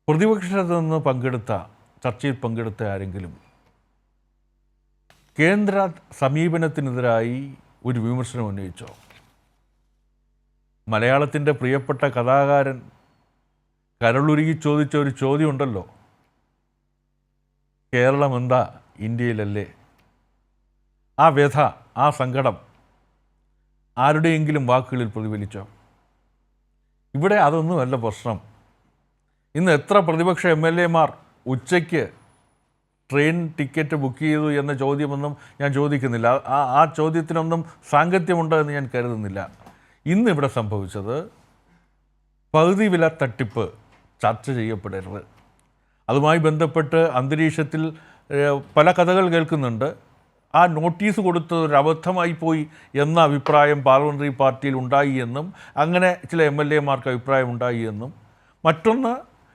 പ്രതിപക്ഷത്തു നിന്ന് ചർച്ചയിൽ പങ്കെടുത്ത ആരെങ്കിലും കേന്ദ്ര സമീപനത്തിനെതിരായി ഒരു വിമർശനം ഉന്നയിച്ചോ? മലയാളത്തിൻ്റെ പ്രിയപ്പെട്ട കഥാകാരൻ കരളുരുകി ചോദിച്ച ഒരു ചോദ്യമുണ്ടല്ലോ, കേരളം എന്താ ഇന്ത്യയിലല്ലേ? ആ വ്യഥ, ആ സങ്കടം ആരുടെയെങ്കിലും വാക്കുകളിൽ പ്രതിഫലിച്ചോ? ഇവിടെ അതൊന്നുമല്ല പ്രശ്നം. ഇന്ന് എത്ര പ്രതിപക്ഷ MLA-മാർ ഉച്ചയ്ക്ക് ട്രെയിൻ ടിക്കറ്റ് ബുക്ക് ചെയ്തു എന്ന ചോദ്യമൊന്നും ഞാൻ ചോദിക്കുന്നില്ല. ആ ചോദ്യത്തിനൊന്നും സാങ്കത്യമുണ്ടോ എന്ന് ഞാൻ കരുതുന്നില്ല. ഇന്നിവിടെ സംഭവിച്ചത് പകുതി വില തട്ടിപ്പ് ചർച്ച ചെയ്യപ്പെടരുത്. അതുമായി ബന്ധപ്പെട്ട് അന്തരീക്ഷത്തിൽ പല കഥകൾ കേൾക്കുന്നുണ്ട്. ആ നോട്ടീസ് കൊടുത്തത് ഒരു അബദ്ധമായി പോയി എന്ന അഭിപ്രായം പാർലമെൻ്ററി പാർട്ടിയിൽ ഉണ്ടായി എന്നും അങ്ങനെ ചില MLA-മാർക്ക് അഭിപ്രായം ഉണ്ടായി എന്നും, മറ്റൊന്ന്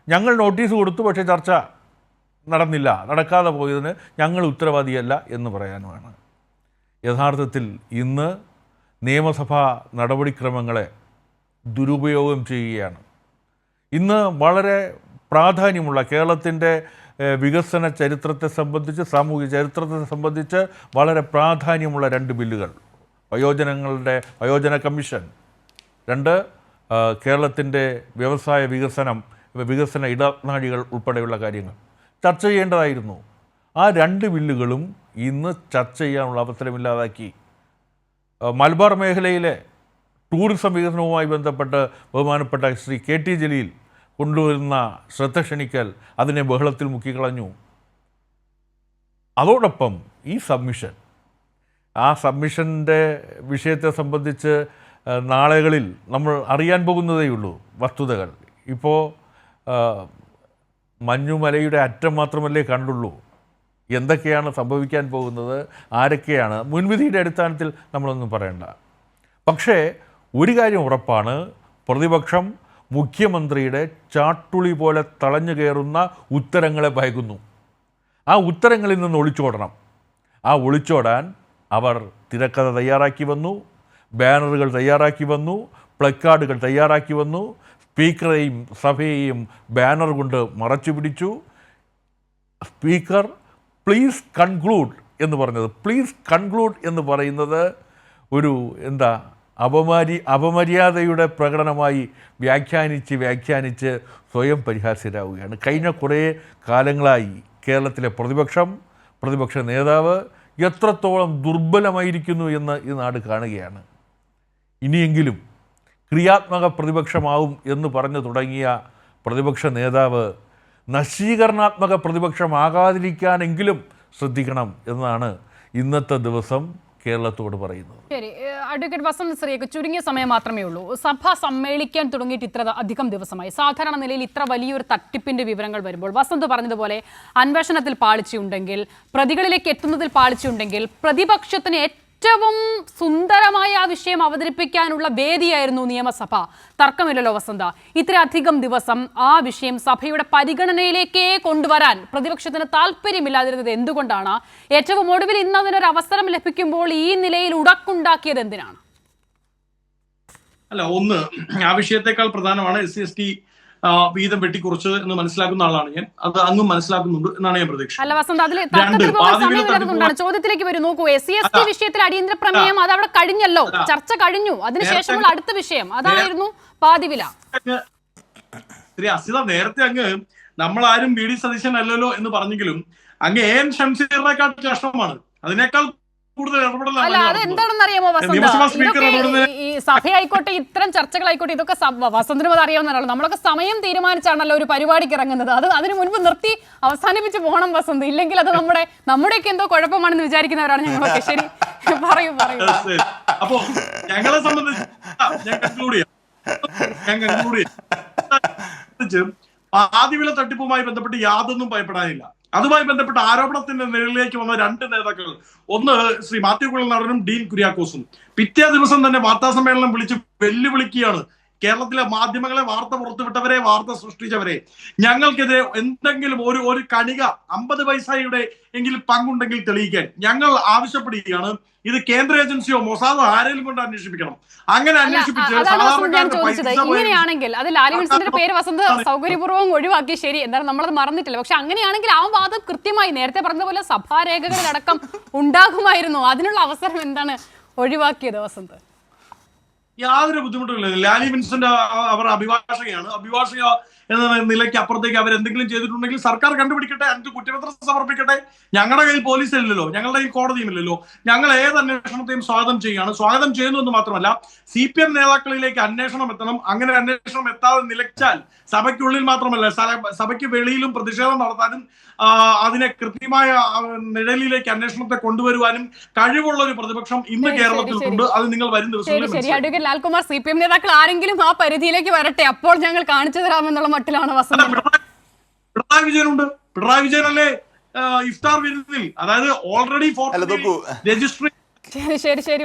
ഞങ്ങൾ നോട്ടീസ് കൊടുത്തു പക്ഷേ ചർച്ച നടന്നില്ല, നടക്കാതെ പോയതിന് ഞങ്ങൾ ഉത്തരവാദിയല്ല എന്ന് പറയാനുമാണ്. യഥാർത്ഥത്തിൽ ഇന്ന് നിയമസഭാ നടപടിക്രമങ്ങളെ ദുരുപയോഗം ചെയ്യുകയാണ്. ഇന്ന് വളരെ പ്രാധാന്യമുള്ള കേരളത്തിൻ്റെ വികസന ചരിത്രത്തെ സംബന്ധിച്ച്, സാമൂഹിക ചരിത്രത്തെ സംബന്ധിച്ച് വളരെ പ്രാധാന്യമുള്ള 2 ബില്ലുകൾ, വയോജന കമ്മീഷൻ, 2 കേരളത്തിൻ്റെ വ്യവസായ വികസന ഇടനാഴികൾ ഉൾപ്പെടെയുള്ള കാര്യങ്ങൾ ചർച്ച ചെയ്യേണ്ടതായിരുന്നു. ആ 2 ബില്ലുകളും ഇന്ന് ചർച്ച ചെയ്യാനുള്ള അവസരമില്ലാതാക്കി. മലബാർ മേഖലയിലെ ടൂറിസം വികസനവുമായി ബന്ധപ്പെട്ട് ബഹുമാനപ്പെട്ട ശ്രീ KT ജലീൽ കൊണ്ടുവരുന്ന ശ്രദ്ധ ക്ഷണിക്കൽ അതിനെ ബഹളത്തിൽ മുക്കിക്കളഞ്ഞു. അതോടൊപ്പം ഈ ആ സബ്മിഷൻ്റെ വിഷയത്തെ സംബന്ധിച്ച് നാളുകളിൽ നമ്മൾ അറിയാൻ പോകുന്നതേയുള്ളൂ വസ്തുതകൾ. ഇപ്പോൾ മഞ്ഞുമലയുടെ അറ്റം മാത്രമല്ലേ കണ്ടുള്ളൂ. എന്തൊക്കെയാണ് സംഭവിക്കാൻ പോകുന്നത്, ആരൊക്കെയാണ്, മുൻവിധിയുടെ അടിസ്ഥാനത്തിൽ നമ്മളൊന്നും പറയണ്ട. പക്ഷേ ഒരു കാര്യം ഉറപ്പാണ്, പ്രതിപക്ഷം മുഖ്യമന്ത്രിയുടെ ചാട്ടുളി പോലെ തളഞ്ഞു കയറുന്ന ഉത്തരങ്ങളെ ഭയക്കുന്നു. ആ ഉത്തരങ്ങളിൽ നിന്ന് ഒളിച്ചോടണം. ആ ഒളിച്ചോടാൻ അവർ തിരക്കഥ തയ്യാറാക്കി വന്നു, ബാനറുകൾ തയ്യാറാക്കി വന്നു, പ്ലക്കാർഡുകൾ തയ്യാറാക്കി വന്നു, സ്പീക്കറെയും സഭയെയും ബാനർ കൊണ്ട് മറച്ചു പിടിച്ചു. സ്പീക്കർ പ്ലീസ് കൺക്ലൂഡ് എന്ന് പറഞ്ഞത്, പ്ലീസ് കൺക്ലൂഡ് എന്ന് പറയുന്നത് ഒരു അപമര്യാദയുടെ പ്രകടനമായി വ്യാഖ്യാനിച്ച് സ്വയം പരിഹാസ്യരാവുകയാണ്. കഴിഞ്ഞ കുറേ കാലങ്ങളായി കേരളത്തിലെ പ്രതിപക്ഷ നേതാവ് എത്രത്തോളം ദുർബലമായിരിക്കുന്നു എന്ന് ഈ നാട് കാണുകയാണ്. ഇനിയെങ്കിലും ക്രിയാത്മക പ്രതിപക്ഷമാവും എന്ന് പറഞ്ഞു തുടങ്ങിയ പ്രതിപക്ഷ നേതാവ് നശീകരണാത്മക പ്രതിപക്ഷമാകാതിരിക്കാനെങ്കിലും ശ്രദ്ധിക്കണം എന്നാണ് ഇന്നത്തെ ദിവസം കേരളത്തോട് പറയുന്നത്. ശരി, അഡ്വക്കേറ്റ് വസന്ത് ശ്രീക്ക് ചുരുങ്ങിയ സമയം മാത്രമേ ഉള്ളൂ. സഭ സമ്മേളിക്കാൻ തുടങ്ങിയിട്ട് ഇത്ര അധികം ദിവസമായി. സാധാരണ നിലയിൽ ഇത്ര വലിയൊരു തട്ടിപ്പിന്റെ വിവരങ്ങൾ വരുമ്പോൾ വസന്ത് പറഞ്ഞതുപോലെ അന്വേഷണത്തിൽ പാളിച്ചയുണ്ടെങ്കിൽ, പ്രതികളിലേക്ക് എത്തുന്നതിൽ പാളിച്ചയുണ്ടെങ്കിൽ, പ്രതിപക്ഷത്തിന് ഏറ്റവും സുന്ദരമായ ആ വിഷയം അവതരിപ്പിക്കാനുള്ള വേദിയായിരുന്നു നിയമസഭ. തർക്കമില്ലല്ലോ വസന്ത. ഇത്രയധികം ദിവസം ആ വിഷയം സഭയുടെ പരിഗണനയിലേക്കേ കൊണ്ടുവരാൻ പ്രതിപക്ഷത്തിന് താല്പര്യമില്ലാതിരുന്നത് എന്തുകൊണ്ടാണ്? ഏറ്റവും ഒടുവിൽ ഇന്ന് അതിനൊരു അവസരം ലഭിക്കുമ്പോൾ ഈ നിലയിൽ ഉടക്കുണ്ടാക്കിയത് എന്തിനാണ്? അല്ല, ഒന്ന്, ആ വിഷയത്തെക്കാൾ പ്രധാനമാണ് SC/ST വീതം വെട്ടിക്കുറച്ചത് എന്ന് മനസ്സിലാക്കുന്ന ആളാണ് ഞാൻ. അത് അങ്ങും മനസ്സിലാക്കുന്നുണ്ട് എന്നാണ് ഞാൻ പ്രതീക്ഷ. അല്ല വസന്ത്, അതിൽ ചോദ്യത്തിലേക്ക് വരും. നോക്കൂ, SC/ST വിഷയത്തിൽ അടിയന്തര പ്രമേയം അത് അവിടെ കഴിഞ്ഞല്ലോ, ചർച്ച കഴിഞ്ഞു. അതിനുശേഷമുള്ള അടുത്ത വിഷയം അതായിരുന്നു പാതിവില. ശ്രീ അസിത, നേരത്തെ അങ്ങ് നമ്മളാരും VD സതീശൻ അല്ലല്ലോ എന്ന് പറഞ്ഞെങ്കിലും അങ്ങ് AN ഷംസീറിനെക്കാൾ കഷ്ടമാണ്. അതിനേക്കാൾ കൂടുതൽ അല്ല, അത് എന്താണെന്ന് അറിയാമോ വസന്ത? ഈ സഭയായിക്കോട്ടെ, ഇത്തരം ചർച്ചകളായിക്കോട്ടെ, ഇതൊക്കെ വസന്തിനും അത് അറിയാവുന്നതാണല്ലോ. നമ്മളൊക്കെ സമയം തീരുമാനിച്ചാണല്ലോ ഒരു പരിപാടിക്ക് ഇറങ്ങുന്നത്. അതിന് മുൻപ് നിർത്തി അവസാനിപ്പിച്ച് പോകണം വസന്ത്, ഇല്ലെങ്കിൽ അത് നമ്മുടെയൊക്കെ എന്തോ കുഴപ്പമാണെന്ന് വിചാരിക്കുന്നവരാണ് ഞങ്ങളൊക്കെ. ശരി, പറയൂ. അപ്പോ ഞങ്ങളെ സംബന്ധിച്ച് പാതിവില തട്ടിപ്പുമായി ബന്ധപ്പെട്ട് യാതൊന്നും ഭയപ്പെടാനില്ല. അതുമായി ബന്ധപ്പെട്ട ആരോപണത്തിന്റെ നിലയിലേക്ക് വന്ന 2 നേതാക്കൾ, ഒന്ന് ശ്രീ മാത്യു കുഴൽനാടനും ഡീൻ കുര്യാക്കോസും, പിറ്റേ ദിവസം തന്നെ വാർത്താ സമ്മേളനം വിളിച്ച് വെല്ലുവിളിക്കുകയാണ് കേരളത്തിലെ മാധ്യമങ്ങളെ, വാർത്ത പുറത്തുവിട്ടവരെ, വാർത്ത സൃഷ്ടിച്ചവരെ. ഞങ്ങൾക്കെതിരെ എന്തെങ്കിലും ഒരു കണിക 50 പൈസയുടെ എങ്കിലും പങ്കുണ്ടെങ്കിൽ തെളിയിക്കാൻ ഞങ്ങൾ ആവശ്യപ്പെടുകയാണ്. ഇത് കേന്ദ്ര ഏജൻസിയോ മൊസാദോ ആരെങ്കിലും കൊണ്ട് അന്വേഷിപ്പിക്കണം. അങ്ങനെ അന്വേഷിപ്പിച്ച് ഇങ്ങനെയാണെങ്കിൽ അത് ലാലി വിൻസന്റെ പേര് വസന്ത് സൗകര്യപൂർവ്വം ഒഴിവാക്കി. ശരി, എന്തായാലും നമ്മളത് മറന്നിട്ടില്ല. പക്ഷെ അങ്ങനെയാണെങ്കിൽ ആ വാദം കൃത്യമായി നേരത്തെ പറഞ്ഞതുപോലെ സഭാരേഖകളിലടക്കം ഉണ്ടാകുമായിരുന്നു. അതിനുള്ള അവസരം എന്താണ് ഒഴിവാക്കിയത് വസന്ത്? യാതൊരു ബുദ്ധിമുട്ടുമില്ല. ലാലി വിൻസന്റ് അവർ അഭിഭാഷകയാണ്. അഭിഭാഷക എന്ന നിലയ്ക്ക് അപ്പുറത്തേക്ക് അവർ എന്തെങ്കിലും ചെയ്തിട്ടുണ്ടെങ്കിൽ സർക്കാർ കണ്ടുപിടിക്കട്ടെ, അതിന് കുറ്റപത്രം സമർപ്പിക്കട്ടെ. ഞങ്ങളുടെ കയ്യിൽ പോലീസ് ഇല്ലല്ലോ, ഞങ്ങളുടെ കയ്യിൽ കോടതിയും ഇല്ലല്ലോ. ഞങ്ങൾ ഏത് അന്വേഷണത്തെയും സ്വാഗതം ചെയ്യുന്നു എന്ന് മാത്രമല്ല, CPM നേതാക്കളിലേക്ക് അന്വേഷണം എത്തണം. അങ്ങനെ അന്വേഷണം എത്താതെ നിലച്ചാൽ സഭയ്ക്കുള്ളിൽ മാത്രമല്ല സഭയ്ക്ക് വെളിയിലും പ്രതിഷേധം നടത്താനും അതിനെ കൃത്യമായ നിഴലിലേക്ക് അന്വേഷണത്തെ കൊണ്ടുവരുവാനും കഴിവുള്ള ഒരു പ്രതിപക്ഷം ഇന്ന് കേരളത്തിലുണ്ട്. അത് നിങ്ങൾ വരും ദിവസങ്ങളിൽ. അഡ്വക്കേറ്റ് ലാൽകുമാർ, CPM നേതാക്കൾ ആരെങ്കിലും ആ പരിധിയിലേക്ക് വരട്ടെ, അപ്പോൾ ഞങ്ങൾ കാണിച്ചു തരാമെന്നുള്ള മട്ടിലാണ് വസന്ത്. പിണറായി വിജയനുണ്ട്. പിണറായി വിജയനല്ലേ ഇഫ്താർ വിരുന്നിൽ, അതായത് ഓൾറെഡി രജിസ്ട്രി. ശരി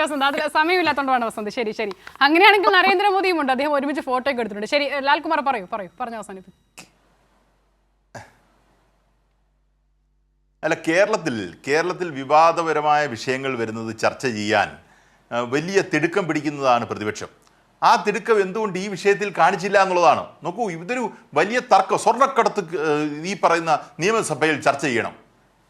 വസന്ത്, അതിൽ സമയമില്ലാത്തതുകൊണ്ടാണ് വസന്ത്. ശരി അങ്ങനെയാണെങ്കിൽ നരേന്ദ്രമോദിയും ഉണ്ട്, അദ്ദേഹം ഒരുമിച്ച് ഫോട്ടോ ഒക്കെ എടുത്തിട്ടുണ്ട്. ശരി ലാൽകുമാർ പറഞ്ഞു അവസാനിപ്പിക്കും. അല്ല, കേരളത്തിൽ വിവാദപരമായ വിഷയങ്ങൾ വരുന്നത് ചർച്ച ചെയ്യാൻ വലിയ തിടുക്കം പിടിക്കുന്നതാണ് പ്രതിപക്ഷം. ആ തിടുക്കം എന്തുകൊണ്ട് ഈ വിഷയത്തിൽ കാണിച്ചില്ല എന്നുള്ളതാണ്. നോക്കൂ, ഇതൊരു വലിയ തർക്കം. സ്വർണ്ണക്കടത്ത് ഈ പറയുന്ന നിയമസഭയിൽ ചർച്ച ചെയ്യണം,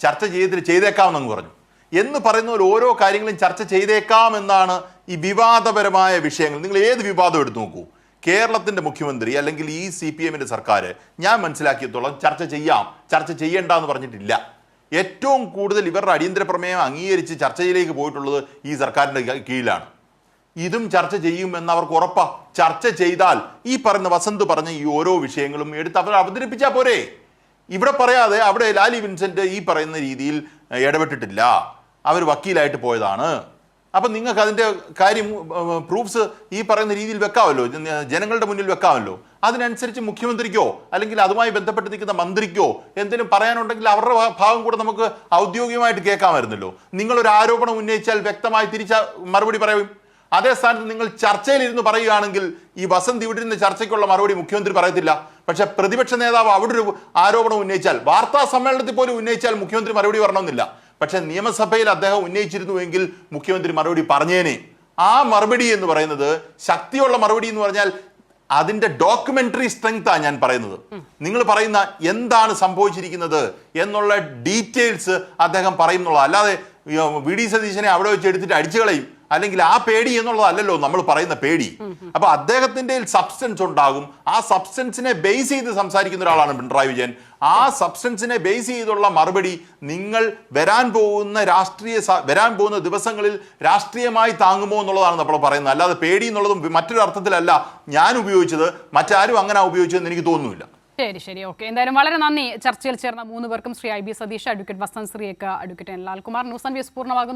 ചർച്ച ചെയ്തേക്കാമെന്നങ്ങ് പറഞ്ഞു എന്ന് പറയുന്ന പോലെ ഓരോ കാര്യങ്ങളും ചർച്ച ചെയ്തേക്കാമെന്നാണ് ഈ വിവാദപരമായ വിഷയങ്ങൾ. നിങ്ങൾ ഏത് വിവാദം എടുത്തു നോക്കൂ, കേരളത്തിൻ്റെ മുഖ്യമന്ത്രി അല്ലെങ്കിൽ ഈ CPM-ന്റെ സർക്കാർ ഞാൻ മനസ്സിലാക്കിയത്തോളം ചർച്ച ചെയ്യേണ്ട എന്ന് പറഞ്ഞിട്ടില്ല. ഏറ്റവും കൂടുതൽ ഇവരുടെ അടിയന്തര പ്രമേയം അംഗീകരിച്ച് ചർച്ചയിലേക്ക് പോയിട്ടുള്ളത് ഈ സർക്കാരിൻ്റെ കീഴിലാണ്. ഇതും ചർച്ച ചെയ്യുമെന്ന് അവർക്ക് ഉറപ്പാ. ചർച്ച ചെയ്താൽ ഈ പറയുന്ന വസന്ത് പറഞ്ഞ ഈ ഓരോ വിഷയങ്ങളും എടുത്ത് അവർ അവതരിപ്പിച്ചാൽ പോരെ. ഇവിടെ പറയാതെ അവിടെ ലാലി വിൻസെന്റ് ഈ പറയുന്ന രീതിയിൽ ഇടപെട്ടിട്ടില്ല, അവർ വക്കീലായിട്ട് പോയതാണ്. അപ്പം നിങ്ങൾക്ക് അതിൻ്റെ കാര്യം പ്രൂഫ്സ് ഈ പറയുന്ന രീതിയിൽ വെക്കാമല്ലോ, ജനങ്ങളുടെ മുന്നിൽ വെക്കാമല്ലോ. അതിനനുസരിച്ച് മുഖ്യമന്ത്രിക്കോ അല്ലെങ്കിൽ അതുമായി ബന്ധപ്പെട്ട് നിൽക്കുന്ന മന്ത്രിക്കോ എന്തെങ്കിലും പറയാനുണ്ടെങ്കിൽ അവരുടെ ഭാഗം കൂടെ നമുക്ക് ഔദ്യോഗികമായിട്ട് കേൾക്കാമായിരുന്നല്ലോ. നിങ്ങളൊരു ആരോപണം ഉന്നയിച്ചാൽ വ്യക്തമായി മറുപടി പറയും. അതേ സ്ഥാനത്ത് നിങ്ങൾ ചർച്ചയിലിരുന്ന് പറയുകയാണെങ്കിൽ ഈ വസന്ത് ഇവിടെ ഇരുന്ന് ചർച്ചയ്ക്കുള്ള മറുപടി മുഖ്യമന്ത്രി പറയത്തില്ല. പക്ഷെ പ്രതിപക്ഷ നേതാവ് അവിടെ ഒരു ആരോപണം ഉന്നയിച്ചാൽ, വാർത്താ സമ്മേളനത്തിൽ പോലും ഉന്നയിച്ചാൽ മുഖ്യമന്ത്രി മറുപടി പറയണമെന്നില്ല. പക്ഷെ നിയമസഭയിൽ അദ്ദേഹം ഉന്നയിച്ചിരുന്നുവെങ്കിൽ മുഖ്യമന്ത്രി മറുപടി പറഞ്ഞേനെ. ആ മറുപടി എന്ന് പറയുന്നത്, ശക്തിയുള്ള മറുപടി എന്ന് പറഞ്ഞാൽ അതിന്റെ ഡോക്യുമെന്ററി സ്ട്രെങ്താ ഞാൻ പറയുന്നത്. നിങ്ങൾ പറയുന്ന എന്താണ് സംഭവിച്ചിരിക്കുന്നത് എന്നുള്ള ഡീറ്റെയിൽസ് അദ്ദേഹം പറയുന്നുള്ളൂ. അല്ലാതെ VD സതീശനെ അവിടെ വെച്ച് എടുത്തിട്ട് അടിച്ചു കളയും അല്ലെങ്കിൽ ആ പേടി എന്നുള്ളതല്ലല്ലോ നമ്മൾ പറയുന്ന പേടി. അപ്പൊ അദ്ദേഹത്തിന്റെ സബ്സ്റ്റൻസ് ഉണ്ടാകും. ആ സബ്സ്റ്റൻസിനെ ബേസ് ചെയ്ത് സംസാരിക്കുന്ന ഒരാളാണ് പിണറായി വിജയൻ. ആ സബ്സ്റ്റൻസിനെ ബേസ് ചെയ്തുള്ള മറുപടി നിങ്ങൾ വരാൻ പോകുന്ന ദിവസങ്ങളിൽ രാഷ്ട്രീയമായി താങ്ങുമോ എന്നുള്ളതാണ് നമ്മൾ പറയുന്നത്. അല്ലാതെ പേടി എന്നുള്ളതും മറ്റൊരു അർത്ഥത്തിലല്ല ഞാൻ ഉപയോഗിച്ചത്, മറ്റാരും അങ്ങനെ ഉപയോഗിച്ചതെന്ന് എനിക്ക് തോന്നുന്നില്ല. ശരി ഓക്കെ. എന്തായാലും വളരെ നന്ദി. ചർച്ചയിൽ ചേർന്ന 3 പേർക്കും ശ്രീ IB സതീഷ്, അഡ്വക്കേറ്റ് വസന്ത് ശ്രീയേക്ക്, advocate Lalkumar. News and views പൂർണ്ണമാകുന്നു.